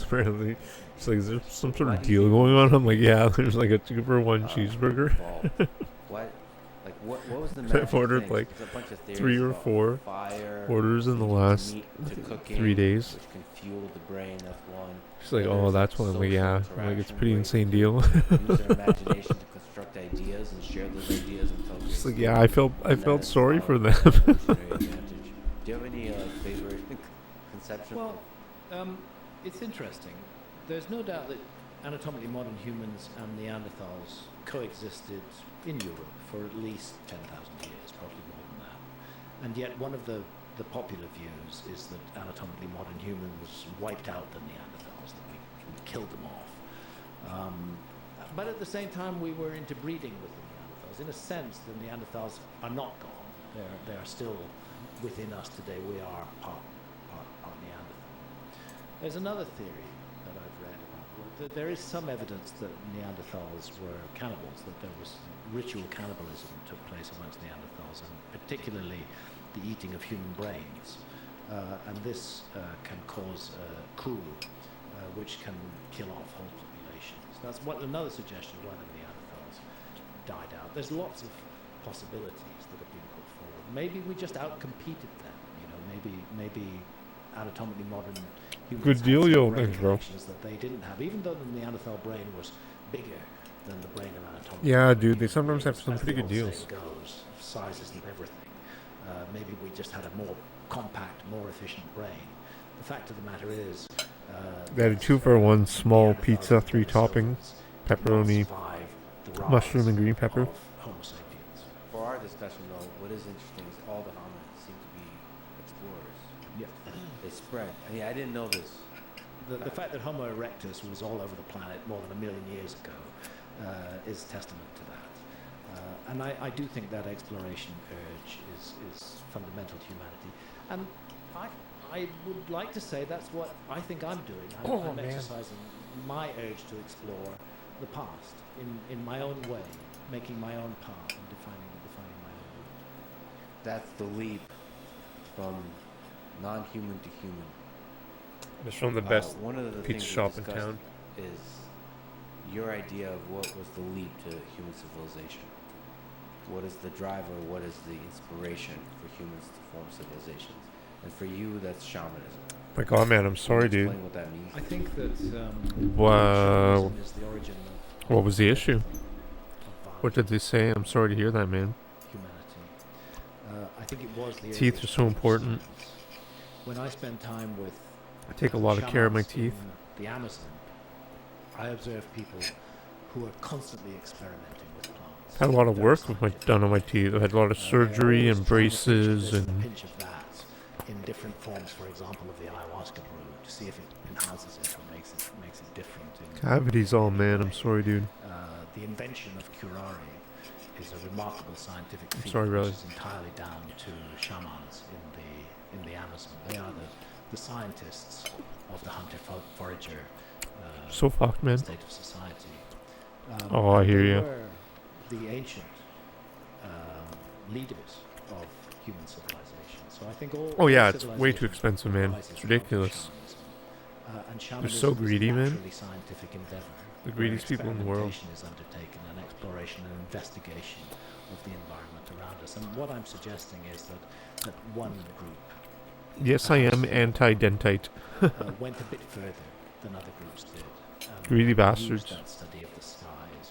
Apparently, it's like, is there some sort of deal going on? I'm like, yeah, there's like a 2 for 1 cheeseburger. What was the magic I've ordered thing? like There's a bunch of 3 or 4 fire, orders in the last cooking, 3 days. which can fuel the brain. That's one. She's like, oh, that's one. I'm like, yeah. I'm like, it's a pretty insane deal. Use their imagination to construct ideas and share those ideas until. She's like, yeah, I felt sorry for them. Do you have any favorite conception? Well, it's interesting. There's no doubt that anatomically modern humans and Neanderthals coexisted in Europe for at least 10,000 years, probably more than that. And yet one of the popular views is that anatomically modern humans wiped out the Neanderthals, that we killed them off. But at the same time, we were interbreeding with the Neanderthals. In a sense, the Neanderthals are not gone. They are still within us today. We are part Neanderthal. There's another theory that I've read about that there is some evidence that Neanderthals were cannibals, that there was ritual cannibalism took place amongst Neanderthals, and particularly the eating of human brains. And this can cause coup, which can kill off whole populations. That's another suggestion of why the Neanderthals died out. There's lots of possibilities that have been put forward. Maybe we just outcompeted them. You know, maybe anatomically modern humans Good deal, had yo. some Thanks, bro. regulations that they didn't have, even though the Neanderthal brain was bigger than the brain of anatomically. Yeah, dude, they sometimes have some As pretty the good old deals. saying goes, sizes and everything. Maybe we just had a more compact, more efficient brain. The fact of the matter is, They had a 2 for 1 small pizza, 3 topping, pepperoni, mushroom and green pepper. Homo sapiens. For our discussion, though, what is interesting is all the hominids seem to be explorers. Yeah. They spread. I mean, I didn't know this. The fact that Homo erectus was all over the planet more than 1 million years ago is testament to that. And I do think that exploration urge is fundamental to humanity. And I would like to say that's what I think I'm doing. I'm exercising my urge to explore the past in my own way, making my own path and defining my own route. That's the leap from non-human to human. It's from the best one of the pizza things we shop in discussed town. is your idea of what was the leap to human civilization. What is the driver? What is the inspiration for humans to form civilizations? And for you, that's shamanism. My God, man, I'm sorry, Can you dude. explain what that means? I think that Wow. shamanism is the origin of What was the issue? violence. What did they say? I'm sorry to hear that, man. Humanity. I think it was the Teeth earliest are so important. science. When I spend time with I take a lot of care of my shamans teeth. in the Amazon, I observe people who are constantly experimenting with plants. Had a lot of Very work with done on my teeth. I had a lot of surgery and braces a and pinch of that in different forms, for example, of the ayahuasca brew, to see if it enhances it or makes it different. cavities. All, man, I'm sorry, dude. The invention of curare is a remarkable scientific feat, sorry, brother. which is entirely down to shamans in the Amazon. They are the scientists of the hunter-forager So fucked, man. state of society. Oh, I hear they ya. were the ancient leaders of human civilization. So I think all Oh yeah, all it's way too civilizations expensive, man. arises It's out of ridiculous. shamanism. And They're so shamanism greedy, is a man. naturally scientific endeavor The where greediest people in the world. experimentation is undertaken and exploration and investigation of the environment around us. And what I'm suggesting is that one group Yes, I am anti-dentite. went a bit further than other groups did. Greedy and bastards. used that study of the skies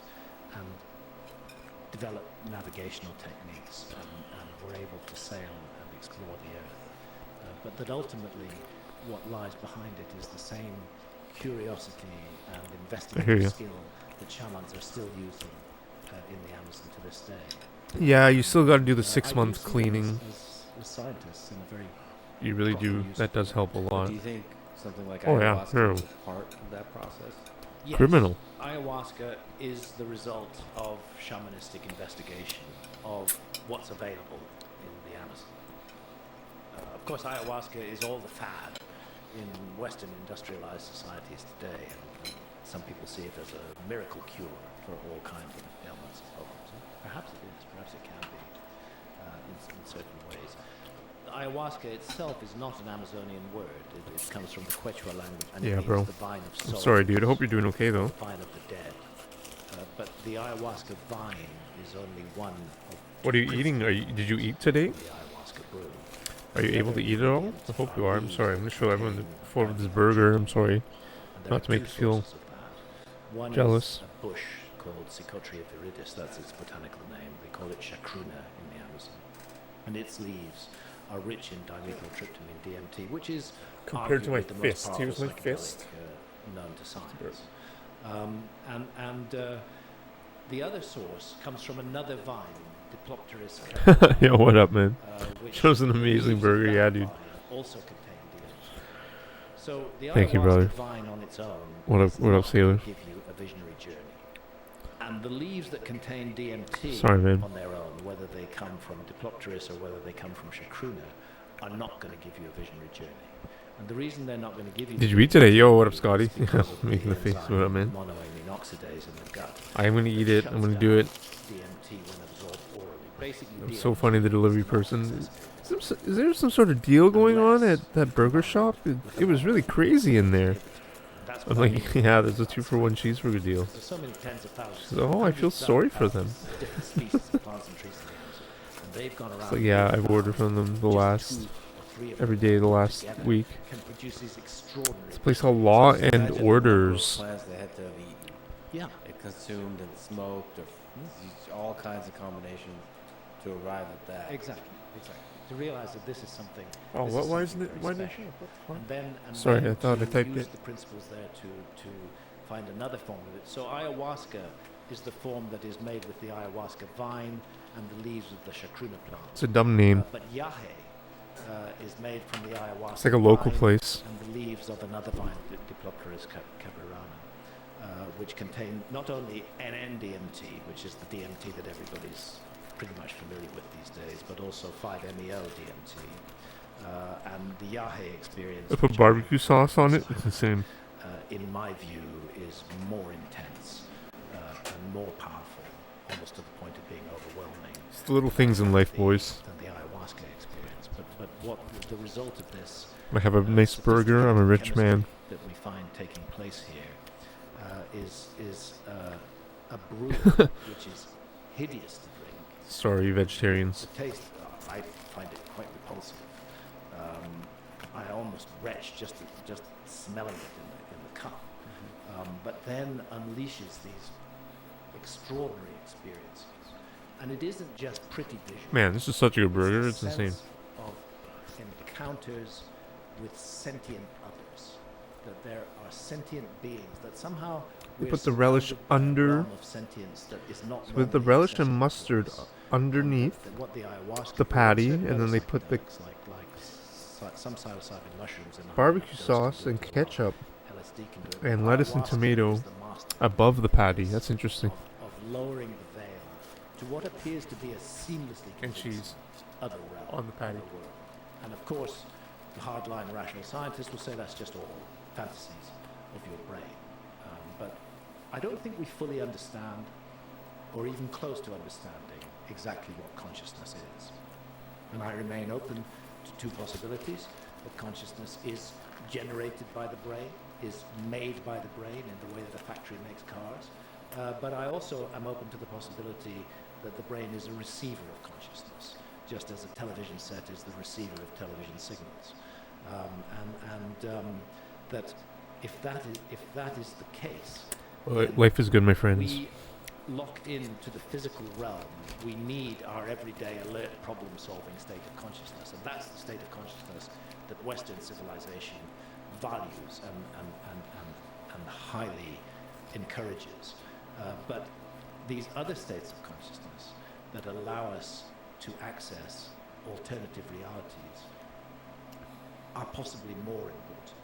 and developed navigational techniques and were able to sail and explore the earth. But that ultimately what lies behind it is the same curiosity and investigative skill that shamans are still using in the Amazon to this day. Yeah, you still got to do the I 6 do month see them cleaning. as scientists in a very You really proper do. use That of does the help a But lot. do you think something like Oh, yeah, ayahuasca sure. is a part of that process? Yes, Criminal. Ayahuasca is the result of shamanistic investigation of what's available in the Amazon. Of course, ayahuasca is all the fad in Western industrialized societies today, and some people see it as a miracle cure for all kinds of ailments and problems. Perhaps it is, perhaps it can be in certain ways. Ayahuasca itself is not an Amazonian word. It comes from the Quechua language, and Yeah, it means bro. the vine of I'm soul. sorry, dude. I hope you're doing okay, though. The vine of the dead. But the ayahuasca vine is only one of What are you eating? Did you eat today? the ayahuasca brew. Are you able to eat it all? I hope you are. I'm sorry. I'm going to show everyone the photo of this burger. I'm sorry. And there Not are to make two you feel sources of that. One jealous. is a bush called Psychotria viridis. That's its botanical name. They call it chacruna in the Amazon. And its leaves are rich in dimethyltryptamine DMT, which is Compared to my arguably the most fist. powerful Here's my psychedelic, fist. Known to science. The other source comes from another vine, Diplopteris caprifera, Yo, what up, man? which Shows an the amazing leaves of burger, that yeah, dude. vine also contain DMT. So the Thank you, ayahuasca brother. vine on its own What up- is what up, not sailor? going to give you a visionary journey. And the leaves that contain DMT Sorry, man. on their own, whether they come from Diplopteris or whether they come from chacruna, are not going to give you a visionary journey. And the reason they're not going to give you... Did you eat today? Yo, what up, Scotty? is because of Making the face. enzyme What up, man? monoamine oxidase in the gut. I'm going to eat it. I'm Shuts going to do down it. DMT when absorbed orally. Basically, It was so DMT funny, the delivery is not person. accessible. Is there some sort of deal going on at that burger shop? It was really crazy in there. That's I'm what I like, mean. yeah, there's a 2-for-1 cheeseburger deal. There's so many tens of thousands. She's like, oh, I feel hundreds of sorry for them. thousands of different species of plants and trees in the Amazon. And they've gone around. It's like, yeah, I've ordered from them the last, every day the last week. Can produce these extraordinary. It's a place called Law Just and imagine the number of Orders. plants they had to have eaten. Yeah. It consumed and smoked, or used all kinds of combinations to arrive at that. Exactly. To realize that this is something. Oh, this what? is Why something isn't it? very Why did special. you? And Sorry, then I thought I to typed use it. the principles there to find another form of it. So ayahuasca is the form that is made with the ayahuasca vine and the leaves of the chacruna plant. It's a dumb name. But yahe is made from the ayahuasca. It's like a local vine place. And the leaves of another vine, Diplopteris caprifera, which contain not only NN-DMT, which is the DMT that everybody's pretty much familiar with these days, but also 5-MeO-DMT. And the yahe experience. I put which barbecue sauce on it. It's insane. in my view, is more intense and more powerful, almost to the point of being overwhelming. It's the little things in life, boys. Than the ayahuasca experience. But what the result of this I have a nice burger. I'm a rich man. that we find taking place here is a brew which is hideous to drink. Sorry, vegetarians. The taste, I find it quite repulsive. I almost retch just smelling it in the cup. But then unleashes these extraordinary experiences. And it isn't just pretty visual. Man, this is such a good burger. It's a insane. sense of encounters with sentient others. That there are sentient beings that somehow They we're put the relish surrounded by a under- realm of sentience that is not So with the normally relish and accessible to mustard us. underneath And what the ayahuasca the brings patty, are and other then they put the psychedelics like some psilocybin mushrooms in a barbecue dose sauce to and do it, ketchup LSD can do it. and lettuce and Ayahuasca tomato is the master above the patty. That's interesting. of lowering the veil to what appears to be a seamlessly And convincing cheese other realm, on the patty. other world. And of course, the hardline rational scientists will say that's just all fantasies of your brain. But I don't think we fully understand, or even close to understanding, exactly what consciousness is. And I remain open to two possibilities: that consciousness is generated by the brain, is made by the brain in the way that a factory makes cars. But I also am open to the possibility that the brain is a receiver of consciousness, just as a television set is the receiver of television signals. That if that is the case, life is good, my friends. we locked into the physical realm, we need our everyday alert problem-solving state of consciousness, and that's the state of consciousness that Western civilization values and highly encourages. But these other states of consciousness that allow us to access alternative realities are possibly more important.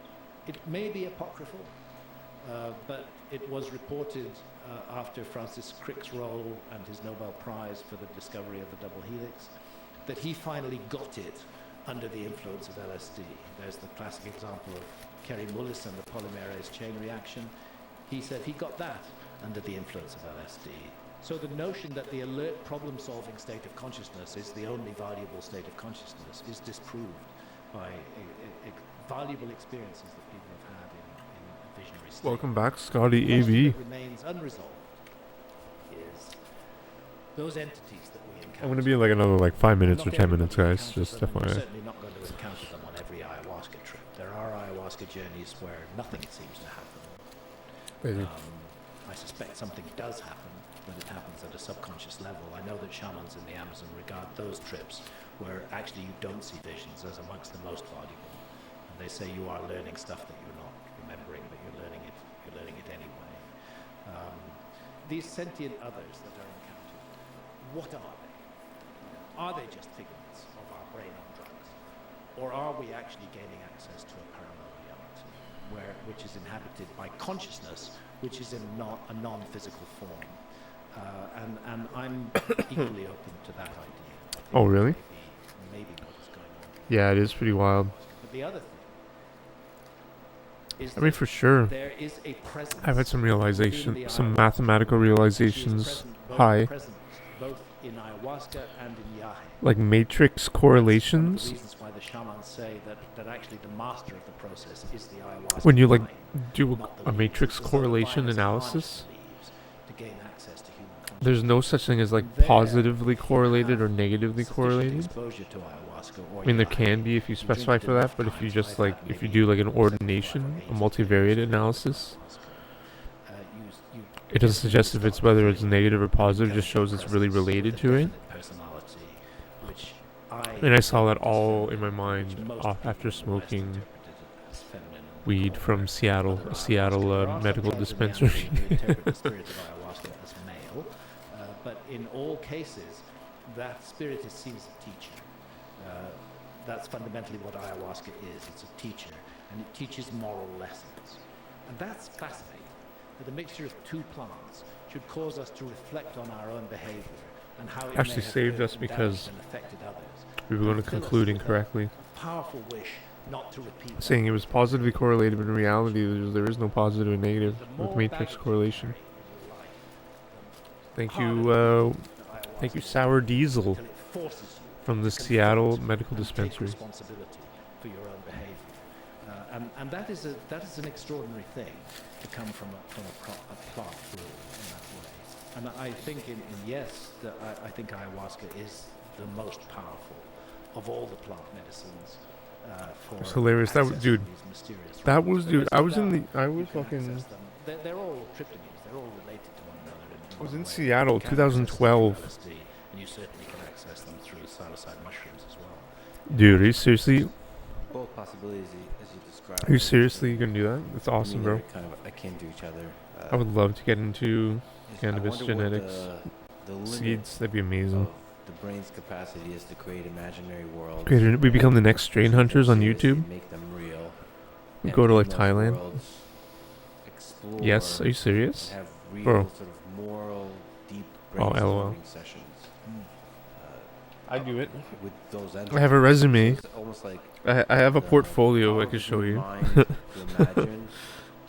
It may be apocryphal, but it was reported after Francis Crick's role and his Nobel Prize for the discovery of the double helix that he finally got it under the influence of LSD. There's the classic example of Kerry Mullis and the polymerase chain reaction. He said he got that under the influence of LSD. So the notion that the alert problem-solving state of consciousness is the only valuable state of consciousness is disproved by valuable experiences that people have had in a visionary state. Welcome back, Scotty The question AB. that remains unresolved is those entities that we encounter. I'm gonna be in like another 5 minutes or Not 10 minutes, everybody guys. encounters Just them, and you're FYI. certainly not going to encounter them on every ayahuasca trip. There are ayahuasca journeys where nothing seems to happen. I suspect something does happen, but it happens at a subconscious level. I know that shamans in the Amazon regard those trips where actually you don't see visions as amongst the most valuable. And they say you are learning stuff that you're not remembering, but you're learning it anyway. These sentient others that are encountered, what are they? Are they just figments of our brain on drugs? Or are we actually gaining access to a parallel reality which is inhabited by consciousness, which is in a non-physical form? And I'm equally open to that idea. I think Oh, really? Maybe what is going on. Yeah, it is pretty wild. But the other thing is I mean, for sure. there is a presence. I've had some within realization, the some ayahuasca mathematical which is realizations. present, both High. present both in ayahuasca and in yahe. Like matrix One of the correlations. reasons why the shamans say that actually the master of the process is the ayahuasca. When you vine, do not the a leaves. matrix It's as though the correlation vine has analysis, harnessed the leaves to gain access to human consciousness. there's no such thing as There, positively if you correlated or have negatively sufficient correlated. exposure to ayahuasca or I mean, there yahe, can be if you drink specify it for that, enough but if you times, just I've had if you maybe do like an 75 or ordination, 80 a multivariate years of analysis, ayahuasca, you it doesn't suggest if it's whether it's negative or positive, it just shows it's really related to it. personality, which And I saw that all in my which mind most off people after in the West smoking interpreted as feminine and weed from other Seattle, a ayahuasca. Seattle There are some medical tribes in the dispensary. Amazon who interpret the spirit of ayahuasca as male, but in all cases, that spirit seems a teacher. That's fundamentally what ayahuasca is. It's a teacher, and it teaches moral lessons. And that's fascinating, that the mixture of two plants should cause us to reflect on our own behavior and how it Actually may have saved hurt us and because damaged and affected others. We were going to And fill us conclude with a incorrectly, powerful wish not to repeat that. saying it was positively correlated, but in reality, there is no positive and negative The with more matrix baggage you correlation. carry in your life, Thank harder you, it is that thank you, ayahuasca Sour Diesel, until it forces you from the to Seattle confront Medical and take Dispensary. responsibility for your own behavior. And that is an extraordinary thing to come from a plant through in that way. And I think I think ayahuasca is the most powerful of all the plant medicines. For It's hilarious. That was- accessing dude, these mysterious That realms. was, And dude, there's I no was in doubt the, I you was can fucking, access them. They're all tryptamines. They're all related to one another. I was one in way. Seattle, You can access them through 2012. LSD, and you certainly can access them through psilocybin mushrooms as well. Dude, are you seriously, Both possibilities as you described. are you seriously gonna do that? That's awesome, bro. They're kind of akin to each other. I would love to get into I cannabis wonder what genetics, the limit seeds. That'd be amazing. of the brain's capacity is to create imaginary worlds. We become the next strain hunters on seriously YouTube. Make them real. We and go to in like those Thailand. worlds, explore Yes, are you serious? and have real Bro. sort of moral, deep Oh, brainstorming LOL. sessions. I do it. With those I have a resume. It's almost like I have a the portfolio power I of could the show human you. mind to imagine,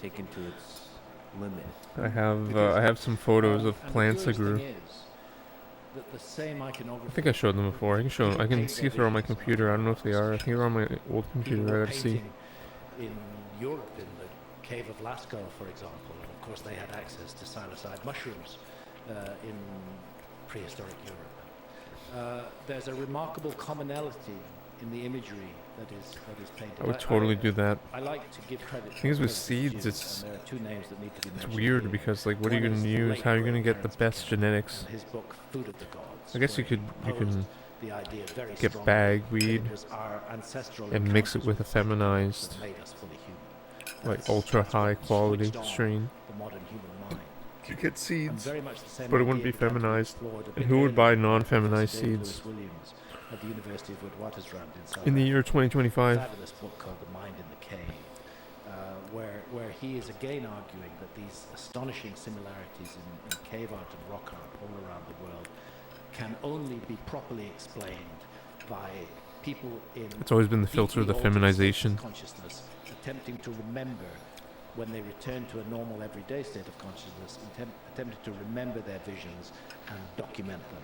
taken to its limit. I have some photos of And the plants I curious grew. thing is the same iconography. I think I showed them before. I can show them. I can see if they're on my computer. I don't know if they are. I think they're on my old computer. I gotta see. In Europe, in the cave of Lascaux, for example, and of course they had access to psilocybe mushrooms in prehistoric Europe. There's a remarkable commonality in the imagery that is painted. I would totally do that. I like to give credit. The thing is with seeds, there are two names that need to be mentioned. It's weird because like, what are you gonna use? How are you gonna get the best genetics? His book, Food of the Gods, I guess you can the idea very get bagweed and mix it with a feminized, like ultra high quality strain. You get seeds, but it wouldn't be feminized. And who would buy non-feminized seeds at the University of Witwatersrand in the year 2025? Fabulous book called The Mind in the Cave, where he is again arguing that these astonishing similarities in cave art and rock art all around the world can only be properly explained by people in it's always been the filter of the feminization consciousness attempting to remember when they return to a normal everyday state of consciousness, attempting to remember their visions and document them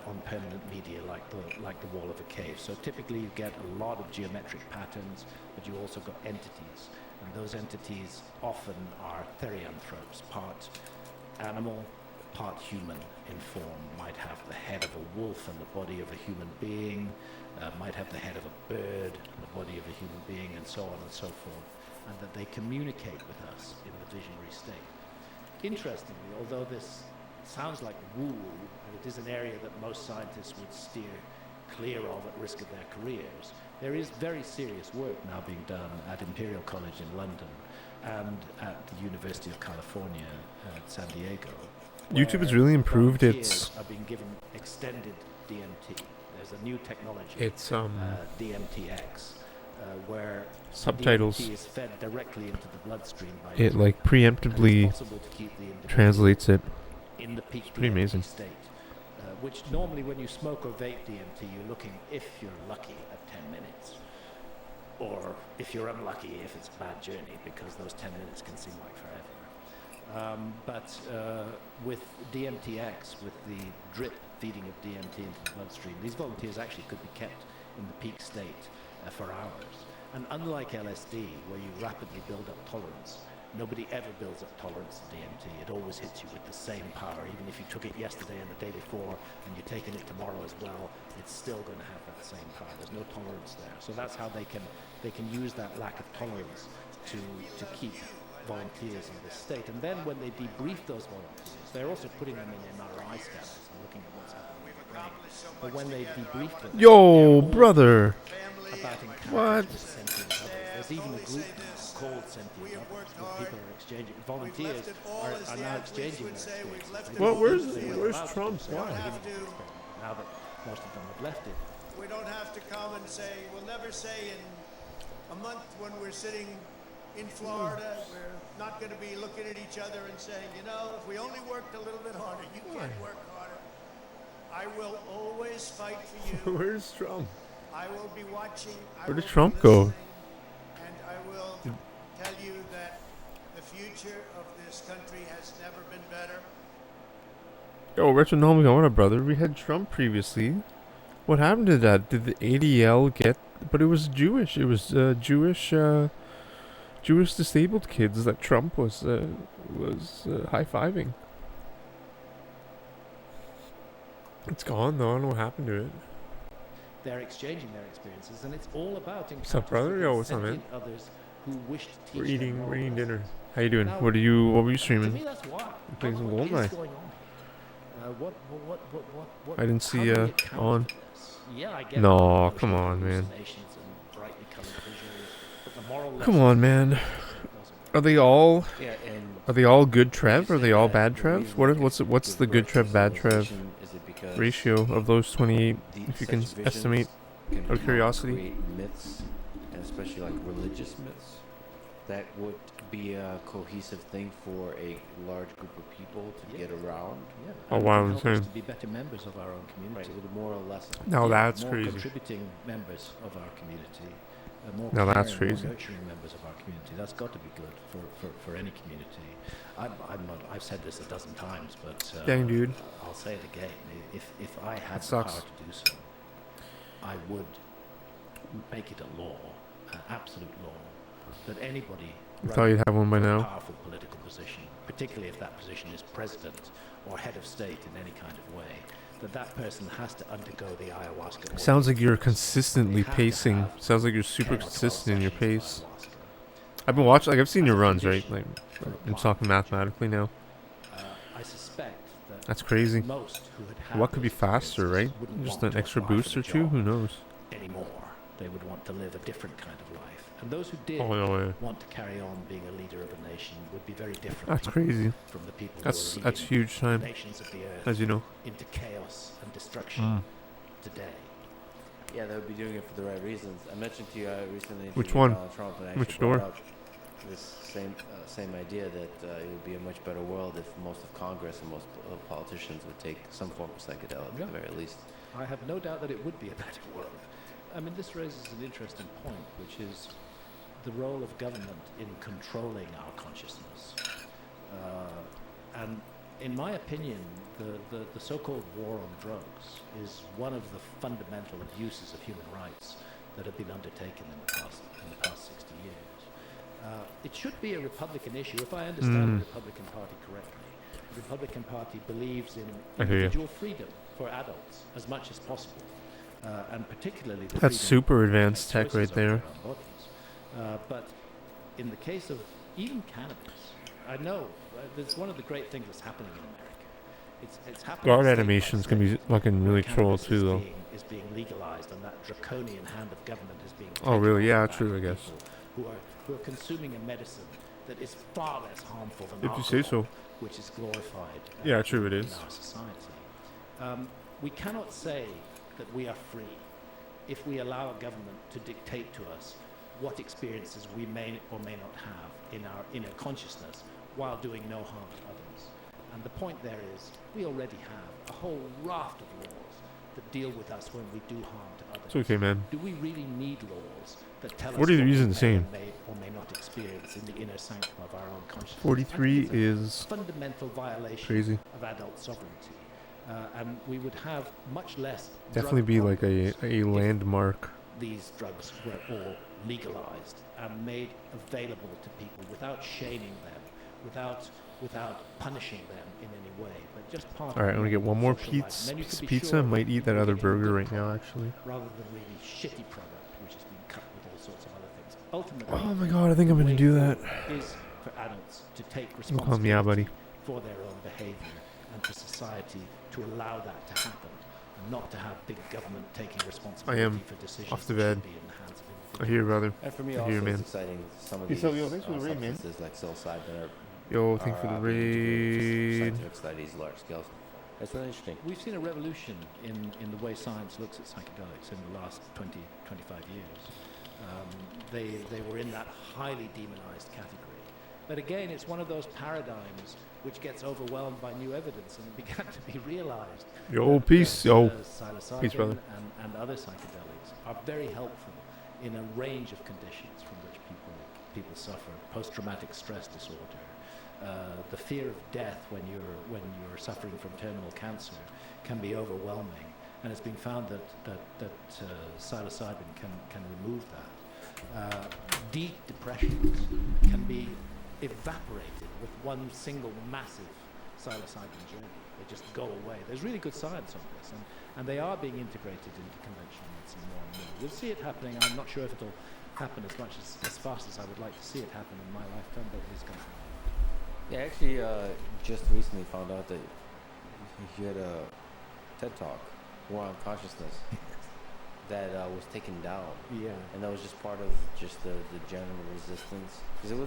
on permanent media like the wall of a cave. So typically you get a lot of geometric patterns, but you also got entities, and those entities often are therianthropes, part animal, part human in form, might have the head of a wolf and the body of a human being, might have the head of a bird and the body of a human being, and so on and so forth, and that they communicate with us in the visionary state. Interestingly, although this sounds like woo, and it is an area that most scientists would steer clear of at risk of their careers, there is very serious work now being done at Imperial College in London and at the University of California at San Diego. YouTube has really improved its are being given extended DMT. There's a new technology. It's DMTX, where subtitles. DMT is fed directly into the bloodstream by it like preemptively translates it. In the peak pretty amazing state, which normally when you smoke or vape DMT, you're looking, if you're lucky, at 10 minutes, or if you're unlucky, if it's a bad journey, because those 10 minutes can seem like forever. But with DMTX, with the drip feeding of DMT into the bloodstream, these volunteers actually could be kept in the peak state for hours. And unlike LSD, where you rapidly build up tolerance, nobody ever builds up tolerance to DMT. It always hits you with the same power. Even if you took it yesterday and the day before, and you're taking it tomorrow as well, it's still going to have that same power. There's no tolerance there. So that's how they can use that lack of tolerance to keep volunteers in this state. And then when they debrief those volunteers, they're also putting them in MRI scanners and looking at what's happening in the brain. But when they debrief them, yo, brother, about what? With sentient others. There's even a group called Sentient Others, where people are exchanging. Volunteers are now exchanging their experiences. Well, where's Trump? Why? Now that most of them have left it. We don't have to come and say, we'll never say in a month when we're sitting in Florida, we're not going to be looking at each other and saying, you know, if we only worked a little bit harder, you can't work harder. I will always fight for you. Where's Trump? I will be watching. Where did Trump go? And I will tell you that the future of this country has never been better. Yo, Richard Nomigona, brother. We had Trump previously. What happened to that? Did the ADL get? But it was Jewish. It was Jewish disabled kids that Trump was high-fiving. It's gone though. I don't know what happened to it. They're exchanging their experiences, and it's all about what's up, brother? Yo, what's up, man? Others who wish to teach we're eating dinner. lessons. How you doing? Now, What were you To streaming? me, that's why. You playing some What is Goldeneye? going on? What? I didn't how see do we account on. for this? Yeah, I get No, the come notion of on, man. hallucinations and brightly colored visuals, but the moral Come on, man. lesson Are they all? Yeah, and Are they all good Trev? you Are they said all that bad the Trev? reason What's the with good Trev, bad Trev personalization is it because ratio of those 28? the- If you such can visions estimate. can out of curiosity. create myths, and especially like religious myths, that would be a cohesive thing for a large group of people to get around. Yeah. Oh, And it wow, can help us insane. to be better members of our own Right, community. with a moral lesson. Now Yeah, that's more crazy. contributing members of our community, more Now that's caring, more crazy. nurturing members of our community. That's got to be good for any community. I'm not, I've said this a dozen times, but Dang, dude. I'll say it again. If I had That the sucks. power to do so, I would make it a law, an absolute law, that anybody I thought you'd have one by for a now. powerful political position, particularly if that position is president or head of state in any kind of way, that person has to undergo the ayahuasca. Sounds like you're ordinance. consistently They have to pacing. have Sounds like you're 10 super or 12 consistent in your sessions of pace. ayahuasca. I've been watching, like, I've seen As your a runs, right? condition Like, for I'm applying talking for mathematically now. I suspect that That's crazy. most who had What could be those faster, right? experiences wouldn't Just want an to extra apply for boost the or two? job Who knows? anymore. They would want to live a different kind of life. And those who did Oh, no, yeah. want to carry on being a leader of a nation would be very different That's people crazy. from the people That's who are leading huge time, nations of the earth as you know. into chaos and destruction Mm. today. Yeah, they would be doing it for the right reasons. I mentioned to you recently. Which interviewed one? Donald Trump, and I Which actually brought door? up this same idea that it would be a much better world if most of Congress and most politicians would take some form of psychedelic Yeah. at the very least. I have no doubt that it would be a better world. I mean, this raises an interesting point, which is the role of government in controlling our consciousness. And in my opinion, the so-called war on drugs is one of the fundamental abuses of human rights that have been undertaken in the past 60 years. It should be a Republican issue, if I understand the Republican Party correctly. The Republican Party believes in I hear you. individual freedom for adults as much as possible, and particularly the That's freedom super to make advanced tech choices right over there. their own bodies. But in the case of even cannabis, I know there's one of the great things that's happening in America. It's happening Guard state by animations can be state, fucking really where troll cannabis too, though. is being legalized, and that draconian hand of government is being Oh, taken really? off Yeah, the back true, of I guess. people who are consuming a medicine that is far less harmful than If you say alcohol, so. which is glorified Yeah, true, it in is. our society. We cannot say that we are free if we allow a government to dictate to us what experiences we may or may not have in our inner consciousness while doing no harm to others. And the point there is, we already have a whole raft of laws that deal with us when we do harm to others. It's okay, man. Do we really need laws that tell us 43 what we is may insane. or may or may not experience in the inner sanctum of our own consciousness? 43 I think it's a is fundamental violation crazy. of adult sovereignty, and we would have much less. Definitely drug be like problems a if landmark. these drugs were all legalized and made available to people without shaming them, without punishing them in any way, but just part. Alright, I'm gonna get one more social life. And then you could be pizza. sure Might eat that you're other getting a burger good right now, product actually. rather than really shitty product, which has been cut with all sorts of other things. Ultimately, Oh my god, I think I'm the gonna way do that. forward is for adults to take I'm calling me out, buddy. responsibility for their own behavior, and for society to allow that to happen, and not to have big government taking responsibility for decisions off the that bed. should be in the hands of I hear you, brother. And for me, I also, hear you, it's man. exciting some of Peace these out, yo. Thanks for the raid, man. substances like psilocybin Yo, thanks for the being integrated raid. for scientific studies, large scale. That's really interesting. We've seen a revolution in the way science looks at psychedelics in the last 20, 25 years. They were in that highly demonized category. But again, it's one of those paradigms which gets overwhelmed by new evidence, and it began to be realized. Yo, that, peace. that, Yo. psilocybin Peace, brother. and other psychedelics are very helpful in a range of conditions from which people suffer. Post-traumatic stress disorder, the fear of death when you're suffering from terminal cancer can be overwhelming, and it's been found that psilocybin can remove that. Deep depressions can be evaporated with one single massive psilocybin journey. They just go away. There's really good science on this, and they are being integrated into conventional medicine more and more. We'll see it happening. I'm not sure if it'll happen as fast as I would like to see it happen in my lifetime, but it is going to happen. Yeah, I actually just recently found out that you had a TED Talk, War on Consciousness, that was taken down. Yeah. And that was just part of just the general resistance. Because it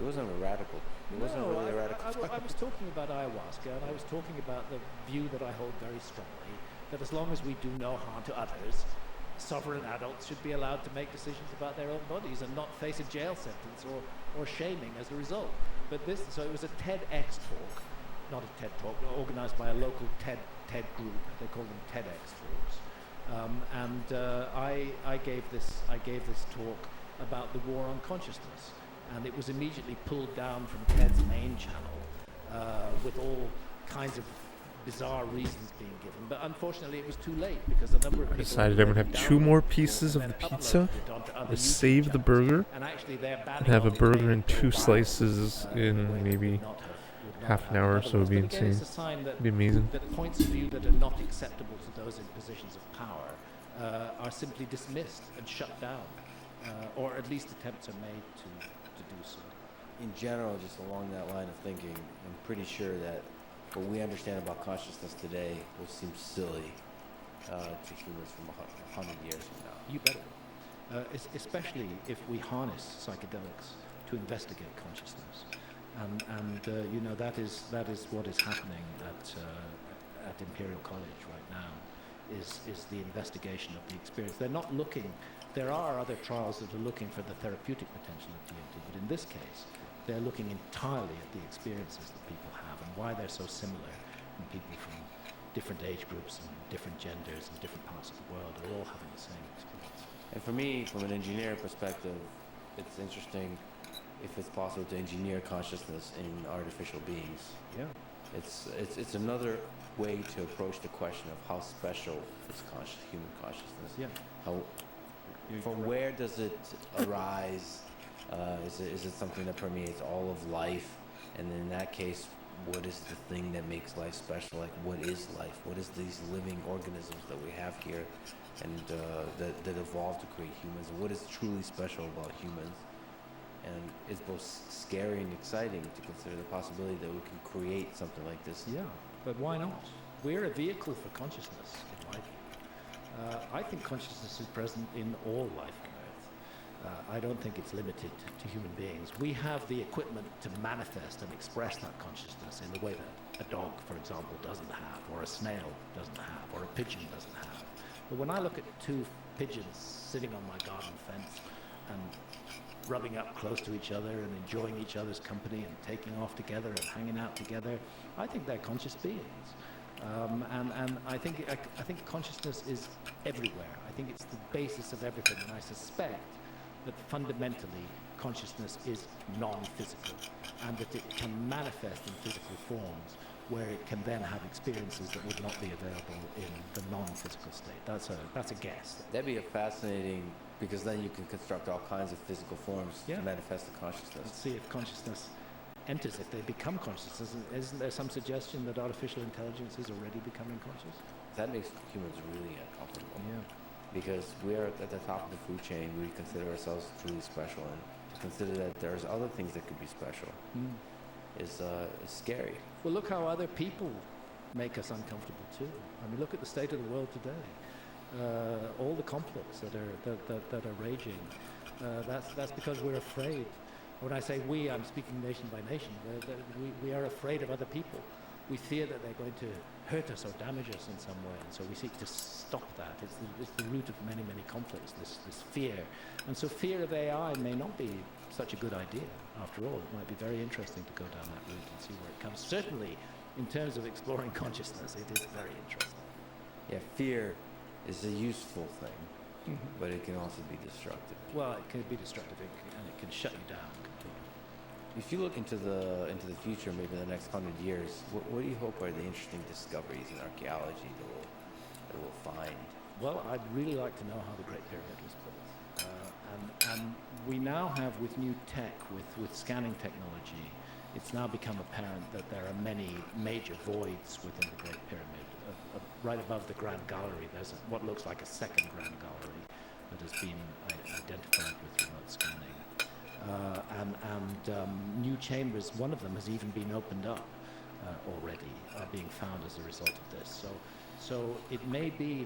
wasn't a radical. It wasn't really a radical. I was talking about ayahuasca, and I was talking about the view that I hold very strongly, that as long as we do no harm to others, sovereign adults should be allowed to make decisions about their own bodies and not face a jail sentence or shaming as a result. But so it was a TEDx talk, not a TED talk, organized by a local TED group. They call them TEDx talks. I gave this talk about the war on consciousness, and it was immediately pulled down from TED's main channel with all kinds of bizarre reasons being given. But unfortunately, it was too late because a number of people decided I'm gonna have 2 more pieces of the pizza, to save the burger, and actually they're and have a burger and 2 slices in maybe half an hour or so. Would be insane. It's a sign that, Be amazing. that points of view that are not acceptable to those in positions of power are simply dismissed and shut down, or at least attempts are made to do so. In general, just along that line of thinking, I'm pretty sure that what we understand about consciousness today will seem silly to humans from 100 years from now. You bet it will. Especially if we harness psychedelics to investigate consciousness, and you know, that is what is happening at Imperial College right now, is the investigation of the experience. They're not looking. There are other trials that are looking for the therapeutic potential of DMT, but in this case, they're looking entirely at the experiences that people have and why they're so similar. And people from different age groups and different genders and different parts of the world are all having the same experience. And for me, from an engineer perspective, it's interesting if it's possible to engineer consciousness in artificial beings. Yeah. It's another way to approach the question of how special is human consciousness. Yeah. From where does it arise? Is it something that permeates all of life? And in that case, what is the thing that makes life special? Like, what is life? What is these living organisms that we have here, and that evolved to create humans? And what is truly special about humans? And it's both scary and exciting to consider the possibility that we can create something like this. Yeah, but why not? We're a vehicle for consciousness, in my view. I think consciousness is present in all life on Earth. I don't think it's limited to human beings. We have the equipment to manifest and express that consciousness in the way that a dog, for example, doesn't have, or a snail doesn't have, or a pigeon doesn't have. But when I look at 2 pigeons sitting on my garden fence and rubbing up close to each other and enjoying each other's company and taking off together and hanging out together, I think they're conscious beings. And I think consciousness is everywhere. I think it's the basis of everything, and I suspect that fundamentally consciousness is non-physical, and that it can manifest in physical forms where it can then have experiences that would not be available in the non-physical state. That's a guess. That'd be a fascinating, because then you can construct all kinds of physical forms Yeah. to manifest the consciousness. Let's see if consciousness enters, if they become conscious. Isn't there some suggestion that artificial intelligence is already becoming conscious? That makes humans really uncomfortable. Yeah. Because we're at the top of the food chain. We consider ourselves truly special, and to consider that there's other things that could be special is scary. Well, look how other people make us uncomfortable too. I mean, look at the state of the world today. All the conflicts that are raging. That's because we're afraid. When I say we, I'm speaking nation by nation. We are afraid of other people. We fear that they're going to hurt us or damage us in some way, and so we seek to stop that. It's the root of many conflicts, this fear. And so fear of AI may not be such a good idea. After all, it might be very interesting to go down that route and see where it comes. Certainly, in terms of exploring consciousness, it is very interesting. Yeah, fear is a useful thing, but it can also be destructive. Well, it can be destructive, and it can shut you down completely. If you look into the future, maybe in the next 100 years, what do you hope are the interesting discoveries in archaeology that we'll find? Well, I'd really like to know how the Great Pyramid was built. And we now have, with new tech, with scanning technology, it's now become apparent that there are many major voids within the Great Pyramid. Right above the Grand Gallery, there's what looks like a second Grand Gallery that has been identified with remote scanning. New chambers, one of them has even been opened up already, are being found as a result of this. So it may be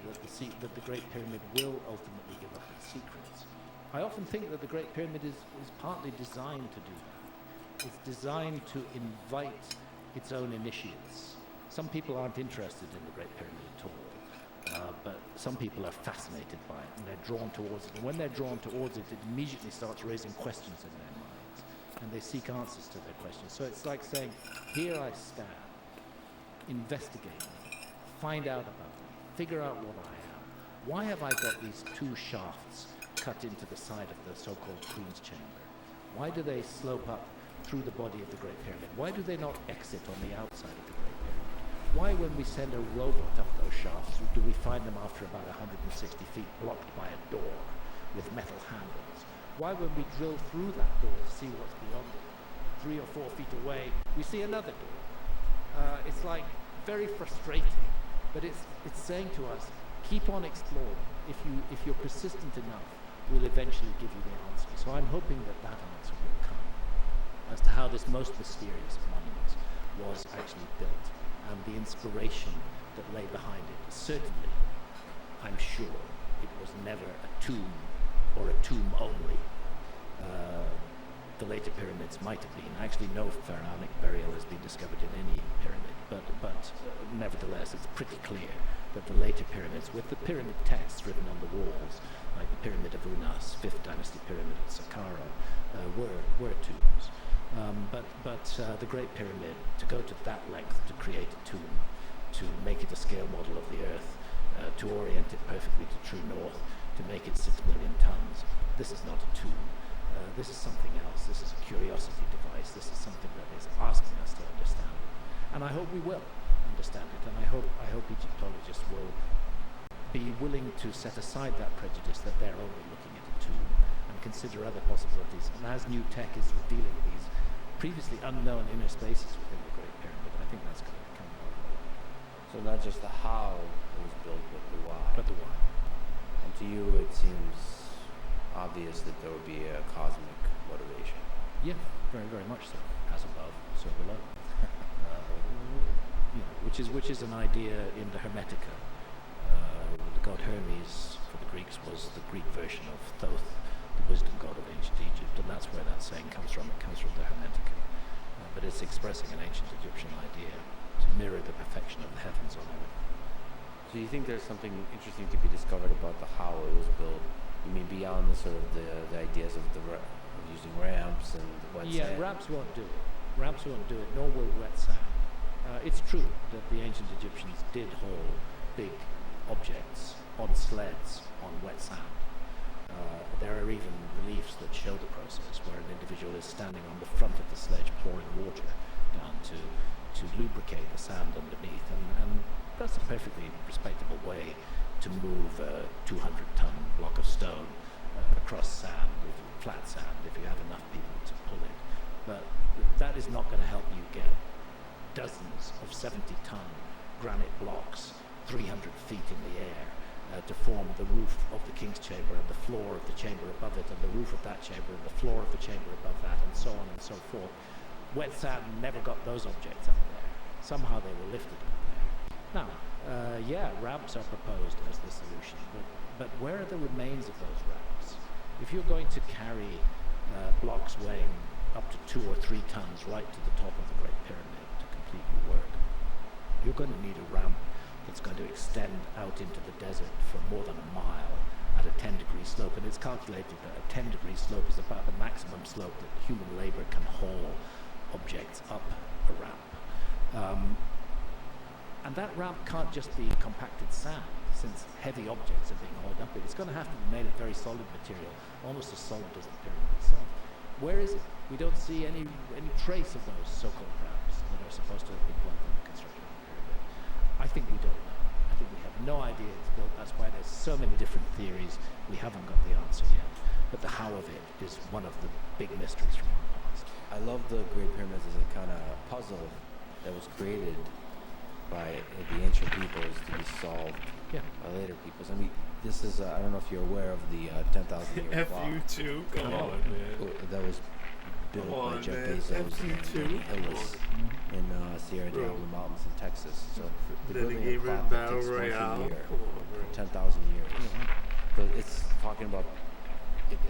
that the Great Pyramid will ultimately give up its secrets. I often think that the Great Pyramid is partly designed to do that. It's designed to invite its own initiates. Some people aren't interested in the Great Pyramid at all, but some people are fascinated by it, and they're drawn towards it. And when they're drawn towards it, it immediately starts raising questions in their minds, and they seek answers to their questions. So it's like saying, here I stand, investigate me, find out about me, figure out what I am, Why have I got these two shafts cut into the side of the so-called Queen's Chamber? Why do they slope up through the body of the Great Pyramid? Why do they not exit on the outside of the Great Pyramid? Why, when we send a robot up those shafts, do we find them after about 160 feet blocked by a door with metal handles? Why, when we drill through that door to see what's beyond it, 3 or 4 feet away, we see another door? It's like very frustrating, but it's saying to us, keep on exploring. If you're persistent enough, we'll eventually give you the answer. So I'm hoping that that answer will come as to how this most mysterious of monuments was actually built and the inspiration that lay behind it. Certainly, I'm sure it was never a tomb or a tomb only. The later pyramids might have been. Actually, no pharaonic burial has been discovered in any pyramid, but nevertheless, it's pretty clear that the later pyramids, with the pyramid texts written on the walls, like the Pyramid of Unas, 5th Dynasty Pyramid at Saqqara, were tombs. But the Great Pyramid, to go to that length to create a tomb, to make it a scale model of the Earth, to orient it perfectly to true north, to make it 6 million tons, this is not a tomb. This is something else. This is a curiosity device. This is something that is asking us to understand. And I hope we will understand it. And I hope Egyptologists will be willing to set aside that prejudice that they're only looking at a tomb and consider other possibilities. And as new tech is revealing these previously unknown inner spaces within the Great Pyramid, I think that's going to become more relevant. So not just the how it was built, but the why. But the why. And to you, it seems obvious that there would be a cosmic motivation. Yeah, very, very much so. As above, so below. Which is an idea in the Hermetica. The god Hermes for the Greeks was the Greek version of Thoth, the wisdom god of ancient Egypt, and that's where that saying comes from. It comes from the Hermetica. But it's expressing an ancient Egyptian idea to mirror the perfection of the heavens on earth. So you think there's something interesting to be discovered about the how it was built? You mean beyond the sort of the ideas of using ramps and wet sand? Yeah, ramps won't do it. Ramps won't do it, nor will wet sand. It's true that the ancient Egyptians did haul big objects on sleds on wet sand. There are even reliefs that show the process where an individual is standing on the front of the sledge pouring water down to lubricate the sand underneath, and that's a perfectly respectable way to move a 200-ton block of stone across sand, flat sand, if you have enough people to pull it. But that is not going to help you get dozens of 70-ton granite blocks 300 feet in the air to form the roof of the King's Chamber and the floor of the chamber above it and the roof of that chamber and the floor of the chamber above that, and so on and so forth. Wet sand never got those objects up there. Somehow they were lifted up there. Now, ramps are proposed as the solution, but where are the remains of those ramps? If you're going to carry blocks weighing up to 2 or 3 tons right to the top of the Great Pyramid to complete your work, you're going to need a ramp that's going to extend out into the desert for more than a mile at a 10-degree slope, and it's calculated that a 10-degree slope is about the maximum slope that human labor can haul objects up a ramp. And that ramp can't just be compacted sand, since heavy objects are being hauled up it. It's going to have to be made of very solid material, almost as solid as the pyramid itself. Where is it? We don't see any trace of those so-called ramps that are supposed to have been built in the construction of the pyramid. I think we don't know. I think we have no idea it's built. That's why there's so many different theories. We haven't got the answer yet. But the how of it is one of the big mysteries from our past. I love the Great Pyramids as a kind of puzzle that was created by the ancient peoples to be solved by later peoples. I mean, this is, I don't know if you're aware of the 10,000 year clock. FU2, come on, man. That was built by Jeff Bezos and Hillis in Sierra Diablo Mountains in Texas. So they're building a clock that takes twice a year for 10,000 years. So it's talking about,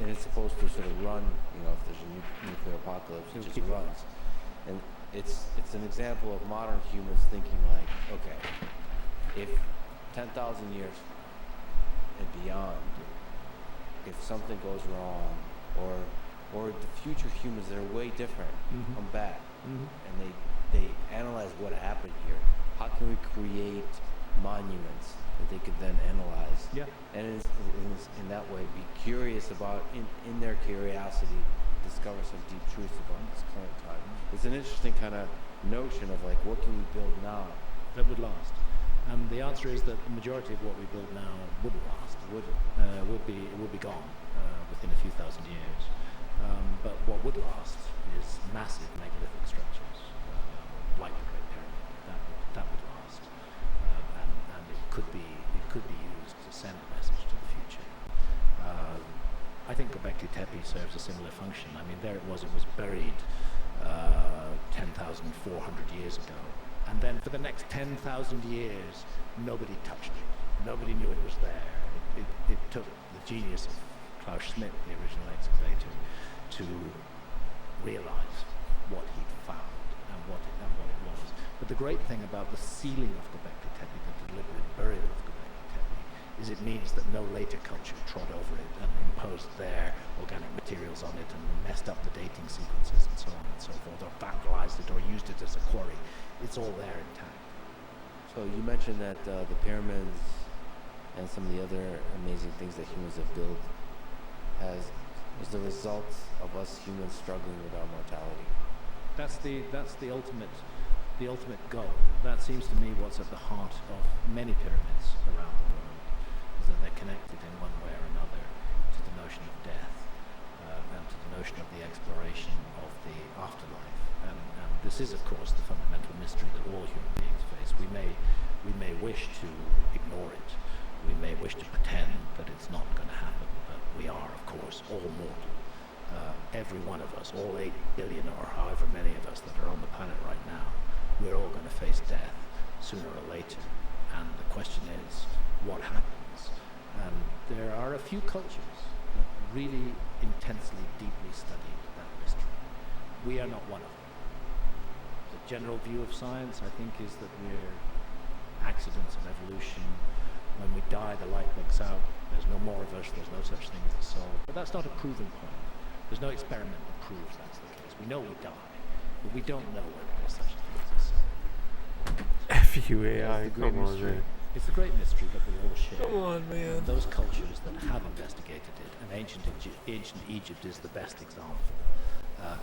and it's supposed to sort of run, if there's a nuclear apocalypse, it just runs. And it's an example of modern humans thinking like, okay, if 10,000 years and beyond, if something goes wrong, or the future humans that are way different come back, and they analyze what happened here, how can we create monuments that they could then analyze. Yeah. And in that way, be curious about, in their curiosity, discover some deep truths about this current time. It's an interesting kind of notion of like, what can we build now that would last? And the answer is that the majority of what we build now wouldn't last. It would be gone within a few thousand years. But what would last is massive megalithic structures, like the Great Pyramid. That would last, and it could be used to send a message to the future. I think Göbekli Tepe serves a similar function. I mean, there it was buried 10,400 years ago. And then for the next 10,000 years, nobody touched it. Nobody knew it was there. It took the genius of Klaus Schmidt, the original excavator, to realize what he'd found and what it was. But the great thing about the sealing of Göbekli Tepe, the deliberate burial of Göbekli Tepe, is it means that no later culture trod over it and imposed their organic materials on it and messed up the dating sequences and so on and so forth, or vandalized it or used it as a quarry. It's all there intact. So you mentioned that the pyramids and some of the other amazing things that humans have built was the result of us humans struggling with our mortality. That's the ultimate goal. That seems to me what's at the heart of many pyramids around the world, is that they're connected in one way or another to the notion of death and to the notion of the exploration of the afterlife. And this is, of course, the fundamental mystery that all human beings face. We may wish to ignore it. We may wish to pretend that it's not going to happen, but we are, of course, all mortal. Every one of us, all 8 billion or however many of us that are on the planet right now, we're all going to face death sooner or later. And the question is, what happens? And there are a few cultures that really intensely, deeply studied that mystery. We are not one of them. The general view of science, I think, is that we're accidents of evolution. When we die, the light blinks out. There's no more of us. There's no such thing as the soul. But that's not a proven point. There's no experiment that proves that's the case. We know we die, but we don't know whether there's such a thing as a soul. FUAI, come on, man. It's a great mystery that we all share. Come on, man. And those cultures that have investigated it, and ancient Egypt is the best example,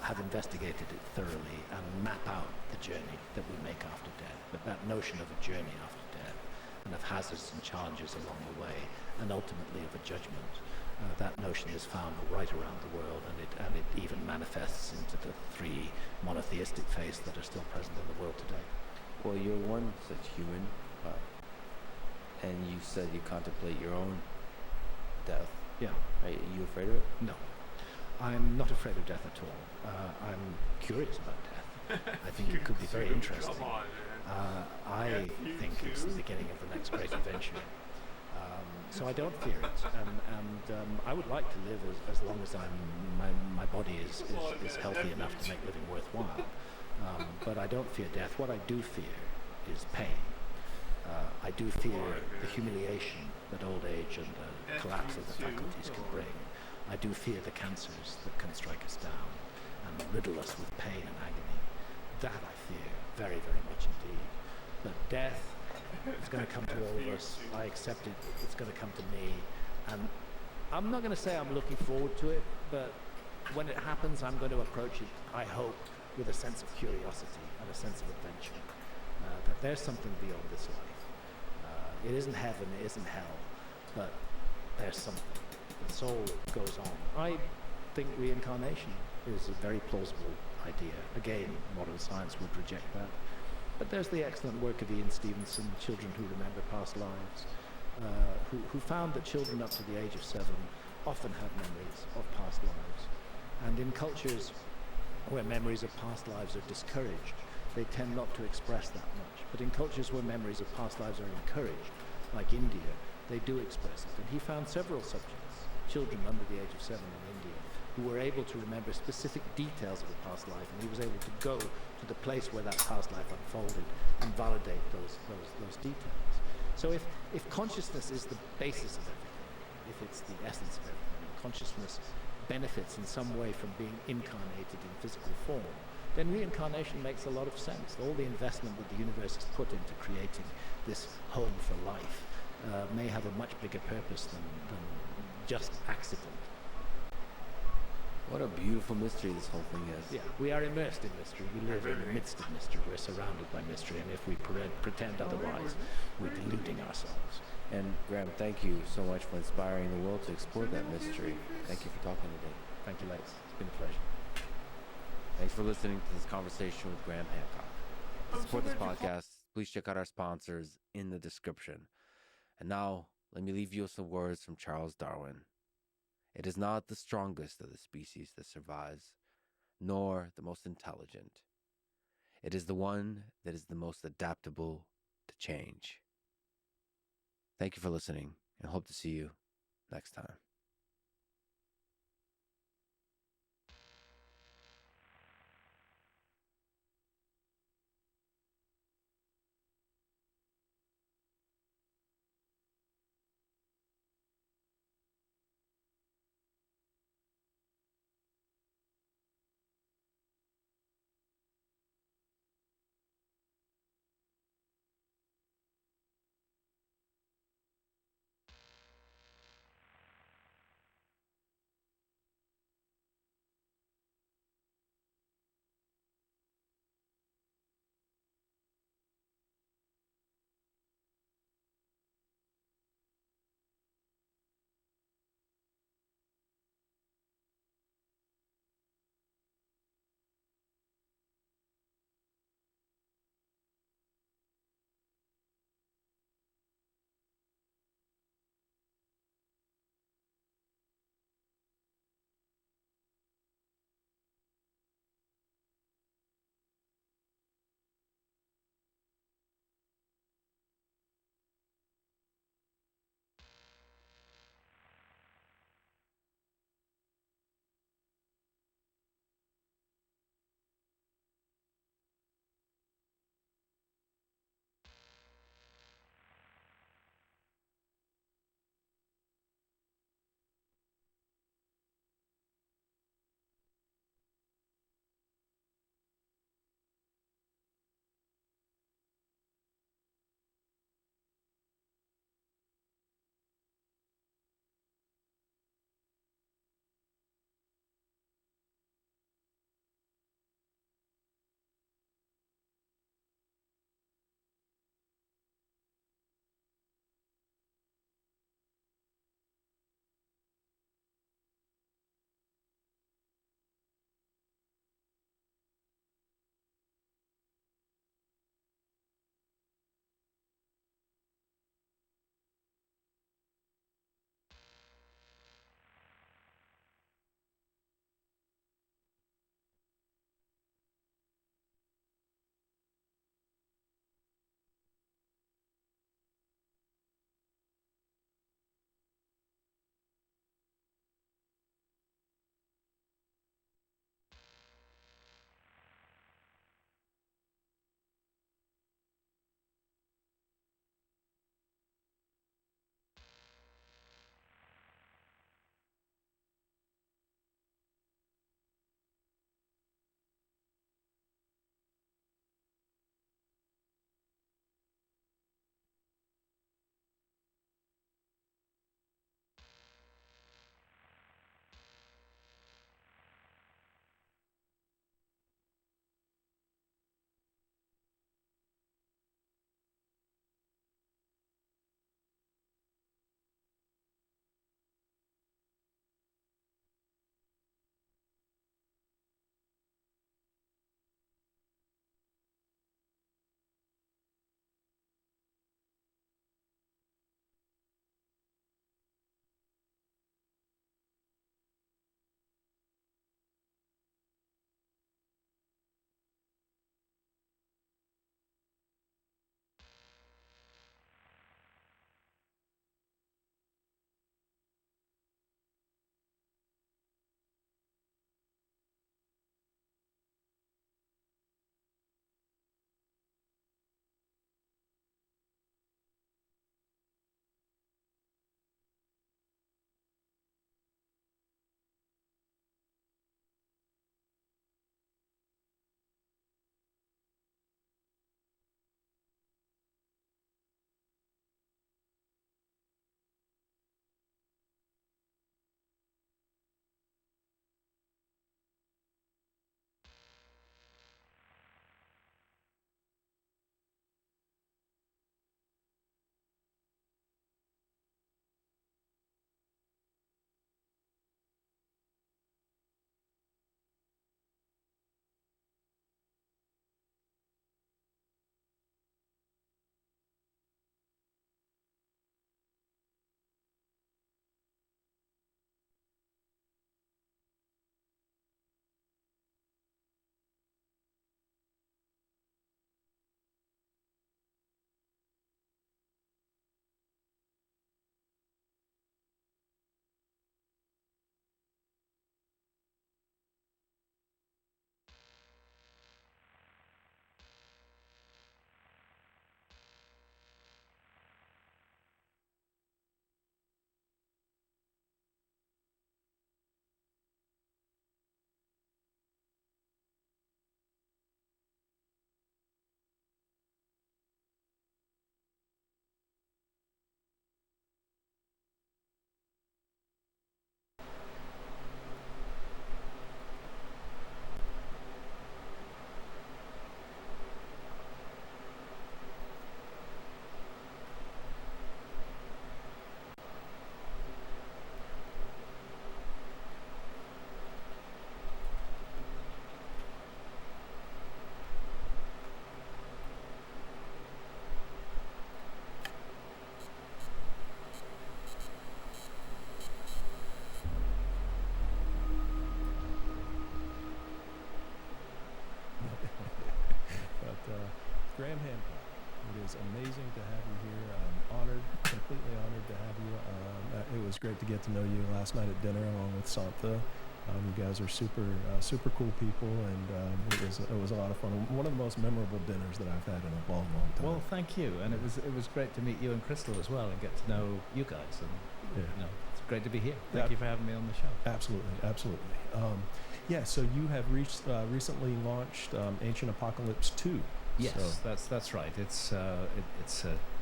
have investigated it thoroughly and map out the journey that we make after death. But that notion of a journey after death, and of hazards and challenges along the way, and ultimately of a judgment, that notion is found right around the world, and it even manifests into the 3 monotheistic faiths that are still present in the world today. Well, you're one such human, and you said you contemplate your own death. Yeah. Are you afraid of it? No. I'm not afraid of death at all. I'm curious about death. I think it could be very interesting. Come on, man. I think it's the beginning of the next great adventure. So I don't fear it, and I would like to live as long as my body is healthy enough to make living worthwhile. But I don't fear death. What I do fear is pain. I do fear the humiliation that old age and the collapse of the faculties can bring. I do fear the cancers that can strike us down and riddle us with pain and agony. That I fear very, very much indeed. But death is going to come to all of us. I accept it. It's going to come to me. And I'm not going to say I'm looking forward to it, but when it happens, I'm going to approach it, I hope, with a sense of curiosity and a sense of adventure. That there's something beyond this life. It isn't heaven, it isn't hell, but there's something. The soul goes on. I think reincarnation is a very plausible idea. Again, modern science would reject that. But there's the excellent work of Ian Stevenson, Children Who Remember Past Lives, who found that children up to the age of 7 often have memories of past lives. And in cultures where memories of past lives are discouraged, they tend not to express that much. But in cultures where memories of past lives are encouraged, like India, they do express it. And he found several subjects, children under the age of 7 in India, who were able to remember specific details of a past life, and he was able to go to the place where that past life unfolded and validate those details. So if consciousness is the basis of everything, if it's the essence of everything, and consciousness benefits in some way from being incarnated in physical form, then reincarnation makes a lot of sense. All the investment that the universe has put into creating this home for life may have a much bigger purpose than just accident. What a beautiful mystery this whole thing is. Yeah, we are immersed in mystery. We live in the midst of mystery. We're surrounded by mystery, and if we pretend otherwise, we're deluding ourselves. And Graham, thank you so much for inspiring the world to explore that mystery. Thank you for talking today. Thank you, Lex. It's been a pleasure. Thanks for listening to this conversation with Graham Hancock. To support this podcast, please check out our sponsors in the description. And now, let me leave you with some words from Charles Darwin. It is not the strongest of the species that survives, nor the most intelligent. It is the one that is the most adaptable to change. Thank you for listening, and hope to see you next time. Graham Hancock, it is amazing to have you here. I'm honored, completely honored to have you. It was great to get to know you last night at dinner along with Santha. You guys are super cool people, and it was a lot of fun. One of the most memorable dinners that I've had in a long time. Well, thank you, and it was great to meet you and Crystal as well, and get to know you guys. And it's great to be here. Thank you for having me on the show. Absolutely. So you have recently launched Ancient Apocalypse 2. Yes, so. That's right. It's a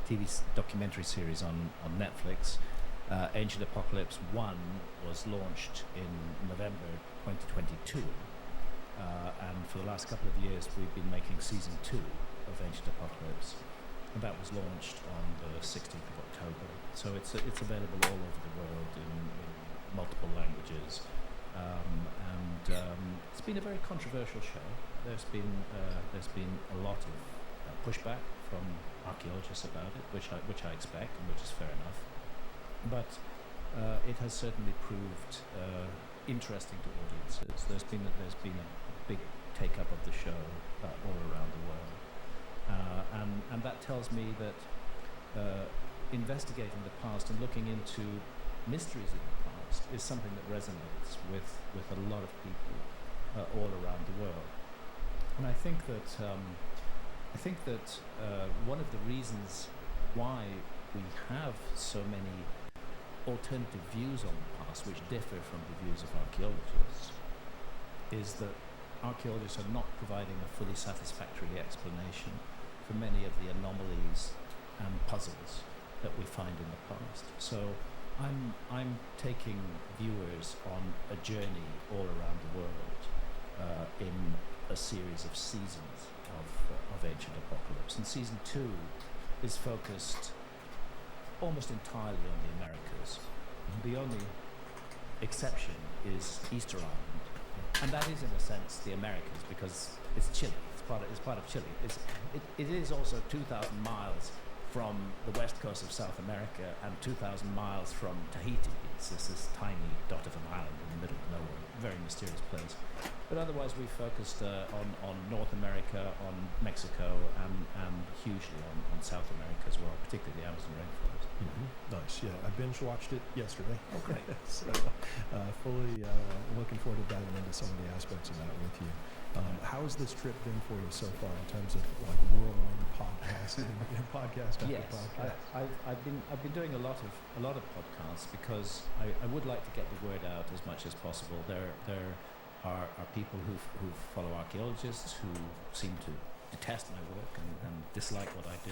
TV documentary series on Netflix. Ancient Apocalypse 1 was launched in November 2022, and for the last couple of years we've been making season 2 of Ancient Apocalypse, and that was launched on the 16th of October. So it's available all over the world in multiple languages, and it's been a very controversial show. There's been a lot of pushback from archaeologists about it, which I expect, and which is fair enough. But it has certainly proved interesting to audiences. There's been a big take up of the show all around the world, and that tells me that investigating the past and looking into mysteries in the past is something that resonates with a lot of people all around the world. And I think that one of the reasons why we have so many alternative views on the past which differ from the views of archaeologists is that archaeologists are not providing a fully satisfactory explanation for many of the anomalies and puzzles that we find in the past. So I'm taking viewers on a journey all around the world in a series of seasons of Ancient Apocalypse. And season 2 is focused almost entirely on the Americas. The only exception is Easter Island, and that is in a sense the Americas because it's Chile. It's part of Chile. It is also 2,000 miles from the west coast of South America and 2,000 miles from Tahiti. It's this tiny dot of an island in the middle of nowhere, very mysterious place. But otherwise we focused on North America, on Mexico, and hugely on South America as well, particularly the Amazon rainforest. Mm-hmm. Nice, yeah. I binge watched it yesterday. Okay. So fully looking forward to diving into some of the aspects of that with you. How has this trip been for you so far in terms of like whirlwind podcasting, podcast after podcast? I've been doing a lot of podcasts because I would like to get the word out as much as possible. There are people who follow archaeologists who seem to detest my work and dislike what I do.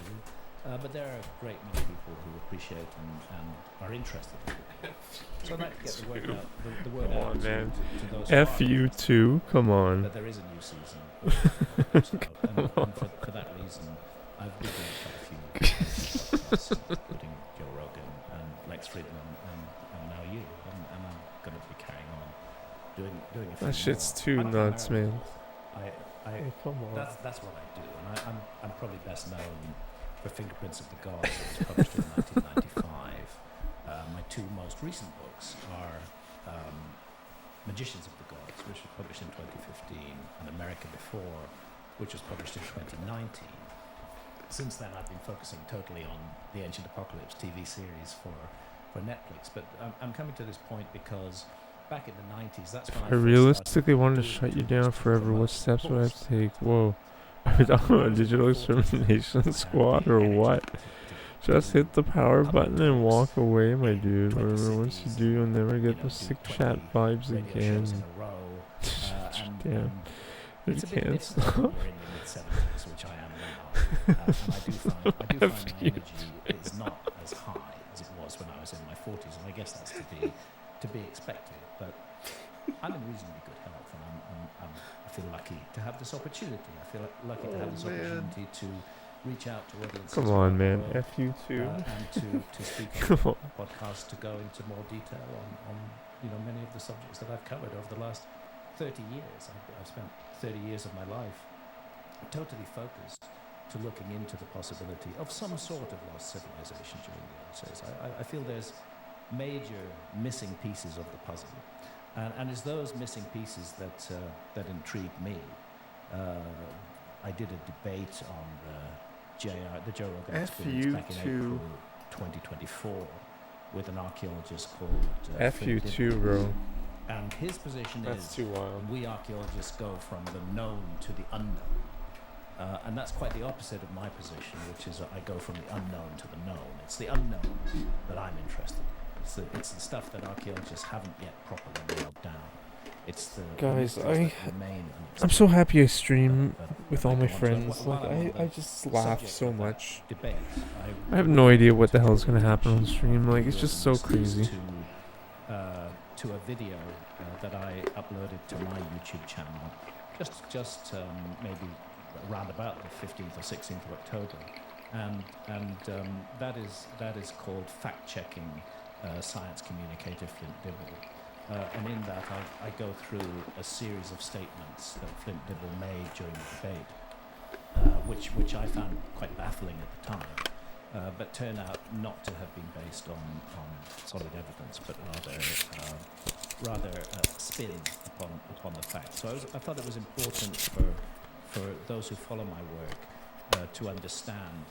But there are a great many people who appreciate and are interested in it. So I'd like to get the word out, the word Come out on, man. to those F you too, come on. that there is a new season. and for that reason, I've been doing quite a few podcasts, including Joe Rogan and Lex Friedman and now you. And I'm going to be carrying on doing a few That shit's more. too I'm not nuts, American. man. Hey, come on. That's what I do, and I'm probably best known for Fingerprints of the Gods, that was published in 1995. My two most recent books are Magicians of the Gods, which was published in 2015, and America Before, which was published in 2019. Since then, I've been focusing totally on the Ancient Apocalypse TV series for Netflix, but I'm coming to this point because back in the 90s, that's when I realistically wanted to shut you down forever. What steps would I have to take? Whoa. Are we talking about a digital extermination squad or what? Just hit the power button and walk away, my dude. Remember, once you do, you'll never get the sick chat vibes again. Damn. You can't stop. Which I am now. And I do find my energy is not as high as it was when I was in my 40s, and I guess that's to be expected. But I'm in reasonably good health, and I feel lucky to have this opportunity. I feel lucky to have this opportunity to reach out to audiences. Come on, man. F you too. And to speak on podcasts, to go into more detail on many of the subjects that I've covered over the last 30 years. I've spent 30 years of my life totally focused to looking into the possibility of some sort of lost civilization during the Ice Age. I feel there's major missing pieces of the puzzle. And it's those missing pieces that intrigue me. I did a debate on the Joe Rogan F Experience you back in too. April 2024 with an archaeologist called F Flint you Dibble. too, bro. And his position That's is too wild. we archaeologists go from the known to the unknown. And that's quite the opposite of my position, which is I go from the unknown to the known. It's the unknown that I'm interested in. It's the stuff that archaeologists haven't yet properly nailed down. It's the Guys, mysteries that remain I'm so happy I stream but with all I my go on to it. friends. While Like, I'm on I the just laugh subject so of that much. debate, I have no idea what the hell is gonna happen on stream. Like, it's just so crazy. To a video that I uploaded to my YouTube channel, just maybe around about the 15th or 16th of October, and that is called fact checking science communicator Flint Dibble. And in that, I go through a series of statements that Flint Dibble made during the debate, which I found quite baffling at the time, but turn out not to have been based on solid evidence, but rather spin upon the facts. So I thought it was important for those who follow my work to understand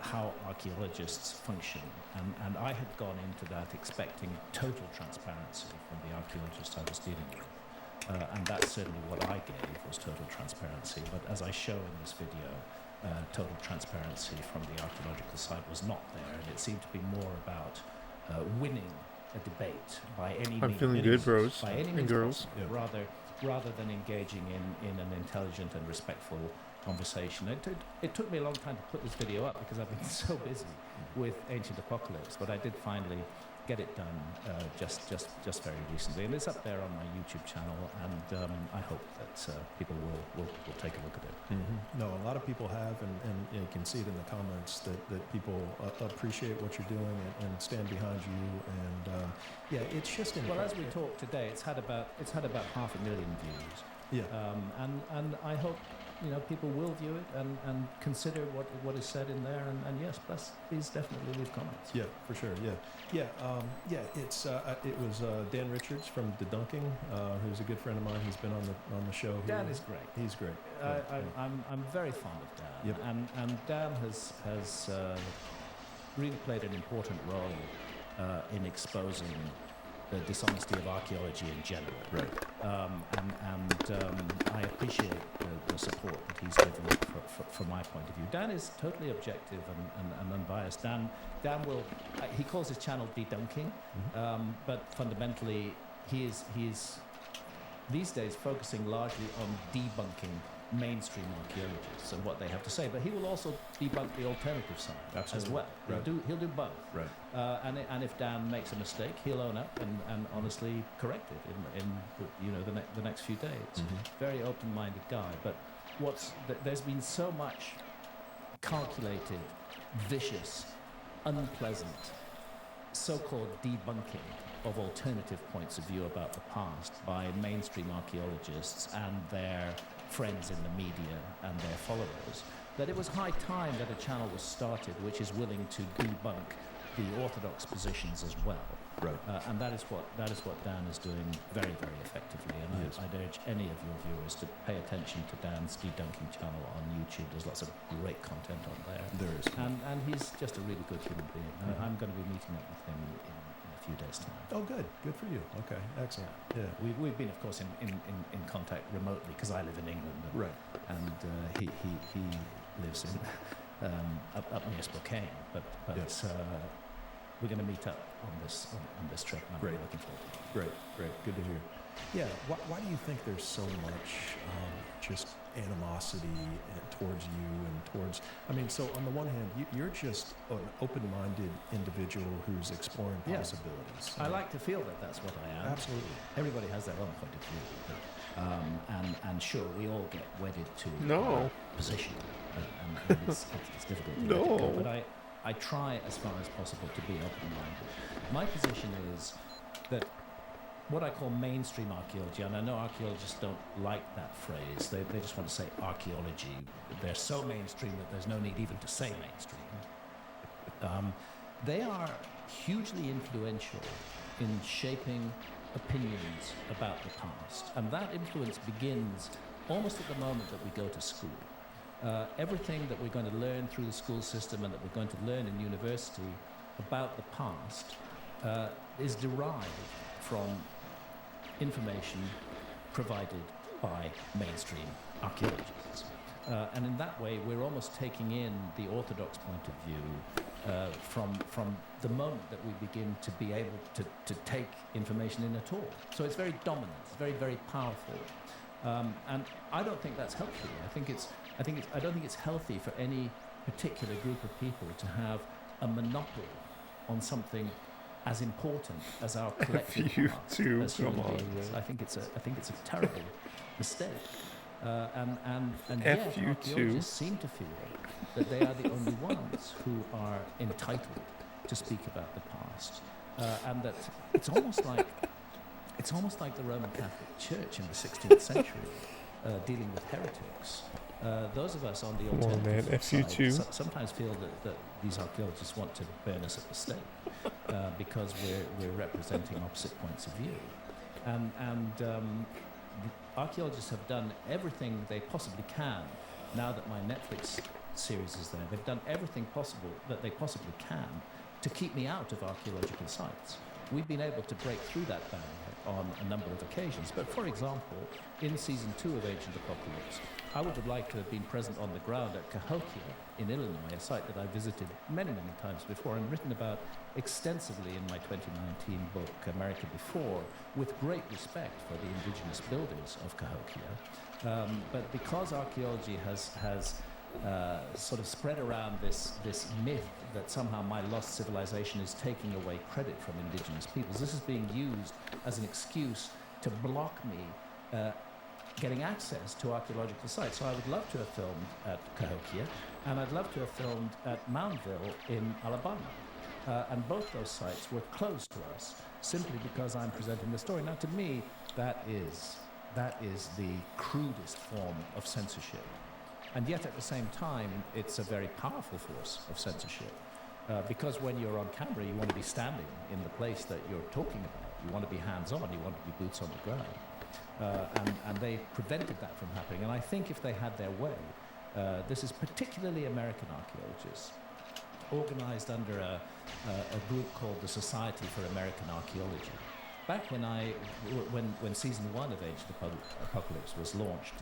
how archaeologists function, and I had gone into that expecting total transparency from the archaeologists I was dealing with, and that's certainly what I gave, was total transparency. But as I show in this video, total transparency from the archaeological side was not there, and it seemed to be more about winning a debate by any means. I'm feeling good, bros by any and means girls. possible, rather than engaging in an intelligent and respectful conversation. It took me a long time to put this video up because I've been so busy with Ancient Apocalypse, but I did finally get it done just very recently, and it's up there on my YouTube channel, and I hope that people will take a look at it. No, a lot of people have, and you can see it in the comments that people appreciate what you're doing and stand behind you, and yeah, it's just Well, as we talk today, it's had about 500,000 views. Yeah. And I hope people will view it and consider what is said in there, and yes, please definitely leave comments. Yeah, for sure. Yeah. It's it was Dan Richards from Dedunking, who's a good friend of mine. He's been on the show. Dan is great. He's great. I'm very fond of Dan. Yep. And Dan has really played an important role in exposing the dishonesty of archaeology in general. Right. I appreciate the support that he's given from my point of view. Dan is totally objective and unbiased. Dan will, he calls his channel Dedunking, but fundamentally he is these days focusing largely on debunking mainstream archaeologists and what they have to say, but he will also debunk the alternative side as well. Right. He'll do both. Right. And if Dan makes a mistake, he'll own up and honestly correct it in the next few days. Very open-minded guy. But there's been so much calculated, vicious, unpleasant, so-called debunking of alternative points of view about the past by mainstream archaeologists and their friends in the media and their followers, that it was high time that a channel was started which is willing to debunk the orthodox positions as well. Right. And that is what Dan is doing very, very effectively. And I'd urge any of your viewers to pay attention to Dan's Dedunking channel on YouTube. There's lots of great content on there. There is. And he's just a really good human being. I'm going to be meeting up with him in a few days' time. Oh, good for you. Okay, excellent. Yeah. We've been, of course, in contact remotely because I live in England. Right. And he lives in up near Spokane. But Yes. we're going to meet up on this trip. And I'm really looking forward to it. Great. Good to hear. Yeah. Why do you think there's so much just animosity towards you and towards? I mean, so on the one hand, you're just an open-minded individual who's exploring possibilities. I like to feel that that's what I am. Absolutely. Everybody has their own point of view. And sure, we all get wedded to No. position, and it's difficult to let it go. No. But I try as far as possible to be open-minded. My position is that what I call mainstream archaeology, and I know archaeologists don't like that phrase, they just want to say archaeology. They're so mainstream that there's no need even to say mainstream. They are hugely influential in shaping opinions about the past, and that influence begins almost at the moment that we go to school. everything that we're going to learn through the school system and that we're going to learn in university about the past is derived from information provided by mainstream archaeologists. And in that way, we're almost taking in the orthodox point of view from the moment that we begin to be able to take information in at all. So it's very dominant, it's very, very powerful. And I don't think that's healthy. I don't think it's healthy for any particular group of people to have a monopoly on something as important as our collective past as human beings. I think it's a terrible mistake. And yet archaeologists seem to feel that they are the only ones who are entitled to speak about the past, and that it's almost like the Roman Catholic Church in the 16th century dealing with heretics. Those of us on the alternative side sometimes feel that these archaeologists want to burn us at the stake because we're representing opposite points of view. And archaeologists have done everything they possibly can. Now that my Netflix series is there, they've done everything possible that they possibly can to keep me out of archaeological sites. We've been able to break through that barrier on a number of occasions. But for example, in season 2 of Ancient Apocalypse, I would have liked to have been present on the ground at Cahokia in Illinois, a site that I visited many, many times before and written about extensively in my 2019 book, America Before, with great respect for the indigenous builders of Cahokia. But because archaeology has sort of spread around this myth that somehow my lost civilization is taking away credit from indigenous peoples, this is being used as an excuse to block me getting access to archaeological sites. So I would love to have filmed at Cahokia, and I'd love to have filmed at Moundville in Alabama. And both those sites were closed to us simply because I'm presenting the story. Now, to me, that is the crudest form of censorship. And yet, at the same time, it's a very powerful force of censorship. Because when you're on camera, you want to be standing in the place that you're talking about. You want to be hands-on, you want to be boots on the ground. And they prevented that from happening. And I think if they had their way, this is particularly American archaeologists, organized under a group called the Society for American Archaeology. Back when season 1 of Ancient Apocalypse was launched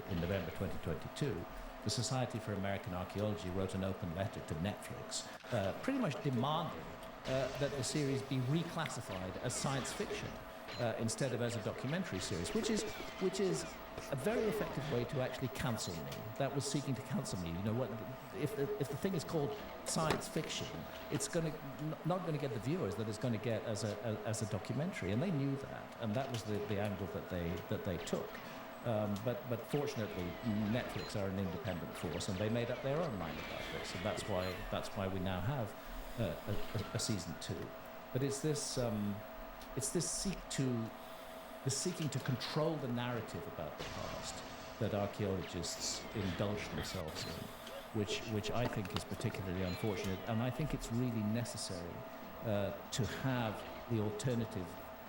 in November 2022, the Society for American Archaeology wrote an open letter to Netflix, pretty much demanding that the series be reclassified as science fiction instead of as a documentary series, which is a very effective way to actually cancel me. That was seeking to cancel me. You know what? If the thing is called science fiction, it's not going to get the viewers that it's going to get as a documentary, and they knew that, and that was the angle that they took. But fortunately, Netflix are an independent force, and they made up their own mind about this, and that's why we now have a season 2. But it's this seeking to control the narrative about the past that archaeologists indulge themselves in, which I think is particularly unfortunate, and I think it's really necessary to have the alternative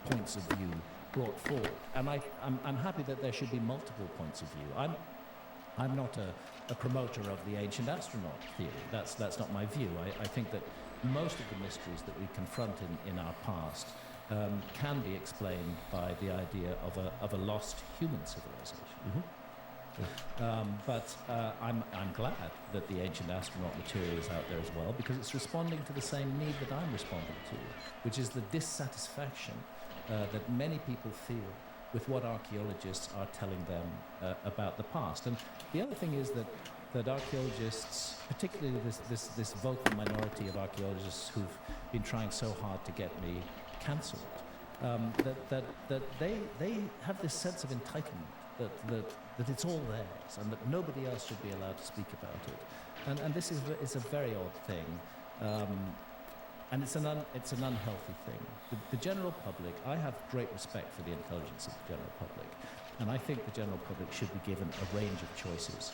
points of view brought forward. And I'm happy that there should be multiple points of view. I'm not a promoter of the ancient astronaut theory. That's not my view. I think that most of the mysteries that we confront in our past can be explained by the idea of a lost human civilization. Mm-hmm. But I'm glad that the ancient astronaut material is out there as well, because it's responding to the same need that I'm responding to, which is the dissatisfaction that many people feel with what archaeologists are telling them about the past. And the other thing is that archaeologists, particularly this vocal minority of archaeologists who've been trying so hard to get me cancelled, that they have this sense of entitlement that it's all theirs and that nobody else should be allowed to speak about it, and this is a very odd thing, and it's an unhealthy thing. The general public, I have great respect for the intelligence of the general public, and I think the general public should be given a range of choices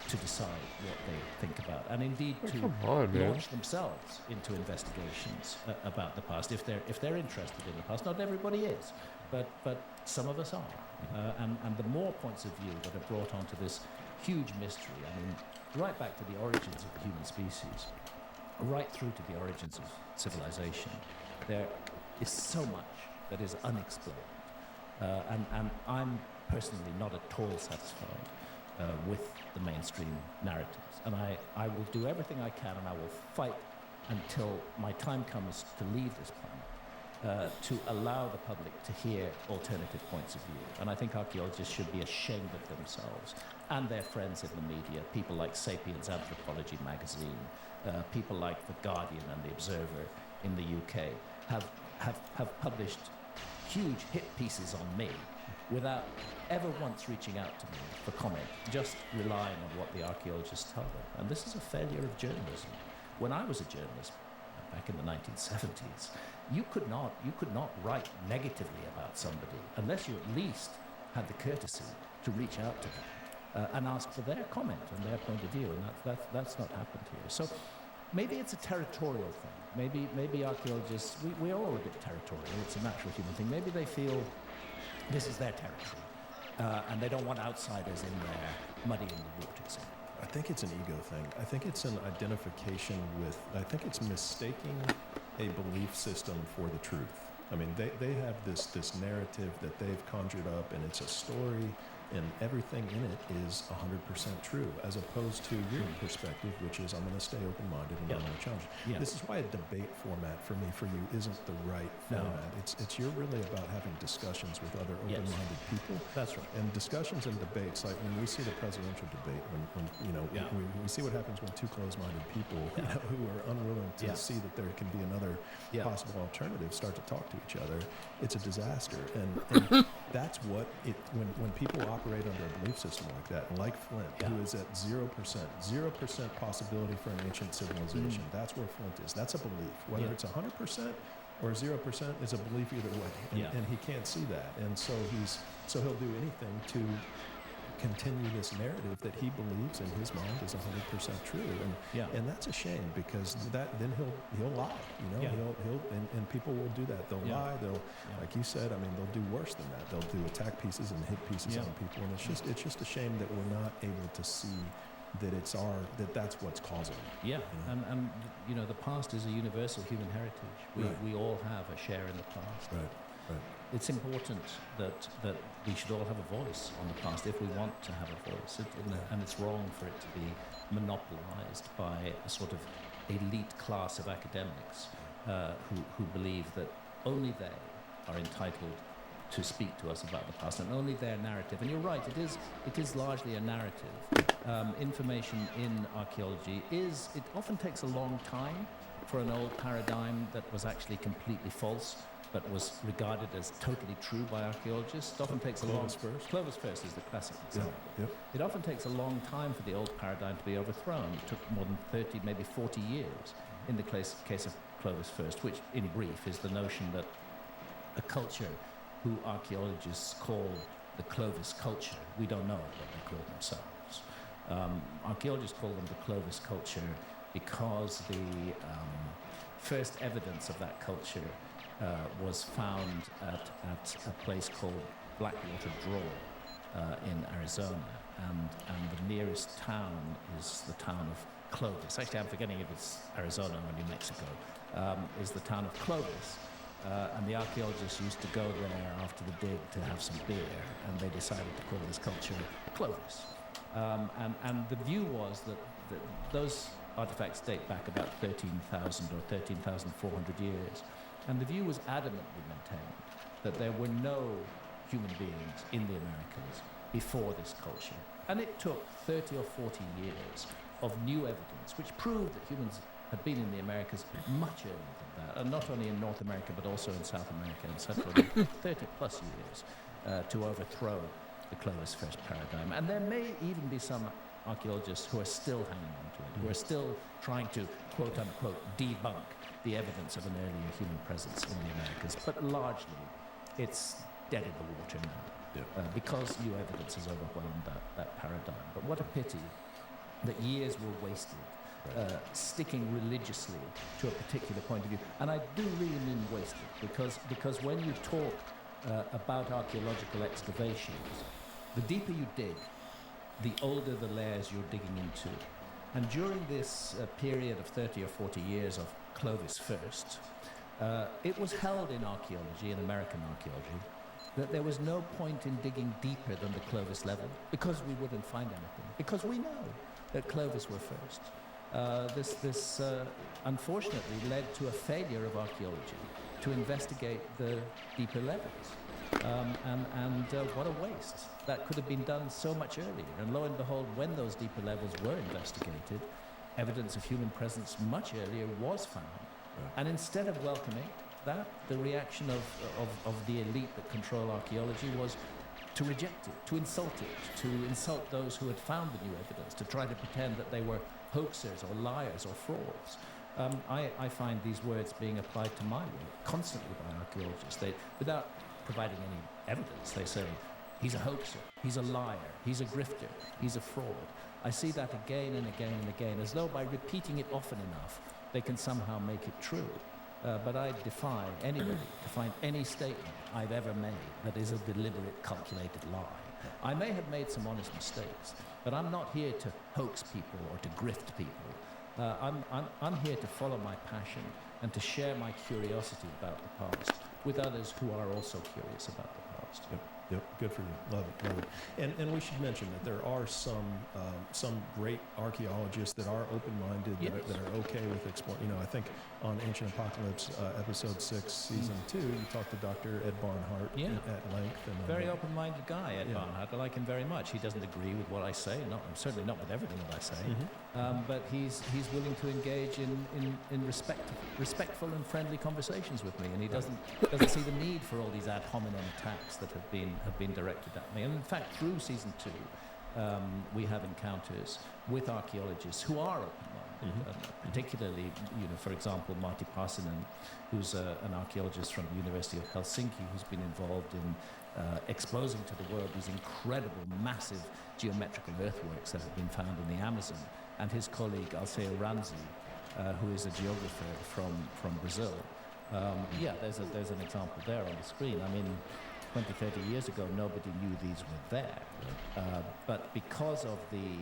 to decide what they think about, and indeed to Come on, man. launch themselves into investigations about the past if they're interested in the past. Not everybody is, but some of us are, and the more points of view that are brought onto this huge mystery. I mean, right back to the origins of the human species, right through to the origins of civilization, there is so much that is unexplained, and I'm personally not at all satisfied with the mainstream narratives, and I will do everything I can, and I will fight until my time comes to leave this planet, to allow the public to hear alternative points of view. And I think archaeologists should be ashamed of themselves and their friends in the media, people like Sapiens Anthropology magazine, people like The Guardian and The Observer in the UK have published huge hit pieces on me without ever once reaching out to me for comment, just relying on what the archaeologists tell them. And this is a failure of journalism. When I was a journalist back in the 1970s, you could not write negatively about somebody unless you at least had the courtesy to reach out to them and ask for their comment and their point of view, and that's not happened here. So maybe it's a territorial thing. Maybe archaeologists, we're all a bit territorial. It's a natural human thing. Maybe they feel this is their territory, and they don't want outsiders in there muddying the waters. I think it's an ego thing. I think it's an identification with, I think it's mistaking a belief system for the truth. I mean, they have this narrative that they've conjured up, and it's a story, and everything in it is 100% true, as opposed to your perspective, which is I'm going to stay open-minded and I'm going to challenge. This is why a debate format for me, for you, isn't the right format. It's you're really about having discussions with other open-minded people. That's right. And discussions and debates, like when we see the presidential debate, when we see what happens when two closed-minded people who are unwilling to see that there can be another possible alternative start to talk to each other, it's a disaster. And that's what it when people operate under a belief system like that, like Flint, who is at 0% possibility for an ancient civilization. That's where Flint is. That's a belief. Whether it's 100% or 0% is a belief either way, and he can't see that, and so he'll do anything to continue this narrative that he believes in his mind is 100% true, and that's a shame, because then he'll lie, he'll and people will do that. They'll lie. They'll, like you said, I mean, they'll do worse than that. They'll do attack pieces and hit pieces on people, and it's just a shame that we're not able to see that that's what's causing it. And the past is a universal human heritage. We all have a share in the past. Right. It's important that we should all have a voice on the past if we want to have a voice, and it's wrong for it to be monopolized by a sort of elite class of academics who believe that only they are entitled to speak to us about the past, and only their narrative. And you're right, it is largely a narrative. Information in archaeology it often takes a long time for an old paradigm that was actually completely false, but was regarded as totally true by archaeologists. It often takes Clovis first. Clovis first is the classic example. It often takes a long time for the old paradigm to be overthrown. It took more than 30, maybe 40 years in the case of Clovis first, which, in brief, is the notion that a culture who archaeologists call the Clovis culture, we don't know what they call themselves. Archaeologists call them the Clovis culture because the first evidence of that culture was found at a place called Blackwater Draw in Arizona, and the nearest town is the town of Clovis. Actually, I'm forgetting if it's Arizona or New Mexico. Is the town of Clovis, and the archaeologists used to go there after the dig to have some beer, and they decided to call this culture Clovis. And the view was that those artifacts date back about 13,000 or 13,400 years. And the view was adamantly maintained that there were no human beings in the Americas before this culture. And it took 30 or 40 years of new evidence which proved that humans had been in the Americas much earlier than that, and not only in North America but also in South America and Central America, 30 plus years to overthrow the Clovis first paradigm. And there may even be some archaeologists who are still hanging on to it, who are still trying to, quote unquote, debunk the evidence of an earlier human presence in the Americas. But largely, it's dead in the water now, because new evidence has overwhelmed that paradigm. But what a pity that years were wasted sticking religiously to a particular point of view. And I do really mean wasted, because when you talk about archaeological excavations, the deeper you dig, the older the layers you're digging into. And during this period of 30 or 40 years of Clovis first, it was held in archaeology, in American archaeology, that there was no point in digging deeper than the Clovis level, because we wouldn't find anything, because we know that Clovis were first. This unfortunately led to a failure of archaeology to investigate the deeper levels. What a waste. That could have been done so much earlier. And lo and behold, when those deeper levels were investigated, evidence of human presence much earlier was found. Right. And instead of welcoming that, the reaction of the elite that control archaeology was to reject it, to insult insult those who had found the new evidence, to try to pretend that they were hoaxers or liars or frauds. I find these words being applied to my work constantly by archaeologists. Without providing any evidence, they say, he's a hoaxer, he's a liar, he's a grifter, he's a fraud. I see that again and again and again, as though by repeating it often enough, they can somehow make it true. But I defy anybody to find any statement I've ever made that is a deliberate, calculated lie. I may have made some honest mistakes, but I'm not here to hoax people or to grift people. I'm here to follow my passion and to share my curiosity about the past with others who are also curious about the past. Yep, good for you. Love it. And we should mention that there are some great archaeologists that are open-minded, yes, that are okay with exploring. I think on Ancient Apocalypse, episode 6, season 2, you talked to Dr. Ed Barnhart at length. And very open-minded guy, Ed Barnhart. I like him very much. He doesn't agree with what I say, certainly not with everything that I say, but he's willing to engage in respectful and friendly conversations with me, and he doesn't see the need for all these ad hominem attacks that have been directed at me. And in fact, through season 2, we have encounters with archaeologists who are open-minded, particularly, for example, Martti Paasinen, who's an archaeologist from the University of Helsinki, who's been involved in exposing to the world these incredible, massive geometrical earthworks that have been found in the Amazon, and his colleague Alceo Ranzi, who is a geographer from Brazil. There's an example there on the screen. I mean, 20, 30 years ago, nobody knew these were there. But because of the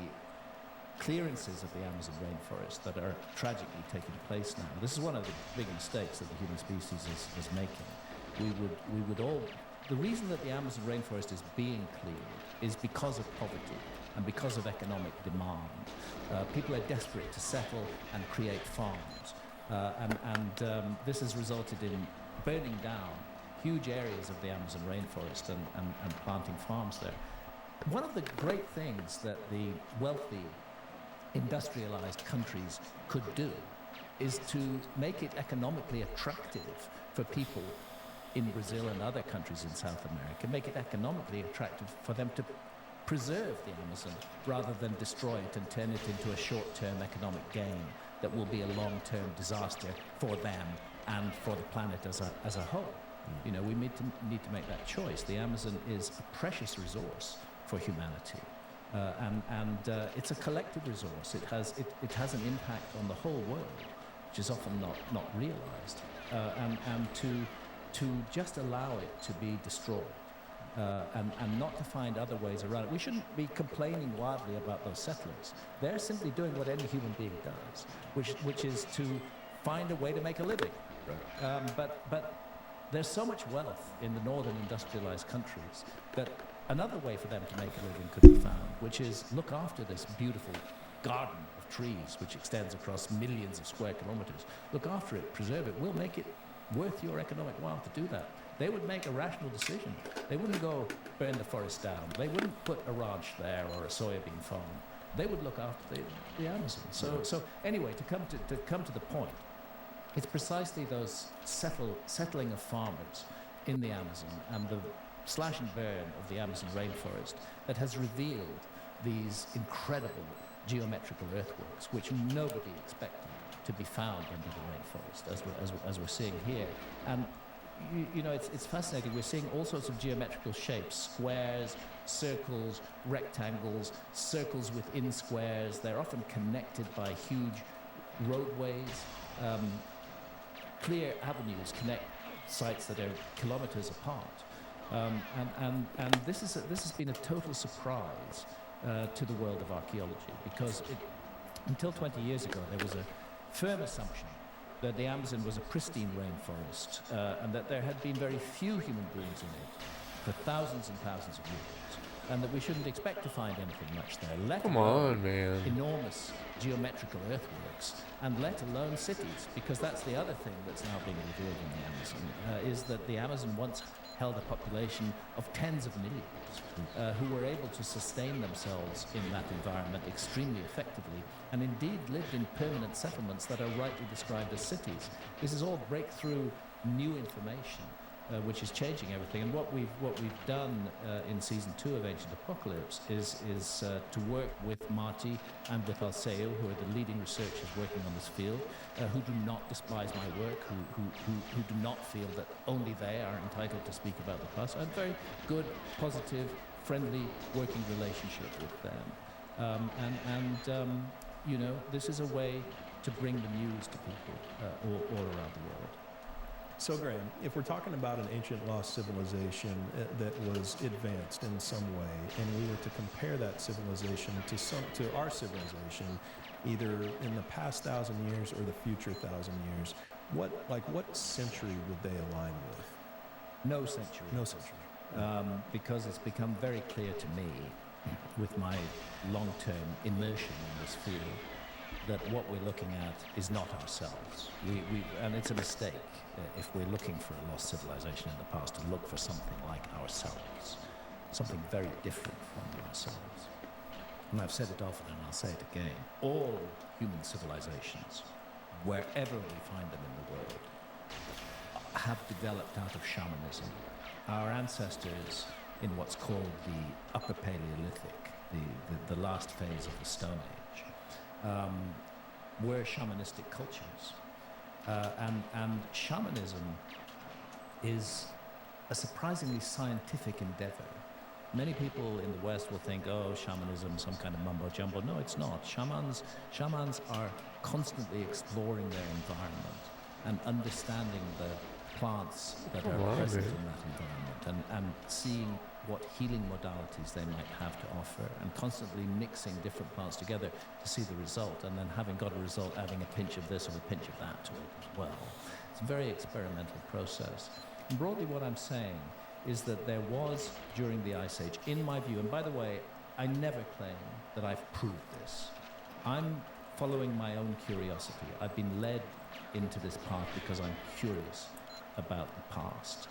clearances of the Amazon rainforest that are tragically taking place now, this is one of the big mistakes that the human species is making. The reason that the Amazon rainforest is being cleared is because of poverty and because of economic demand. People are desperate to settle and create farms. This has resulted in burning down huge areas of the Amazon rainforest and planting farms there. One of the great things that the wealthy, industrialized countries could do is to make it economically attractive for people in Brazil and other countries in South America, make it economically attractive for them to preserve the Amazon rather than destroy it and turn it into a short-term economic gain that will be a long-term disaster for them and for the planet as a whole. We need to make that choice. The Amazon is a precious resource for humanity, and it's a collective resource. It has an impact on the whole world, which is often not realized. And to just allow it to be destroyed, and not to find other ways around it. We shouldn't be complaining wildly about those settlers. They're simply doing what any human being does, which is to find a way to make a living. Right. But there's so much wealth in the northern industrialized countries that another way for them to make a living could be found, which is look after this beautiful garden of trees which extends across millions of square kilometers. Look after it, preserve it. We'll make it worth your economic while to do that. They would make a rational decision. They wouldn't go burn the forest down. They wouldn't put a ranch there or a soybean farm. They would look after the Amazon. So anyway, to come to the point, it's precisely those settling of farmers in the Amazon and the slash and burn of the Amazon rainforest that has revealed these incredible geometrical earthworks, which nobody expected to be found under the rainforest, as we're seeing here. And you know, it's fascinating. We're seeing all sorts of geometrical shapes, squares, circles, rectangles, circles within squares. They're often connected by huge roadways. Clear avenues connect sites that are kilometers apart. And this has been a total surprise to the world of archaeology, because until 20 years ago, there was a firm assumption that the Amazon was a pristine rainforest, and that there had been very few human beings in it for thousands and thousands of years, and that we shouldn't expect to find anything much there, let alone enormous geometrical earthworks, and let alone cities, because that's the other thing that's now being revealed in the Amazon, is that the Amazon once held a population of tens of millions who were able to sustain themselves in that environment extremely effectively, and indeed lived in permanent settlements that are rightly described as cities. This is all breakthrough new information, which is changing everything. And what we've done in season 2 of Ancient Apocalypse is to work with Marty and with Alceo, who are the leading researchers working on this field, who do not despise my work, who do not feel that only they are entitled to speak about the past. I have a very good, positive, friendly working relationship with them. You know, this is a way to bring the news to people all around the world. So, Graham, if we're talking about an ancient lost civilization that was advanced in some way, and we were to compare that civilization to our civilization, either in the past 1,000 years or the future 1,000 years, what century would they align with? No century. No century. Because it's become very clear to me, with my long-term immersion in this field, that what we're looking at is not ourselves. And it's a mistake if we're looking for a lost civilization in the past to look for something like ourselves, something very different from ourselves. And I've said it often, and I'll say it again. All human civilizations, wherever we find them in the world, have developed out of shamanism. Our ancestors in what's called the Upper Paleolithic, the last phase of the Stone Age, were shamanistic cultures. And shamanism is a surprisingly scientific endeavor. Many people in the West will think, oh, shamanism, some kind of mumbo-jumbo. No, it's not. Shamans are constantly exploring their environment and understanding the plants that are present in that environment, and seeing what healing modalities they might have to offer, and constantly mixing different plants together to see the result, and then having got a result, adding a pinch of this or a pinch of that to it as well. It's a very experimental process. And broadly what I'm saying is that there was, during the Ice Age, in my view, and by the way, I never claim that I've proved this. I'm following my own curiosity. I've been led into this path because I'm curious about the past.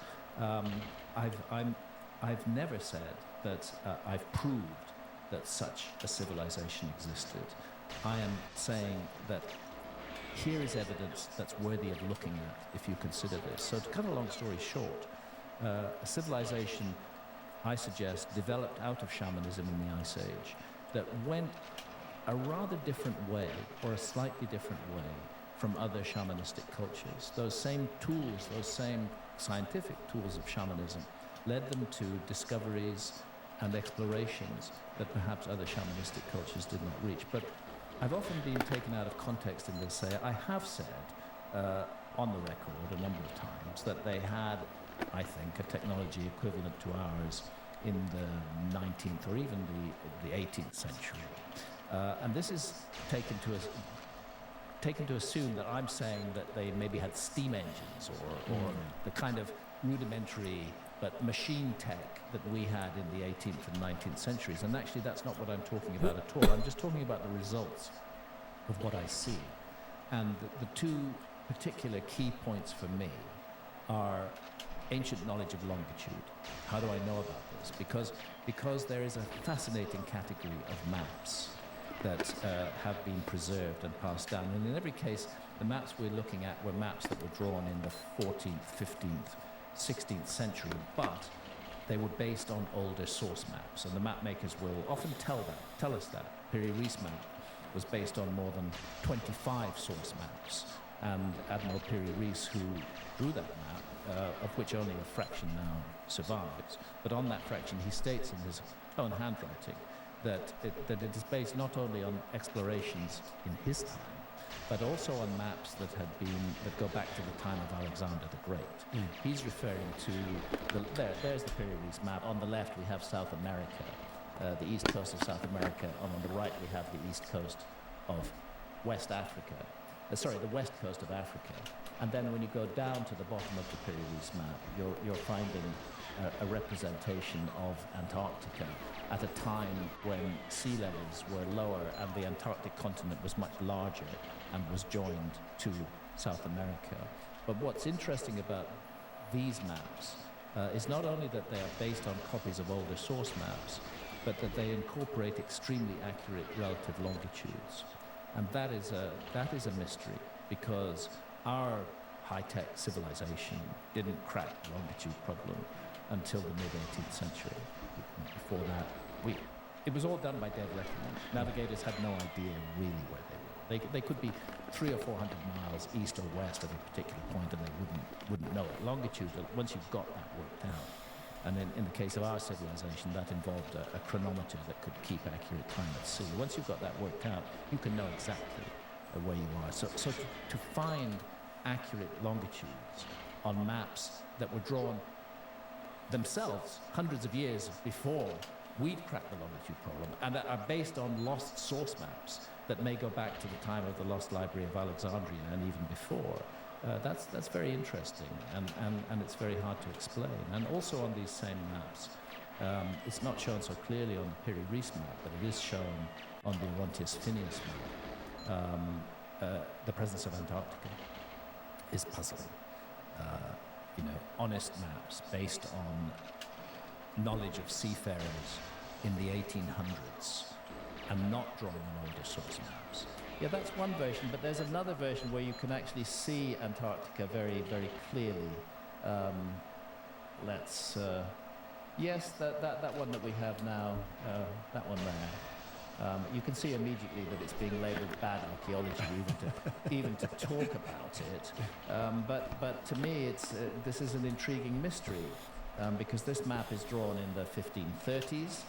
I've never said that I've proved that such a civilization existed. I am saying that here is evidence that's worthy of looking at if you consider this. So to cut a long story short, a civilization, I suggest, developed out of shamanism in the Ice Age that went a rather different way, or a slightly different way, from other shamanistic cultures. Those same tools, those same scientific tools of shamanism led them to discoveries and explorations that perhaps other shamanistic cultures did not reach. But I've often been taken out of context in this. I have said on the record a number of times that they had, I think, a technology equivalent to ours in the 19th or even the 18th century. And this is taken to assume that I'm saying that they maybe had steam engines or the kind of rudimentary but machine tech that we had in the 18th and 19th centuries. And actually that's not what I'm talking about at all. I'm just talking about the results of what I see. And the two particular key points for me are ancient knowledge of longitude. How do I know about this? Because there is a fascinating category of maps that have been preserved and passed down. And in every case, the maps we're looking at were maps that were drawn in the 14th, 15th, 16th century, but they were based on older source maps. And the map makers will often tell us that. Piri Reis map was based on more than 25 source maps and Admiral Piri-Reis, who drew that map, of which only a fraction now survives. But on that fraction, he states in his own handwriting that it is based not only on explorations in his time, but also on maps that go back to the time of Alexander the Great. He's referring to there's the Piri-Reis map. On the left we have South America, the east coast of South America, and on the right we have the east coast of West Africa. The west coast of Africa. And then when you go down to the bottom of the Piri-Reis map, you're finding a representation of Antarctica at a time when sea levels were lower and the Antarctic continent was much larger and was joined to South America. But what's interesting about these maps is not only that they are based on copies of older source maps, but that they incorporate extremely accurate relative longitudes. And that is a mystery, because our high-tech civilization didn't crack the longitude problem until the mid-18th century. Before that, it was all done by dead reckoning. Navigators had no idea really where they were. They could be 300 or 400 miles east or west at a particular point, and they wouldn't know it. Longitude, once you've got that worked out, and in the case of our civilization, that involved a chronometer that could keep accurate time at sea. Once you've got that worked out, you can know exactly where you are. So to find accurate longitudes on maps that were drawn themselves hundreds of years before we'd cracked the longitude problem, and are based on lost source maps that may go back to the time of the Lost Library of Alexandria and even before. That's very interesting, and it's very hard to explain. And also on these same maps, it's not shown so clearly on the Piri-Reis map, but it is shown on the Orontes Phineas map. The presence of Antarctica is puzzling. Honest maps based on knowledge of seafarers in the 1800s and not drawn on older source maps. Yeah, that's one version, but there's another version where you can actually see Antarctica very, very clearly. Yes, that one that we have now, that one there. You can see immediately that it's being labelled bad archaeology, even to talk about it. But to me, this is an intriguing mystery, because this map is drawn in the 1530s.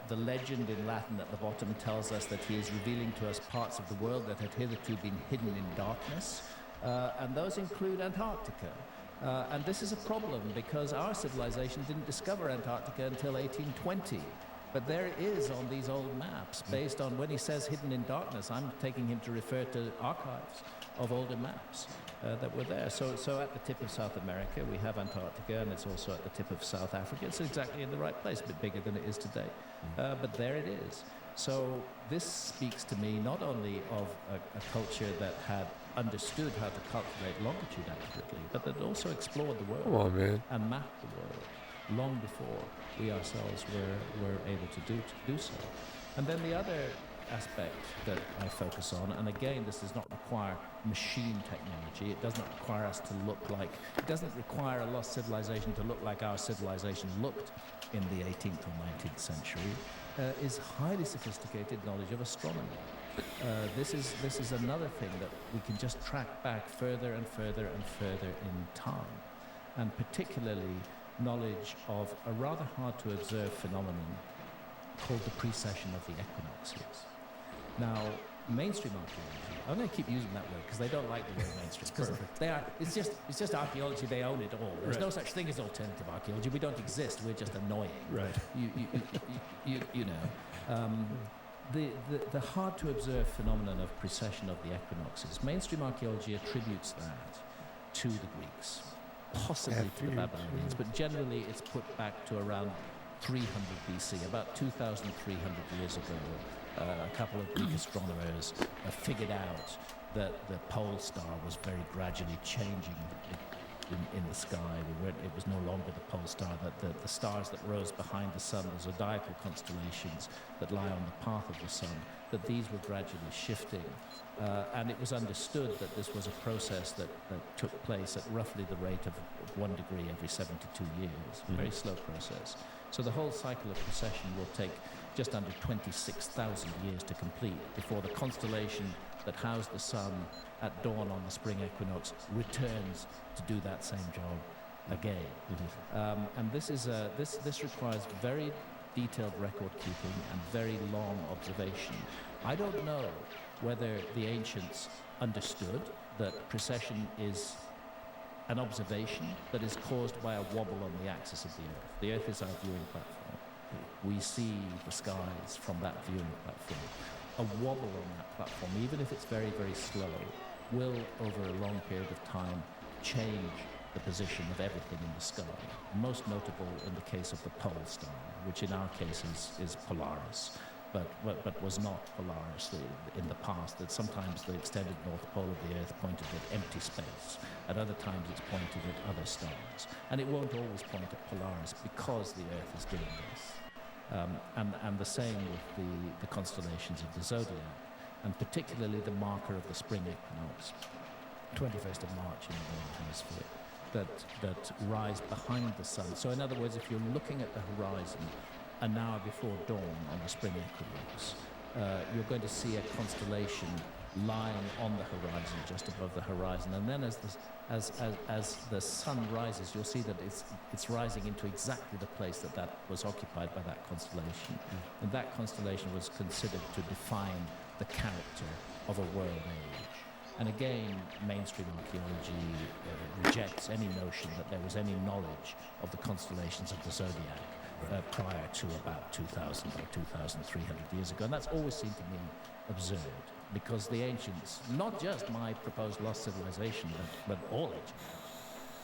The legend in Latin at the bottom tells us that he is revealing to us parts of the world that had hitherto been hidden in darkness, and those include Antarctica. And this is a problem, because our civilization didn't discover Antarctica until 1820. But there it is on these old maps, based on when he says hidden in darkness, I'm taking him to refer to archives of older maps that were there. So at the tip of South America, we have Antarctica, and it's also at the tip of South Africa. It's exactly in the right place, a bit bigger than it is today. But there it is. So this speaks to me not only of a culture that had understood how to calculate longitude accurately, but that also explored the world and mapped the world long before we ourselves were able to do so. And then the other aspect that I focus on, and again, this does not require machine technology. It does not require us to it doesn't require a lost civilization to look like our civilization looked in the 18th or 19th century, is highly sophisticated knowledge of astronomy. This is another thing that we can just track back further and further and further in time, and particularly knowledge of a rather hard to observe phenomenon called the precession of the equinoxes. Now, mainstream archaeology, I'm going to keep using that word because they don't like the word mainstream, because it's just archaeology. They own it all. There's no such thing as alternative archaeology. We don't exist. We're just annoying. Right. The hard to observe phenomenon of precession of the equinoxes, mainstream archaeology attributes that to the Greeks, possibly to the Babylonians, but generally it's put back to around 300 BC, about 2,300 years ago. A couple of Greek astronomers figured out that the pole star was very gradually changing in the sky. It was no longer the pole star, that the stars that rose behind the sun, the zodiacal constellations that lie on the path of the sun, that these were gradually shifting. And it was understood that this was a process that took place at roughly the rate of 1 degree every 72 years, a very slow process. So the whole cycle of precession will take just under 26,000 years to complete before the constellation that housed the sun at dawn on the spring equinox returns to do that same job again. And this requires very detailed record keeping and very long observation. I don't know whether the ancients understood that precession is an observation that is caused by a wobble on the axis of the Earth. The Earth is our viewing platform. We see the skies from that viewing platform. A wobble on that platform, even if it's very, very slow, will, over a long period of time, change the position of everything in the sky. Most notable in the case of the pole star, which in our case is Polaris, but was not Polaris in the past. That sometimes the extended north pole of the Earth pointed at empty space. At other times it's pointed at other stars. And it won't always point at Polaris because the Earth is doing this. And the same with the constellations of the zodiac, and particularly the marker of the spring equinox, 21st of March in the Northern Hemisphere, that rise behind the sun. So in other words, if you're looking at the horizon an hour before dawn on the spring equinox, you're going to see a constellation lying on the horizon, just above the horizon. And then as the sun rises, you'll see that it's rising into exactly the place that was occupied by that constellation. And that constellation was considered to define the character of a world age. And again, mainstream archaeology rejects any notion that there was any knowledge of the constellations of the zodiac prior to about 2,000 or 2,300 years ago. And that's always seemed to me absurd, because the ancients, not just my proposed lost civilization, but all ancients,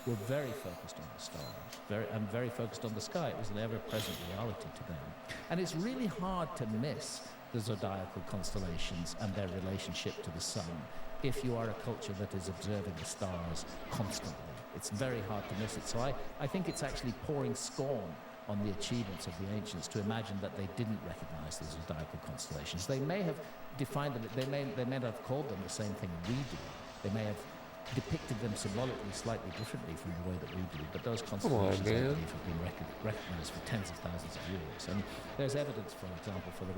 were very focused on the stars, very focused on the sky. It was an ever-present reality to them. And it's really hard to miss the zodiacal constellations and their relationship to the sun if you are a culture that is observing the stars constantly. It's very hard to miss it. So I think it's actually pouring scorn on the achievements of the ancients to imagine that they didn't recognize the zodiacal constellations. They may have defined them, they may not have called them the same thing we do. They may have depicted them symbolically slightly differently from the way that we do, but those constellations, I believe, have been recognized for tens of thousands of years. And there's evidence, for example, for the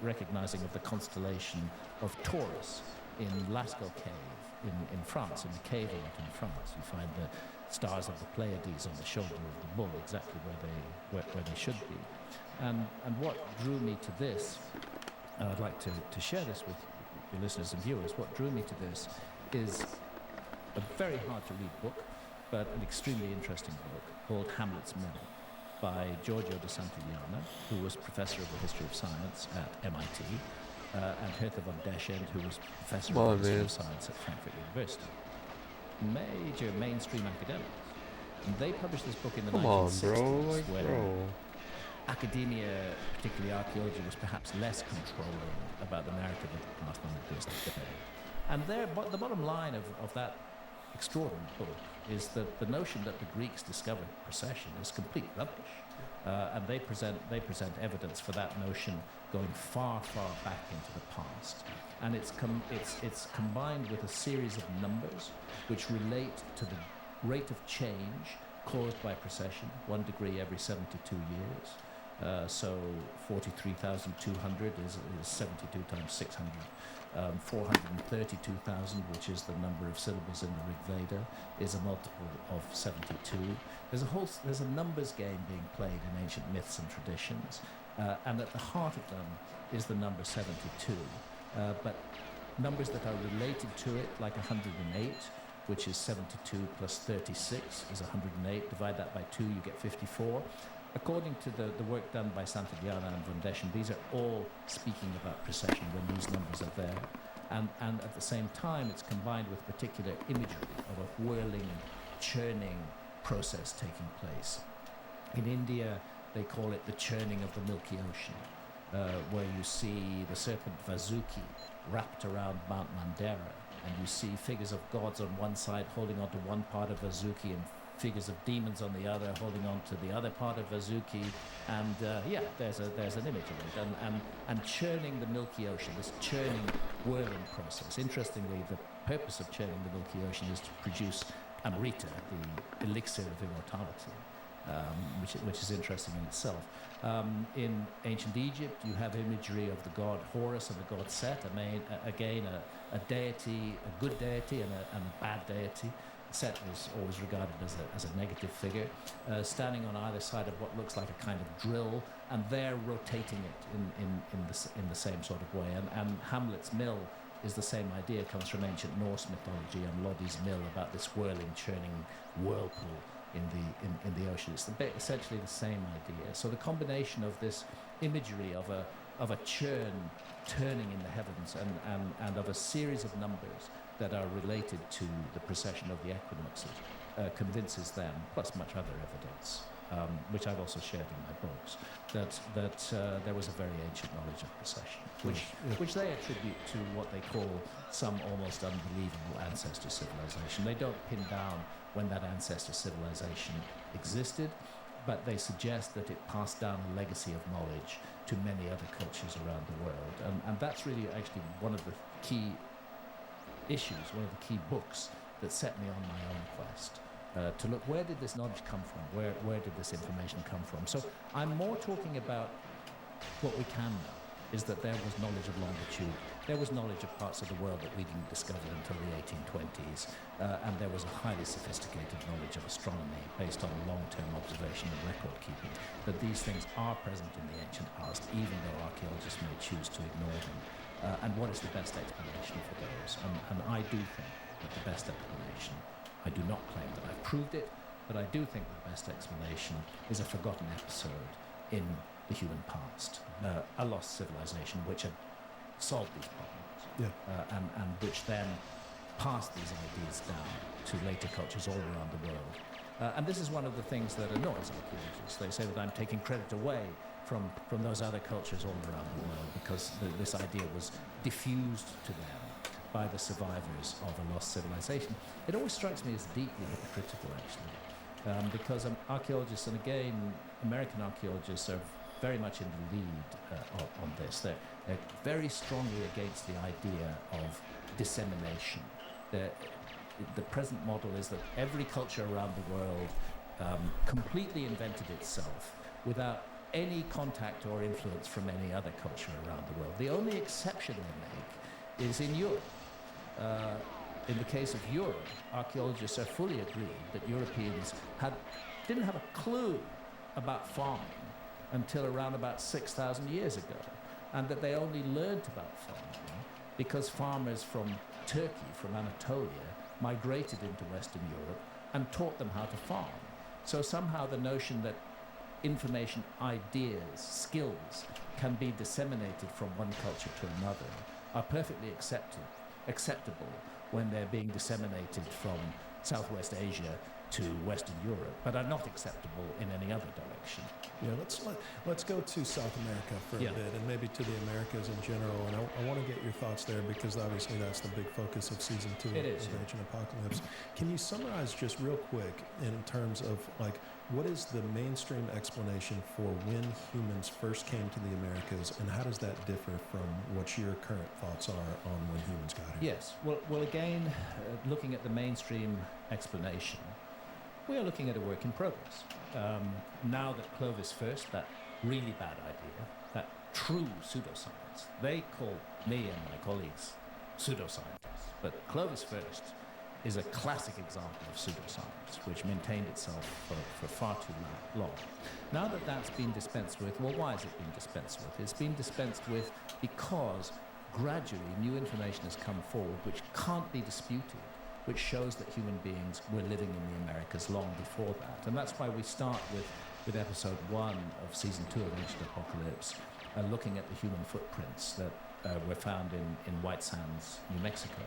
recognizing of the constellation of Taurus in Lascaux Cave in France, in the cave in France. You find the stars of the Pleiades on the shoulder of the bull, exactly where they should be. And what drew me to this, and I'd like to share this with your listeners and viewers, what drew me to this is a very hard-to-read book, but an extremely interesting book called Hamlet's Mill by Giorgio de Santillana, who was professor of the history of science at MIT, and Hertha von Deschent, who was professor of the history of science at Frankfurt University. Major mainstream academics. And they published this book in the 1960s, where academia, particularly archaeology, was perhaps less controlling about the narrative of the past than it is today. And the bottom line of that extraordinary book is that the notion that the Greeks discovered precession is complete rubbish. And they present evidence for that notion going far, far back into the past. And it's combined with a series of numbers which relate to the rate of change caused by precession, 1 degree every 72 years. So 43,200 is 72 times 600. 432,000, which is the number of syllables in the Rig Veda, is a multiple of 72. There's a numbers game being played in ancient myths and traditions, and at the heart of them is the number 72. But numbers that are related to it, like 108, which is 72 plus 36 is 108. Divide that by 2, you get 54. According to the work done by Santillana and von Deschen, these are all speaking about precession when these numbers are there. And at the same time, it's combined with particular imagery of a whirling, churning process taking place. In India, they call it the churning of the Milky Ocean, where you see the serpent Vasuki wrapped around Mount Mandara, and you see figures of gods on one side holding onto one part of Vasuki and figures of demons on the other holding on to the other part of Vasuki, and there's an image of it, and churning the Milky Ocean, this churning, whirling process. Interestingly, the purpose of churning the Milky Ocean is to produce Amrita, the elixir of immortality. which is interesting in itself. In ancient Egypt, you have imagery of the god Horus and the god Set, again a deity, a good deity and a bad deity. Set was always regarded as a negative figure, standing on either side of what looks like a kind of drill, and they're rotating it in the same sort of way. And Hamlet's mill is the same idea, comes from ancient Norse mythology and Lodi's mill, about this whirling, churning whirlpool in the ocean. It's essentially the same idea. So the combination of this imagery of a churn turning in the heavens and of a series of numbers that are related to the precession of the equinoxes convinces them, plus much other evidence, which I've also shared in my books, that there was a very ancient knowledge of precession, which they attribute to what they call some almost unbelievable ancestor civilization. They don't pin down when that ancestor civilization existed, but they suggest that it passed down a legacy of knowledge to many other cultures around the world. And that's really actually one of the key issues, one of the key books that set me on my own quest to look, where did this knowledge come from? Where did this information come from? So I'm more talking about what we can know, is that there was knowledge of longitude. There was knowledge of parts of the world that we didn't discover until the 1820s, and there was a highly sophisticated knowledge of astronomy based on long-term observation and record keeping, that these things are present in the ancient past, even though archaeologists may choose to ignore them. And what is the best explanation for those? And I do think that the best explanation, I do not claim that I've proved it, but I do think the best explanation is a forgotten episode in the human past, a lost civilization which had solved these problems, and which then passed these ideas down to later cultures all around the world. And this is one of the things that annoys archaeologists. They say that I'm taking credit away from those other cultures all around the world because this idea was diffused to them by the survivors of a lost civilization. It always strikes me as deeply hypocritical, actually, because archaeologists, and again, American archaeologists, are very much in the lead on this. They're very strongly against the idea of dissemination. The present model is that every culture around the world completely invented itself without any contact or influence from any other culture around the world. The only exception they make is in Europe. In the case of Europe, archaeologists are fully agreed that Europeans didn't have a clue about farming until around about 6,000 years ago, and that they only learned about farming because farmers from Turkey, from Anatolia, migrated into Western Europe and taught them how to farm. So somehow the notion that information, ideas, skills can be disseminated from one culture to another are perfectly acceptable when they're being disseminated from Southwest Asia to Western Europe, but are not acceptable in any other direction. Yeah, let's go to South America for a bit, and maybe to the Americas in general. And I want to get your thoughts there because obviously that's the big focus of season 2 of Ancient Apocalypse. Can you summarize just real quick in terms of like what is the mainstream explanation for when humans first came to the Americas, and how does that differ from what your current thoughts are on when humans got here? Yes. Well, again, looking at the mainstream explanation, we are looking at a work in progress. Now that Clovis first, that really bad idea, that true pseudoscience, they call me and my colleagues pseudoscientists, but Clovis first is a classic example of pseudoscience, which maintained itself for far too long. Now that that's been dispensed with, well, why has it been dispensed with? It's been dispensed with because gradually new information has come forward which can't be disputed, which shows that human beings were living in the Americas long before that. And that's why we start with episode 1 of season 2 of Ancient Apocalypse, looking at the human footprints that were found in White Sands, New Mexico.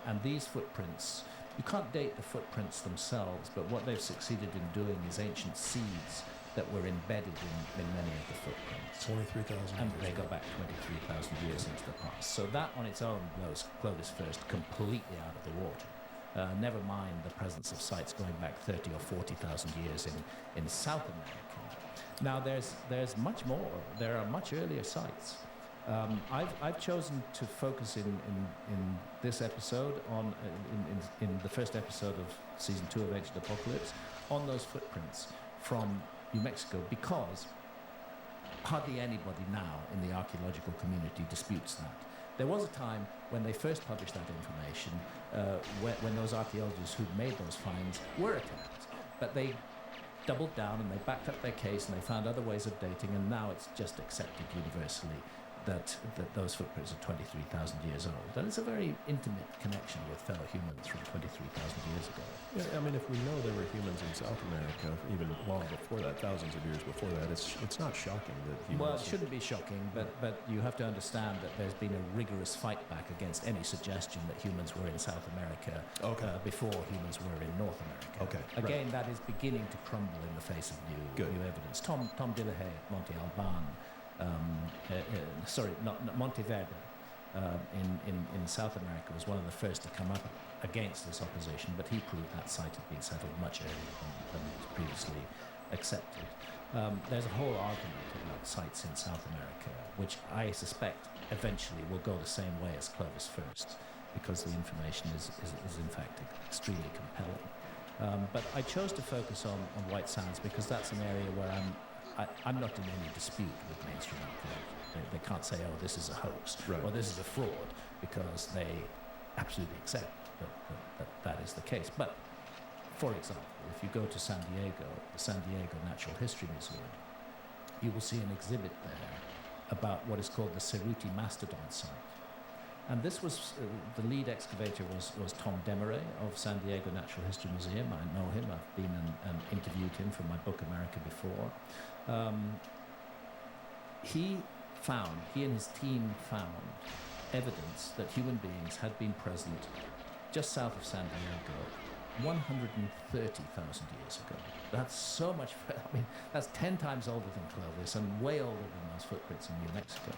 And these footprints, you can't date the footprints themselves, but what they've succeeded in doing is ancient seeds that were embedded in many of the footprints. 23,000 And years they ago. go back 23,000 years into the past. So that on its own blows Clovis first completely out of the water. Never mind the presence of sites going back 30 or 40,000 years in South America. Now there's much more. There are much earlier sites. I've chosen to focus in this episode on in the first episode of season 2 of Ancient Apocalypse on those footprints from New Mexico, because hardly anybody now in the archaeological community disputes that. There was a time when they first published that information, when those archaeologists who'd made those finds were attacked, but they doubled down and they backed up their case and they found other ways of dating, and now it's just accepted universally that those footprints are 23,000 years old. And it's a very intimate connection with fellow humans from 23,000 years ago. Yeah, I mean, if we know there were humans in South America even long before that, thousands of years before that, it's not shocking that humans... Well, it shouldn't be shocking, but you have to understand that there's been a rigorous fight back against any suggestion that humans were in South America before humans were in North America. Okay. Again, that is beginning to crumble in the face of new evidence. Tom Dillehay at Monte Alban, Monteverde in South America was one of the first to come up against this opposition, but he proved that site had been settled much earlier than was previously accepted. There's a whole argument about sites in South America, which I suspect eventually will go the same way as Clovis First, because the information is in fact extremely compelling. But I chose to focus on White Sands because that's an area where I'm not in any dispute with mainstream archaeology. They can't say, oh, this is a hoax, or this is a fraud, because they absolutely accept that is the case. But, for example, if you go to San Diego, the San Diego Natural History Museum, you will see an exhibit there about what is called the Cerruti Mastodon site. And this was, the lead excavator was Tom Demaray of San Diego Natural History Museum. I know him, I've been and interviewed him for my book America Before. He and his team found evidence that human beings had been present just south of San Diego 130,000 years ago. That's so much, that's 10 times older than Clovis and way older than those footprints in New Mexico.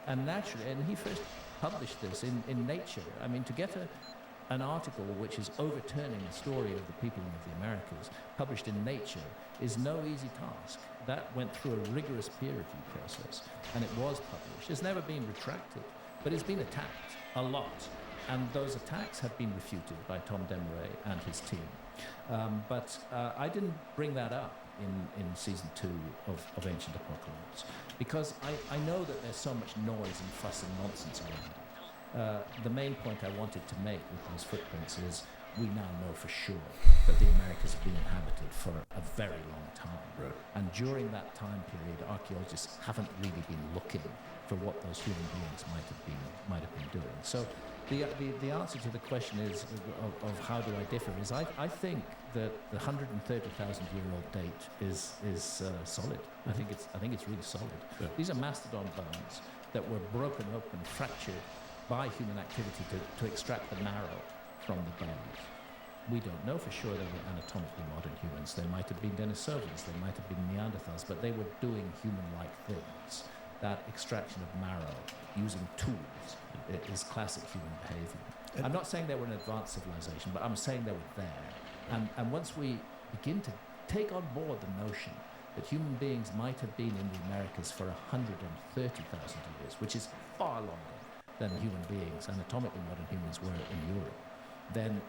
And naturally, and he first published this in Nature. I mean, to get an article which is overturning the story of the people of the Americas, published in Nature, is no easy task. That went through a rigorous peer review process, and it was published. It's never been retracted, but it's been attacked a lot. And those attacks have been refuted by Tom Demaray and his team. But I didn't bring that up in season 2 of Ancient Apocalypse, because I know that there's so much noise and fuss and nonsense around it. The main point I wanted to make with those footprints is we now know for sure that the Americas have been inhabited for a very long time. Right. And during that time period, archaeologists haven't really been looking for what those human beings might have been doing. So the answer to the question is of how do I differ is I think that the 130,000-year-old date is solid. I think it's really solid. Yeah. These are mastodon bones that were broken open, fractured by human activity to extract the marrow from the bones. We don't know for sure they were anatomically modern humans. They might have been Denisovans, they might have been Neanderthals, but they were doing human-like things. That extraction of marrow using tools is classic human behavior. I'm not saying they were an advanced civilization, but I'm saying they were there. And once we begin to take on board the notion that human beings might have been in the Americas for 130,000 years, which is far longer than human beings, anatomically modern humans, were in Europe, then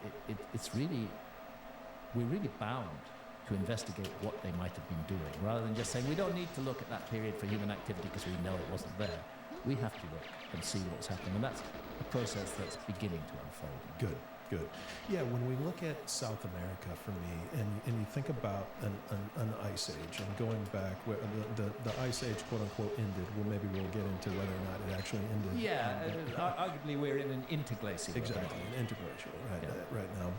we're really bound to investigate what they might have been doing, rather than just saying we don't need to look at that period for human activity because we know it wasn't there. We have to look and see what's happening, and that's a process that's beginning to unfold. Good. Yeah, when we look at South America, for me, and you think about an ice age and going back, where the ice age, quote unquote, ended. Well, maybe we'll get into whether or not it actually ended. Yeah, arguably we're in an interglacial. Exactly, an interglacial right now.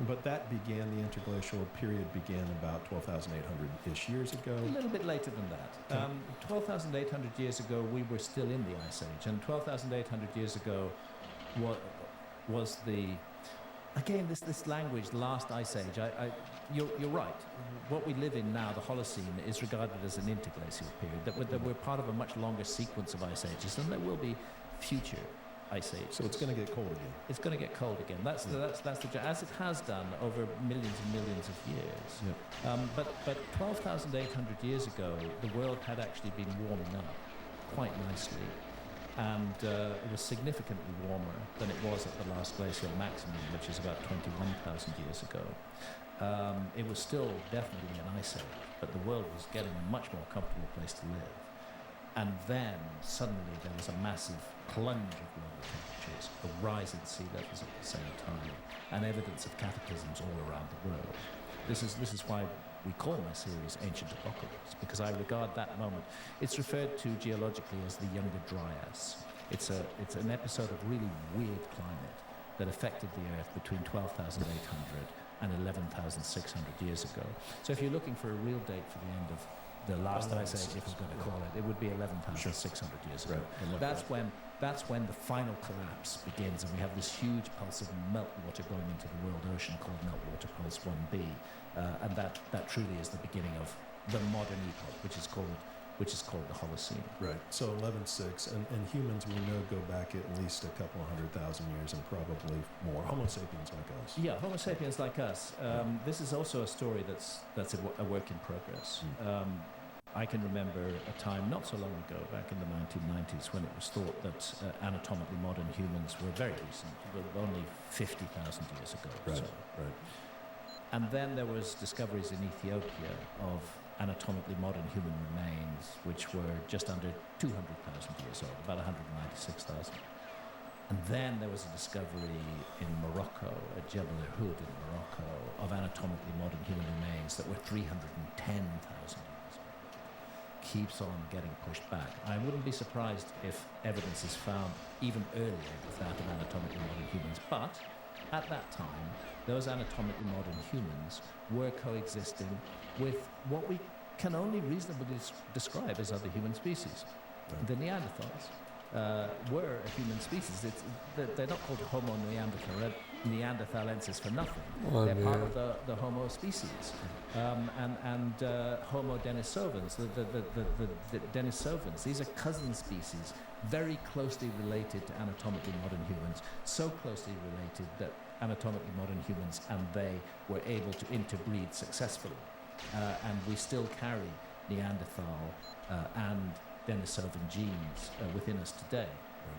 But that began, the interglacial period began about 12,800-ish years ago. A little bit later than that. 12,800 years ago, we were still in the Ice Age. And 12,800 years ago was again, this language, the last Ice Age. You're right. What we live in now, the Holocene, is regarded as an interglacial period, that we're part of a much longer sequence of Ice Ages, and there will be future Ice Age. So it's going to get cold again. It's going to get cold again. That's the as it has done over millions and millions of years. Yep. But 12,800 years ago, the world had actually been warming up quite nicely. and it was significantly warmer than it was at the last glacial maximum, which is about 21,000 years ago. It was still definitely an ice age, but the world was getting a much more comfortable place to live. And then suddenly there was a massive plunge of global temperatures, a rise in sea levels at the same time, and evidence of cataclysms all around the world. This is why we call my series Ancient Apocalypse, because I regard that moment. It's referred to geologically as the Younger Dryas. It's an episode of really weird climate that affected the Earth between 12,800 and 11,600 years ago. So if you're looking for a real date for the end of the last ice age, if we're going to call it, it would be 11,600 years ago. Right. That's when the final collapse begins, and we have this huge pulse of meltwater going into the world ocean called Meltwater Pulse 1b, and that truly is the beginning of the modern epoch, which is called the Holocene. Right. So 11.6, and humans we know go back at least a couple of 100,000 years, and probably more. Homo sapiens like us. Yeah, Homo sapiens like us. This is also a story that's a work in progress. I can remember a time not so long ago, back in the 1990s, when it was thought that anatomically modern humans were very recent, only 50,000 years ago. Right, so. right. And then there was discoveries in Ethiopia of anatomically modern human remains, which were just under 200,000 years old, about 196,000. And then there was a discovery in Morocco, at Jebel Irhoud in Morocco, of anatomically modern human remains that were 310,000 years old. Keeps on getting pushed back. I wouldn't be surprised if evidence is found even earlier with that of anatomically modern humans. But at that time, those anatomically modern humans were coexisting with what we can only reasonably describe as other human species. Right. The Neanderthals were a human species. They're not called Homo neanderthalensis for nothing. They're part of the Homo species. And Homo denisovans, the Denisovans, these are cousin species, very closely related to anatomically modern humans, so closely related that anatomically modern humans and they were able to interbreed successfully. And we still carry Neanderthal and Denisovan genes within us today.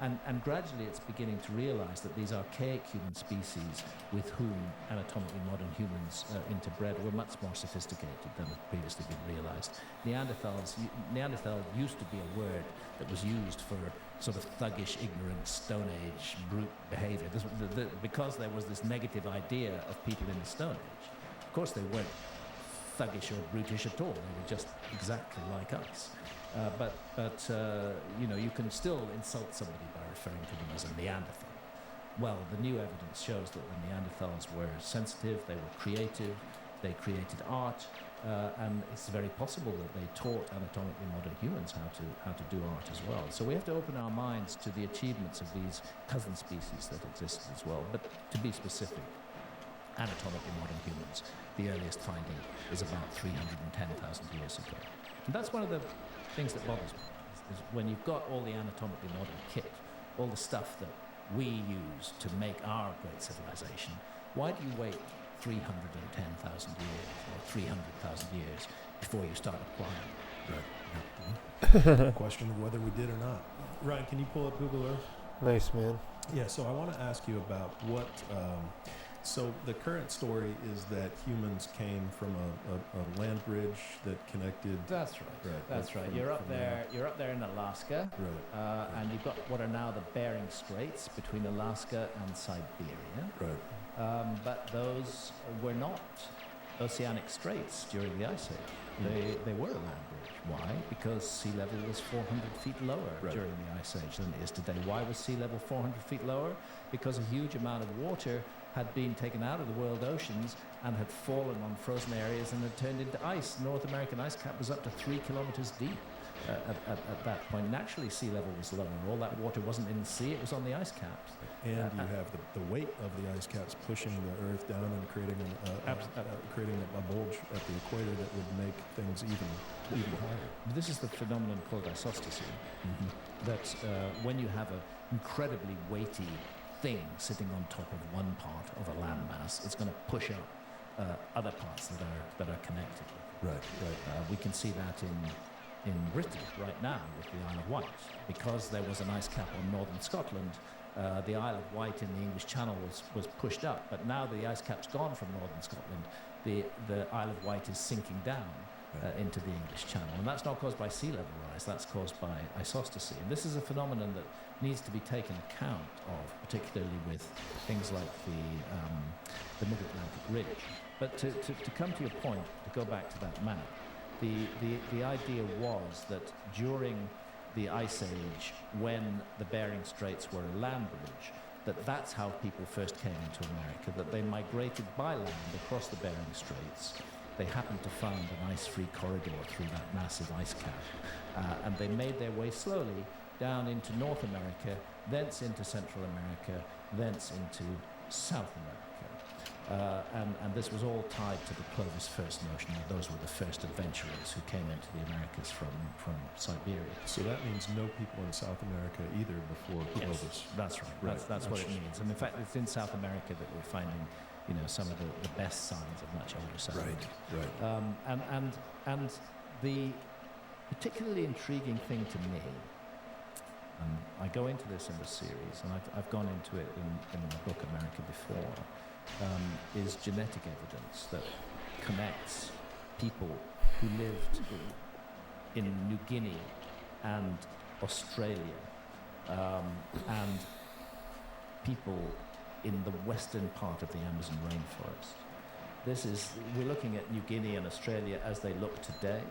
And gradually it's beginning to realize that these archaic human species with whom anatomically modern humans interbred were much more sophisticated than had previously been realized. Neanderthal used to be a word that was used for sort of thuggish, ignorant, Stone Age, brute behavior. Because there was this negative idea of people in the Stone Age. Of course they weren't thuggish or brutish at all. They were just exactly like us. But you can still insult somebody by referring to them as a Neanderthal. Well, the new evidence shows that the Neanderthals were sensitive, they were creative, they created art, and it's very possible that they taught anatomically modern humans how to do art as well. So we have to open our minds to the achievements of these cousin species that existed as well. But to be specific, anatomically modern humans, the earliest finding is about 310,000 years ago. And that's one of the things that bothers me, is when you've got all the anatomically modern kit, all the stuff that we use to make our great civilization, why do you wait 310,000 years or 300,000 years before you start applying? Right. Question of whether we did or not. Ryan, can you pull up Google Earth? Nice, man. Yeah, so I want to ask you about what... So the current story is that humans came from a land bridge that connected. That's right. That's right. You're up there in Alaska, right? And you've got what are now the Bering Straits between Alaska and Siberia. Right. But those were not oceanic straits during the Ice Age. They were a land bridge. Why? Because sea level was 400 feet lower during the Ice Age than it is today. Why was sea level 400 feet lower? Because a huge amount of water had been taken out of the world oceans and had fallen on frozen areas and had turned into ice. The North American ice cap was up to 3 kilometers deep at that point. Naturally, sea level was lower. All that water wasn't in the sea, it was on the ice caps. And you have the weight of the ice caps pushing the Earth down and creating a bulge at the equator that would make things even higher. This is the phenomenon called isostasy. That when you have an incredibly weighty thing sitting on top of one part of a landmass, it's going to push up other parts that are connected. Right. We can see that in Britain right now with the Isle of Wight. Because there was an ice cap on northern Scotland, the Isle of Wight in the English Channel was pushed up, but now the ice cap's gone from northern Scotland. The Isle of Wight is sinking down into the English Channel, and that's not caused by sea level rise, that's caused by isostasy. And this is a phenomenon that needs to be taken account of, particularly with things like the Mid-Atlantic Ridge. But to come to your point, to go back to that map, the idea was that during the Ice Age, when the Bering Straits were a land bridge, that's how people first came into America, that they migrated by land across the Bering Straits. They happened to find an ice-free corridor through that massive ice cap, and they made their way slowly down into North America, thence into Central America, thence into South America. And this was all tied to the Clovis first notion that those were the first adventurers who came into the Americas from Siberia. So that means no people in South America either before Clovis. Yes, that's right. That's what it means. And in fact, it's in South America that we're finding, some of the best signs of much older settlement. Right. And the particularly intriguing thing to me, and I go into this in the series, and I've gone into it in my book America Before, is genetic evidence that connects people who lived in New Guinea and Australia and people in the western part of the Amazon rainforest. We're looking at New Guinea and Australia as they look today.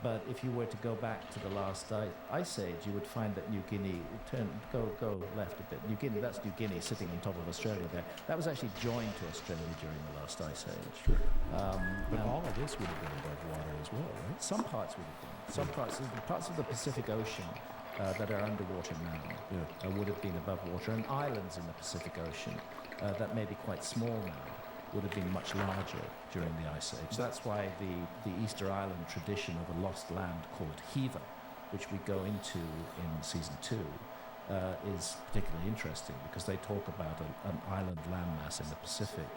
But if you were to go back to the last ice age, you would find that New Guinea, go left a bit. New Guinea, that's New Guinea sitting on top of Australia there. That was actually joined to Australia during the last ice age. Sure. But all of this would have been above water as well, right? Some parts would have been. Some parts of the Pacific Ocean that are underwater now would have been above water, and islands in the Pacific Ocean that may be quite small now would have been much larger during the Ice Age. That's why the Easter Island tradition of a lost land called Hiva, which we go into in season 2, is particularly interesting because they talk about an island landmass in the Pacific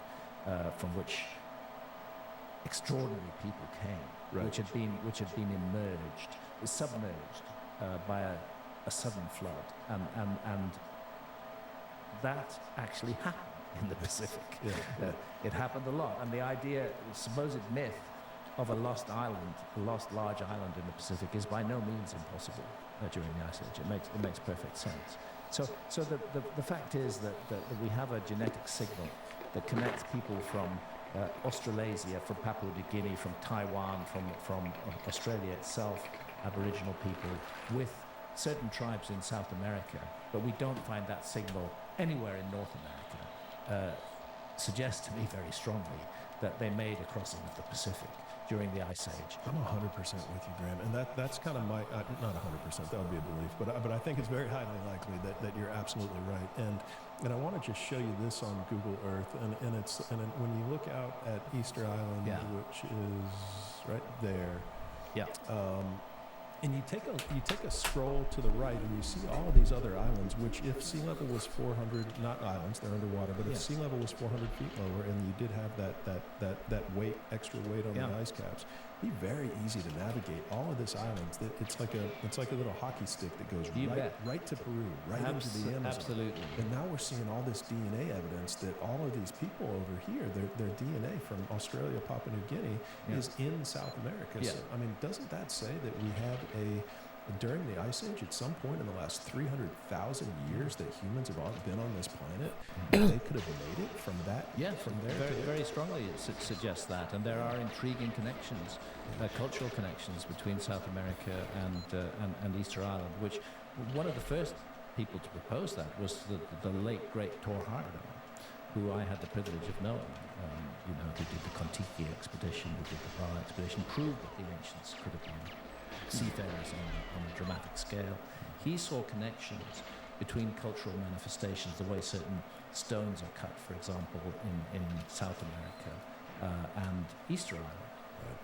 from which extraordinary people came, which had been submerged by a sudden flood, and that actually happened in the Pacific. It happened a lot, and the supposed myth of a lost large island in the Pacific is by no means impossible during the Ice Age. It makes perfect sense. So the fact is that we have a genetic signal that connects people from Australasia, from Papua New Guinea, from Taiwan, from Australia itself, Aboriginal people, with certain tribes in South America, but we don't find that signal anywhere in North America. Suggests to me very strongly that they made a crossing of the Pacific during the Ice Age. I'm 100% with you, Graham, and that's kind of my not 100%. That would be a belief, but I think it's very highly likely that you're absolutely right. And I want to just show you this on Google Earth, and when you look out at Easter Island, which is right there, and you take a scroll to the right, and you see all of these other islands, which if sea level was 400, not islands, they're underwater, but if sea level was 400 feet lower, and you did have that extra weight on the ice caps, it'd be very easy to navigate all of this islands. It's like a little hockey stick that goes right to Peru, into the Amazon. Absolutely. And now we're seeing all this DNA evidence that all of these people over here, their DNA from Australia, Papua New Guinea, is in South America. So, I mean, doesn't that say that we had during the Ice Age, at some point in the last 300,000 years, that humans have all been on this planet, they could have made it from that? From there. Very strongly it suggests that, and there are intriguing connections, cultural connections between South America and Easter Island. Which one of the first people to propose that was the late great Thor Heyerdahl, who I had the privilege of knowing. Who did the Kon-Tiki expedition, who did the Pra expedition, proved that the ancients could have been seafarers on a dramatic scale. He saw connections between cultural manifestations, the way certain stones are cut, for example, in South America and Easter Island.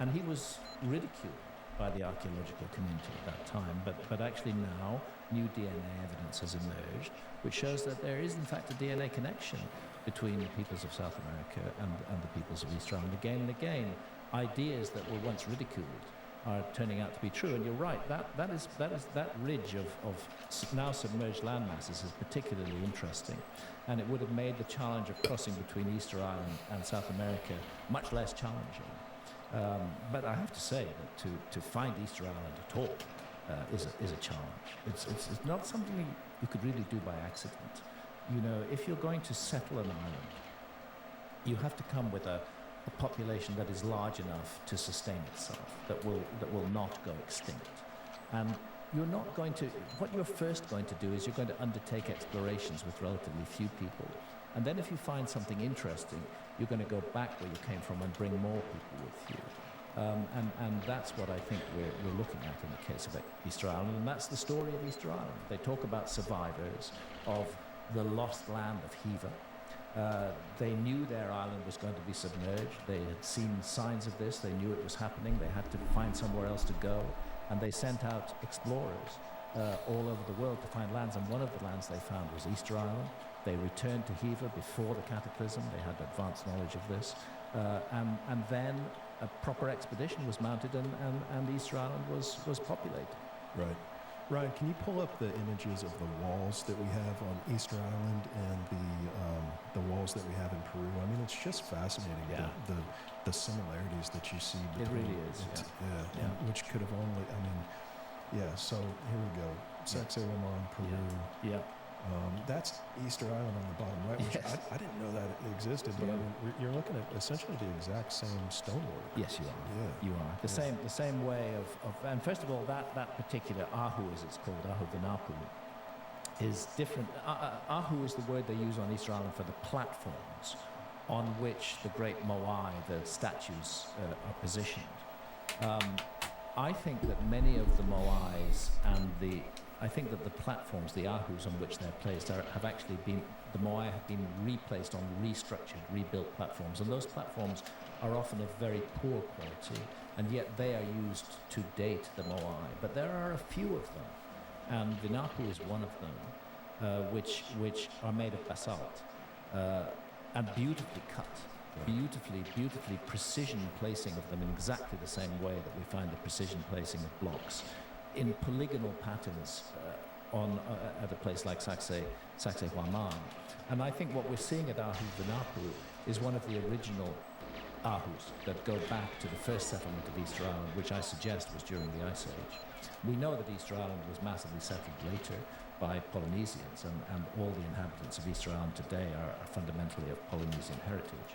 And he was ridiculed by the archaeological community at that time, but actually now new DNA evidence has emerged, which shows that there is in fact a DNA connection between the peoples of South America and the peoples of Easter Island. Again and again, ideas that were once ridiculed are turning out to be true. And you're right, that ridge of now submerged land masses is particularly interesting. And it would have made the challenge of crossing between Easter Island and South America much less challenging. But I have to say that to find Easter Island at all is a challenge. It's not something you could really do by accident. You know, if you're going to settle an island, you have to come with a population that is large enough to sustain itself, that will not go extinct. And you're not going to, what you're first going to do is you're going to undertake explorations with relatively few people. And then if you find something interesting, you're going to go back where you came from and bring more people with you. And that's what I think we're looking at in the case of Easter Island, and that's the story of Easter Island. They talk about survivors of the lost land of Hiva. They knew their island was going to be submerged. They had seen signs of this. They knew it was happening. They had to find somewhere else to go, and they sent out explorers all over the world to find lands, and one of the lands they found was Easter Island. They returned to Hiva before the cataclysm. They had advanced knowledge of this. And then a proper expedition was mounted, and Easter Island was populated. Right. Ryan, can you pull up the images of the walls that we have on Easter Island and the walls that we have in Peru? I mean, it's just fascinating, Yeah. the similarities that you see It between really is, yeah. Which could have only, I mean, yeah, so here we go. Sacsayhuaman, Peru. Yeah. That's Easter Island on the bottom right, which Yes. I didn't know that it existed, but I mean, you're looking at essentially the exact same stonework. Yes, you are. Yeah. You are. The same way of and first of all, that particular ahu, as it's called, ahu vinapu, is different. Ahu is the word they use on Easter Island for the platforms on which the great moai, the statues, are positioned. I think that many of the moais and I think that the platforms, the ahus on which they're placed, have actually been, the moai have been replaced on restructured, rebuilt platforms. And those platforms are often of very poor quality, and yet they are used to date the moai. But there are a few of them, and Vinapu is one of them, which are made of basalt and beautifully cut. Beautifully precision placing of them in exactly the same way that we find the precision placing of blocks in polygonal patterns at a place like Sacsayhuaman. And I think what we're seeing at Ahu Vinapu is one of the original Ahus that go back to the first settlement of Easter Island, which I suggest was during the Ice Age. We know that Easter Island was massively settled later by Polynesians, and all the inhabitants of Easter Island today are fundamentally of Polynesian heritage.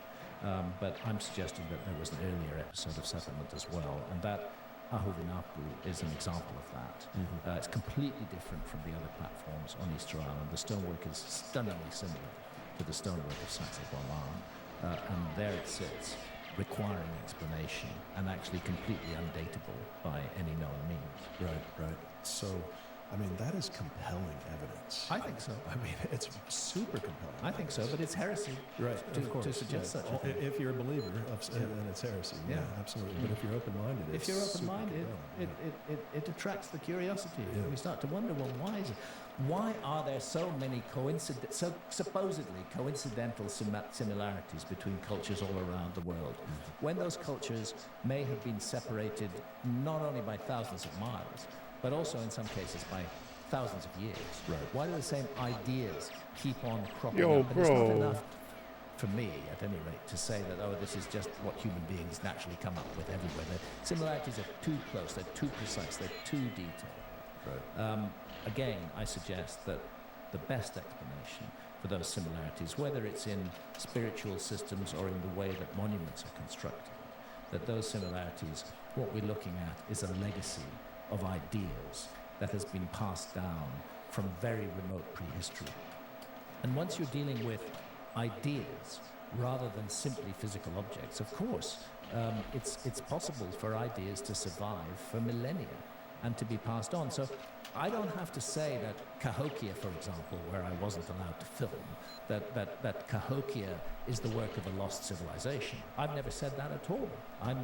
But I'm suggesting that there was an earlier episode of settlement as well, and that Ahu Vinapu is an example of that. Mm-hmm. It's completely different from the other platforms on Easter Island. The stonework is stunningly similar to the stonework of Sacsayhuaman, and there it sits, requiring explanation and actually completely undateable by any known means. Right. So, I mean, that is compelling evidence. I think so. I mean, it's super compelling. I think so, but it's heresy to suggest such a thing. If you're a believer, then it's heresy. Yeah, absolutely. But if you're open-minded, if you're open-minded, it attracts the curiosity. Yeah. We start to wonder, well, why is it? Why are there so many supposedly coincidental similarities between cultures all around the world, when those cultures may have been separated not only by thousands of miles, but also in some cases by thousands of years? Right. Why do the same ideas keep on cropping Yo, up? And bro. it's not enough for me, at any rate, to say that, oh, this is just what human beings naturally come up with everywhere. The similarities are too close, they're too precise, they're too detailed. Right. Again, I suggest that the best explanation for those similarities, whether it's in spiritual systems or in the way that monuments are constructed, that those similarities, what we're looking at is a legacy of ideas that has been passed down from very remote prehistory. And once you're dealing with ideas rather than simply physical objects, of course, it's possible for ideas to survive for millennia and to be passed on. So I don't have to say that Cahokia, for example, where I wasn't allowed to film, that Cahokia is the work of a lost civilization. I've never said that at all. I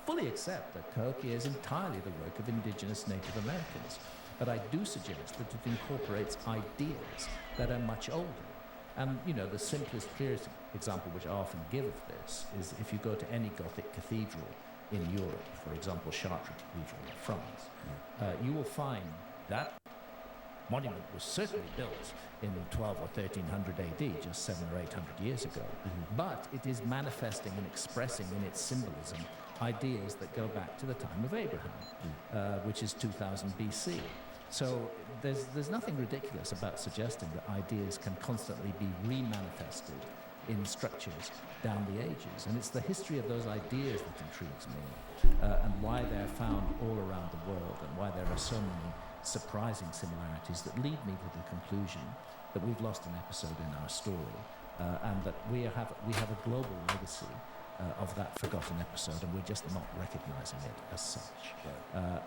fully accept that Cahokia is entirely the work of indigenous Native Americans. But I do suggest that it incorporates ideas that are much older. And, you know, the simplest, clearest example which I often give of this is if you go to any Gothic cathedral in Europe, for example, Chartres Cathedral in France, you will find that monument was certainly built in 12 or 1300 AD, just 700 or 800 years ago. But it is manifesting and expressing in its symbolism ideas that go back to the time of Abraham, which is 2000 BC. So there's nothing ridiculous about suggesting that ideas can constantly be remanifested in structures down the ages. And it's the history of those ideas that intrigues me, and why they're found all around the world, and why there are so many surprising similarities that lead me to the conclusion that we've lost an episode in our story, and that we have a global legacy of that forgotten episode, and we're just not recognizing it as such.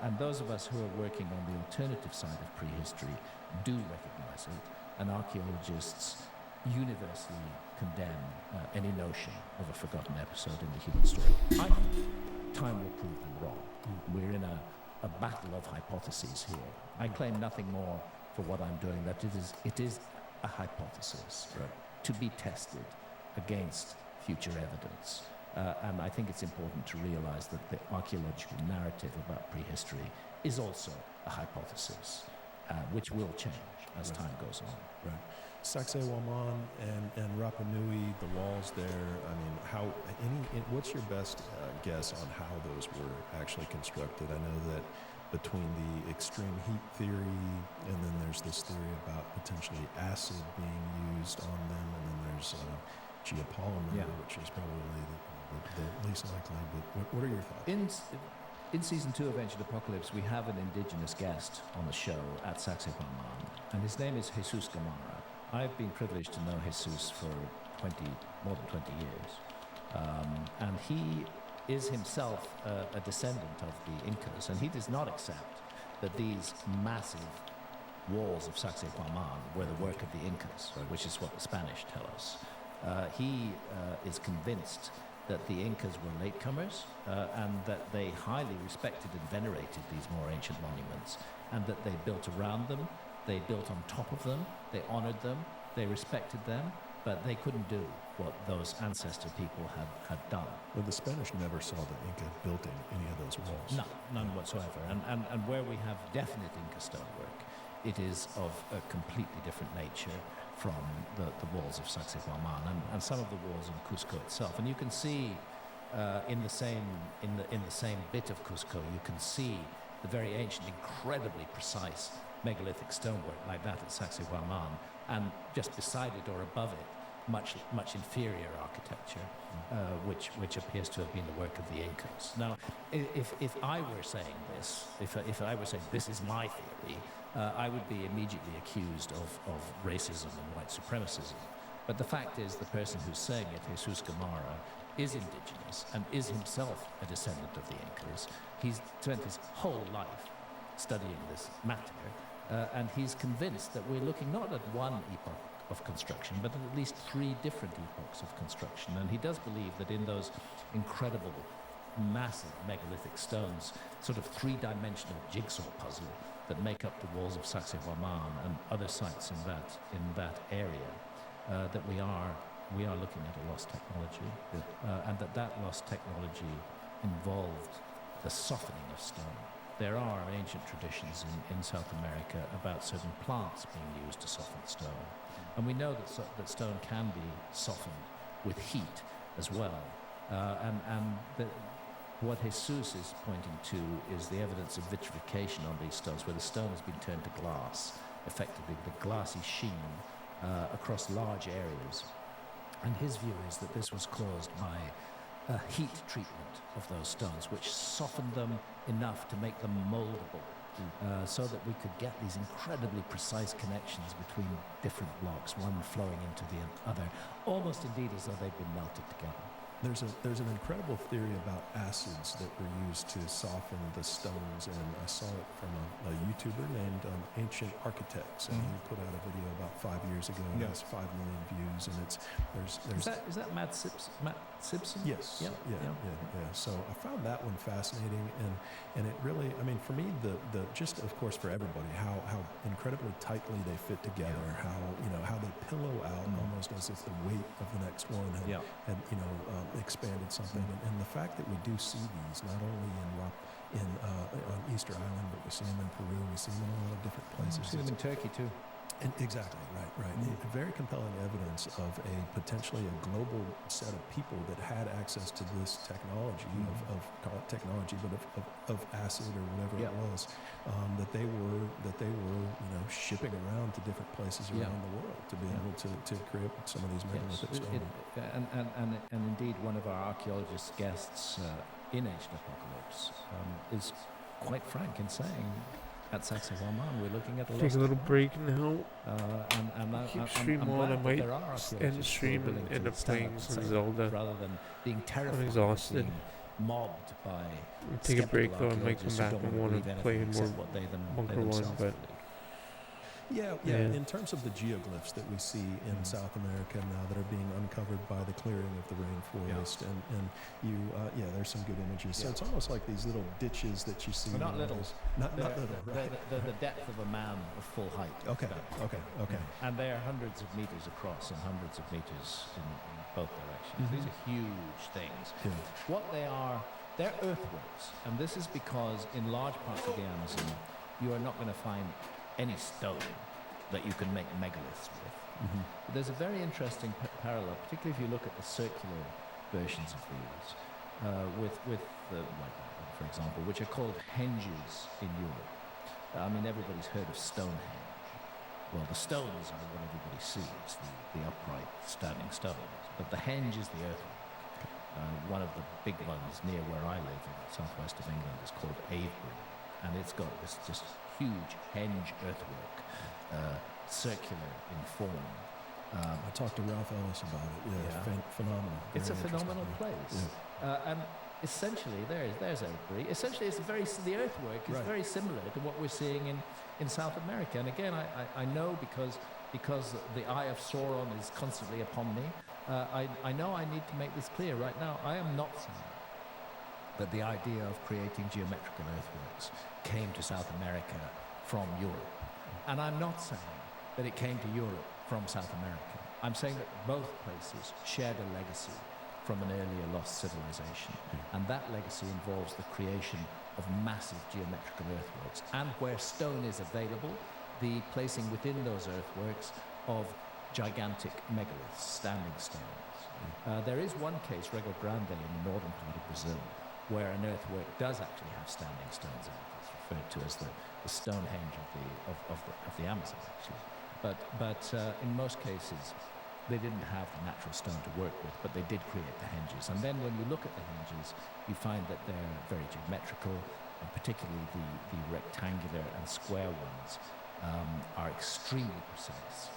And those of us who are working on the alternative side of prehistory do recognize it, and archaeologists universally condemn any notion of a forgotten episode in the human story. I think time will prove them wrong. We're in a battle of hypotheses here. I claim nothing more for what I'm doing, that it is a hypothesis to be tested against future evidence. And I think it's important to realize that the archaeological narrative about prehistory is also a hypothesis, which will change as time goes on. Right. Sacsayhuaman and Rapa Nui, the walls there, I mean, what's your best guess on how those were actually constructed? I know that between the extreme heat theory, and then there's this theory about potentially acid being used on them, and then there's geopolymer, which is probably the least likely. But what are your thoughts? In season 2 of Ancient Apocalypse, we have an indigenous guest on the show at Sacsayhuaman, and his name is Jesus Gamarra. I've been privileged to know Jesus for more than 20 years, and he is himself a descendant of the Incas, and he does not accept that these massive walls of Sacsayhuaman were the work of the Incas, which is what the Spanish tell us. He is convinced that the Incas were latecomers, and that they highly respected and venerated these more ancient monuments, and that they built around them, they built on top of them, they honored them, they respected them, but they couldn't do what those ancestor people had done. Well, the Spanish never saw the Inca building any of those walls. No, none whatsoever. And where we have definite Inca stonework, it is of a completely different nature from the walls of Sacsayhuaman and some of the walls in Cusco itself. And you can see in the same bit of Cusco, you can see the very ancient, incredibly precise megalithic stonework like that at Sacsayhuaman, and just beside it or above it, much inferior architecture, which appears to have been the work of the Incas. Now, if I were saying this, if I were saying this is my theory, I would be immediately accused of racism and white supremacism. But the fact is, the person who's saying it, Jesus Gamarra, is indigenous and is himself a descendant of the Incas. He's spent his whole life studying this matter, and he's convinced that we're looking not at one epoch of construction, but at least 3 different epochs of construction. And he does believe that in those incredible, massive megalithic stones, sort of 3-dimensional jigsaw puzzle that make up the walls of Sacsayhuaman and other sites in that area, that we are looking at a lost technology, and that lost technology involved the softening of stone. There are ancient traditions in South America about certain plants being used to soften stone. And we know that stone can be softened with heat as well. What Jesus is pointing to is the evidence of vitrification on these stones, where the stone has been turned to glass, effectively the glassy sheen across large areas. And his view is that this was caused by heat treatment of those stones, which softened them enough to make them moldable, so that we could get these incredibly precise connections between different blocks, one flowing into the other, almost indeed as though they'd been melted together. There's an incredible theory about acids that were used to soften the stones, and I saw it from a YouTuber named Ancient Architects, and he put out a video about 5 years ago. It has 5 million views, and is that Matt Simpson? Yes. Yeah. So I found that one fascinating, and it really, I mean, for me, the just of course for everybody, how incredibly tightly they fit together, how they pillow out almost as if the weight of the next one had expanded something. And the fact that we do see these not only on Easter Island, but we see them in Peru, we see them in a lot of different places. We see them in Turkey too. And exactly, right. Very compelling evidence of potentially a global set of people that had access to this technology, call it technology, but of acid or whatever it was, that they were shipping around to different places around the world to be able to create some of these megalithic stones. And indeed, one of our archaeologist guests in Ancient Apocalypse is quite frank in saying, at Sacsayhuaman, we're looking at a Take a little break now. Keep stream on. I might end stream and end up playing some Zelda. Rather than being terrified. I'm exhausted. Being mobbed by. Take a break though. I might come back and want to play more Bunker One, but. Yeah. In terms of the geoglyphs that we see in South America now that are being uncovered by the clearing of the rainforest, and there's some good images. So it's almost like these little ditches that you see. Not little. Not little, right? They're the depth of a man of full height. Okay. And they're hundreds of meters across and hundreds of meters in both directions. These are huge things. Yeah. What they are, they're earthworks. And this is because in large parts of the Amazon, you are not going to find any stone that you can make megaliths with. But there's a very interesting parallel, particularly if you look at the circular versions of these, for example, which are called henges in Europe. I mean, everybody's heard of Stonehenge. Well, the stones are what everybody sees, the upright standing stones. But the henge is the earthwork. One of the big ones near where I live in the southwest of England is called Avebury. And it's got this just huge henge earthwork, circular in form. I talked to Ralph Ellis about it. Phenomenal. It's a Very phenomenal interesting. place. And essentially, there's Avebury. Essentially, the earthwork is very similar to what we're seeing in South America. And again, I know because the eye of Sauron is constantly upon me, I know I need to make this clear right now. I am not saying that the idea of creating geometrical earthworks came to South America from Europe. And I'm not saying that it came to Europe from South America. I'm saying that both places shared a legacy from an earlier lost civilization. And that legacy involves the creation of massive geometrical earthworks. And where stone is available, the placing within those earthworks of gigantic megaliths, standing stones. There is one case, Rego Grande, in the northern part of Brazil, where an earthwork does actually have standing stones in it. It's referred to as the Stonehenge of the Amazon, actually. But in most cases, they didn't have the natural stone to work with, but they did create the henges. And then when you look at the henges, you find that they're very geometrical, and particularly the rectangular and square ones are extremely precise.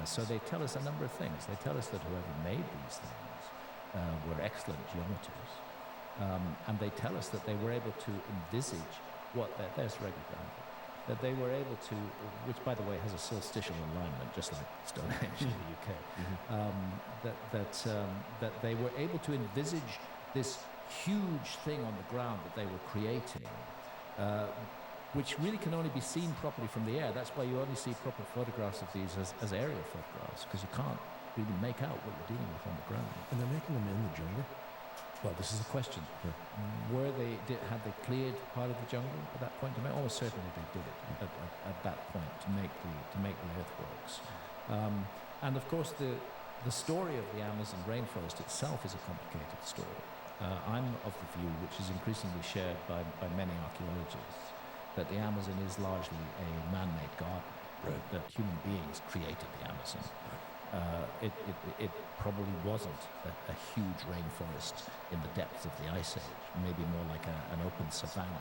So they tell us a number of things. They tell us that whoever made these things were excellent geometers. And they tell us that they were able to envisage there's regular ground, that they were able to, which by the way has a solstitial alignment, just like Stonehenge in the UK, that they were able to envisage this huge thing on the ground that they were creating, which really can only be seen properly from the air. That's why you only see proper photographs of these as aerial photographs, because you can't really make out what you're dealing with on the ground. And they're making them in the jungle? Well, this is a question. Had they cleared part of the jungle at that point? Almost certainly they did it at that point to make the earthworks. And of course, the story of the Amazon rainforest itself is a complicated story. I'm of the view, which is increasingly shared by many archaeologists, that the Amazon is largely a man-made garden. That human beings created the Amazon. It probably wasn't a huge rainforest in the depths of the Ice Age, maybe more like an open savanna.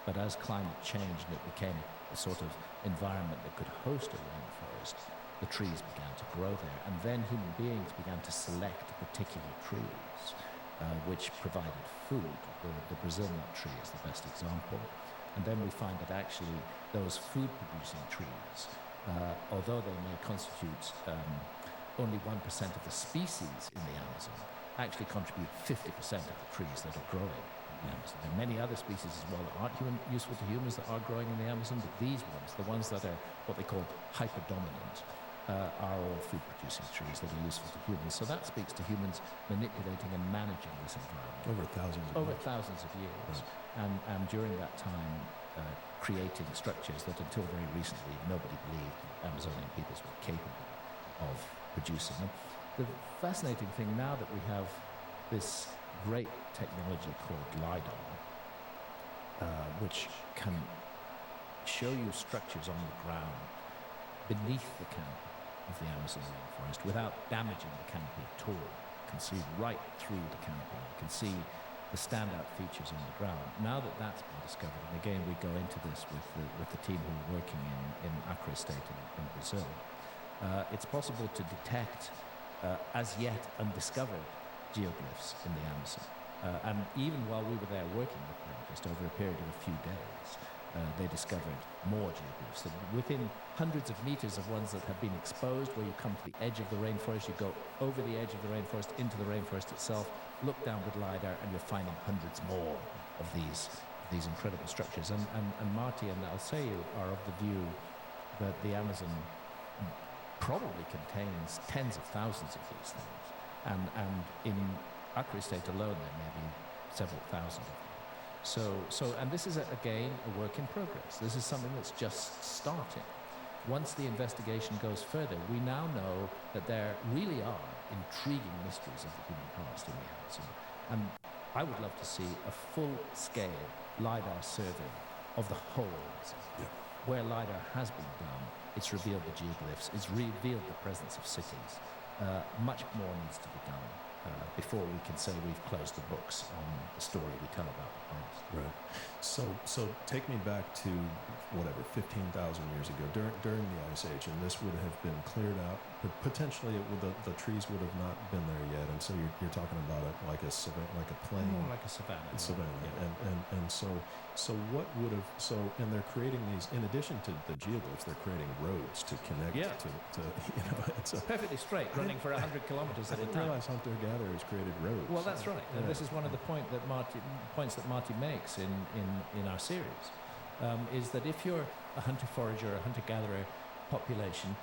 But as climate changed and it became a sort of environment that could host a rainforest, the trees began to grow there. And then human beings began to select particular trees, which provided food. The Brazil nut tree is the best example. And then we find that actually those food-producing trees, although they may constitute only 1% of the species in the Amazon, actually contribute 50% of the trees that are growing in the Amazon. There are many other species as well that aren't useful to humans that are growing in the Amazon, but these ones, the ones that are what they call hyperdominant, are all food-producing trees that are useful to humans. So that speaks to humans manipulating and managing this environment Over thousands of years. And during that time, creating structures that until very recently nobody believed Amazonian peoples were capable of producing. And the fascinating thing now that we have this great technology called LiDAR, which can show you structures on the ground beneath the canopy of the Amazon rainforest without damaging the canopy at all. You can see right through the canopy. You can see the standout features on the ground. Now that that's been discovered, and again we go into this with the team who are working in Acre State in Brazil, it's possible to detect as yet undiscovered geoglyphs in the Amazon. And even while we were there working with them, just over a period of a few days, they discovered more geoglyphs. And within hundreds of meters of ones that have been exposed, where you come to the edge of the rainforest, you go over the edge of the rainforest into the rainforest itself, look down with LiDAR, and you're finding hundreds more of these incredible structures. And Marty and Alceu are of the view that the Amazon probably contains tens of thousands of these things. And in Acre State alone, there may be several thousand of them. So, and this is again a work in progress. This is something that's just starting. Once the investigation goes further, we now know that there really are intriguing mysteries of the human past in the Amazon. And I would love to see a full-scale LiDAR survey of the whole Amazon. Yeah. Where LiDAR has been done, it's revealed the geoglyphs, it's revealed the presence of cities. Much more needs to be done before we can say we've closed the books on the story we tell about the past. Right. So take me back to whatever 15,000 years ago during the Ice Age, and this would have been cleared out. But potentially, the trees would have not been there yet, and so you're talking about it like a plain, more like a savanna. Yeah. And so what would have and they're creating these in addition to the geoglyphs, they're creating roads to connect to it's perfectly straight, running for 100 kilometers at a time. I didn't realize hunter-gatherers created roads. Well, that's right, and this is one of the points that Marty makes in our series, is that if you're a hunter-forager, a hunter-gatherer population,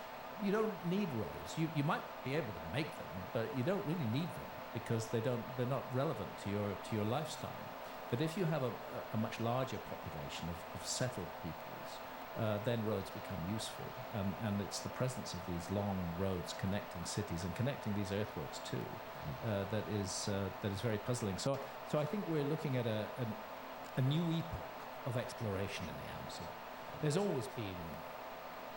you don't need roads. You might be able to make them, but you don't really need them because they're not relevant to your lifestyle. But if you have a much larger population of settled peoples, then roads become useful, and it's the presence of these long roads connecting cities and connecting these earthworks too that is very puzzling. So I think we're looking at a new epoch of exploration in the Amazon. There's always been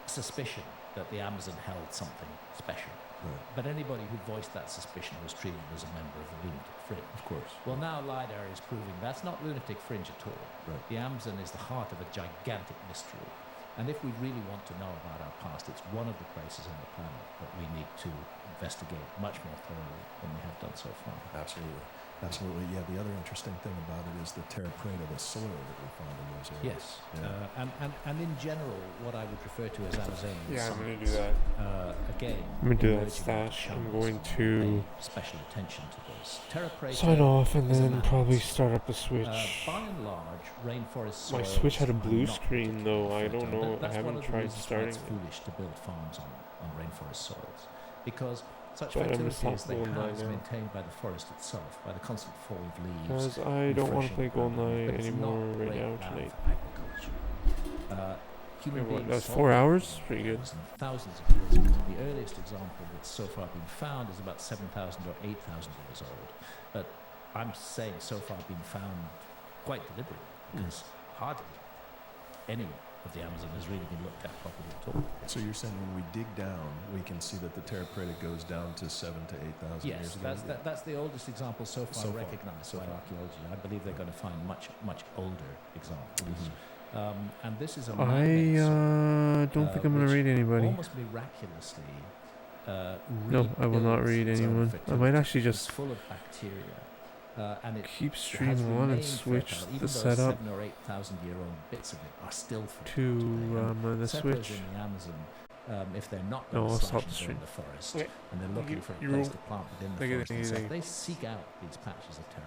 suspicion that the Amazon held something special. Right. But anybody who voiced that suspicion was treated as a member of the lunatic fringe. Of course. Well, now LiDAR is proving that's not lunatic fringe at all. Right. The Amazon is the heart of a gigantic mystery. And if we really want to know about our past, it's one of the places on the planet that we need to investigate much more thoroughly than we have done so far. Absolutely. Yeah, the other interesting thing about it is the terra preta, the soil that we find in those areas. Yes, and in general, what I would refer to as Amazonian Yeah, science. I'm going to do that. Again, I'm going to do that emerging stash. I'm channels going to pay special attention to this. Terra preta sign off and is a then land. probably start up the Switch. By and large, rainforest My soils Switch had a are blue not screen though. I don't particularly know. fertile. I That's one haven't of the tried reasons why starting it's it. foolish to build farms on rainforest soils, because such But I'm fertility as they responsible in have that is now. maintained by the forest itself, by the constant fall of leaves. Because I don't want to play refreshing GoldenEye but it's anymore not right great now land tonight. for agriculture. Human Okay, what, beings that's solved 4 it hours? for Pretty good. thousands of years ago. The earliest example that's so far been found is about 7,000 or 8,000 years old. But I'm saying so far been found quite deliberately, because hardly any of the Amazon has really been looked at properly at all. So you're saying when we dig down, we can see that the terra preta goes down to 7,000 to 8,000 years Yes, ago? that's the oldest example so far So far. recognized So by far. archaeology. I believe they're going to find much older examples. And this is a I man-made don't think I'm going to which read anybody. almost miraculously No, I will not read rebuilds its own anyone. I fertility. might actually It's just full of bacteria. And it keep it has stream on and remained switch fertile, the even though setup 7,000 or 8,000 year old bits of it are still fertile to today. the Settlers Switch. in the Amazon, if they're not No, going I'll to stop slash the and burn stream. the forest, Okay. and they're looking for a You place roll. to plant within the Thank you, forest thank and you, stuff, thank you. they seek out these patches of terra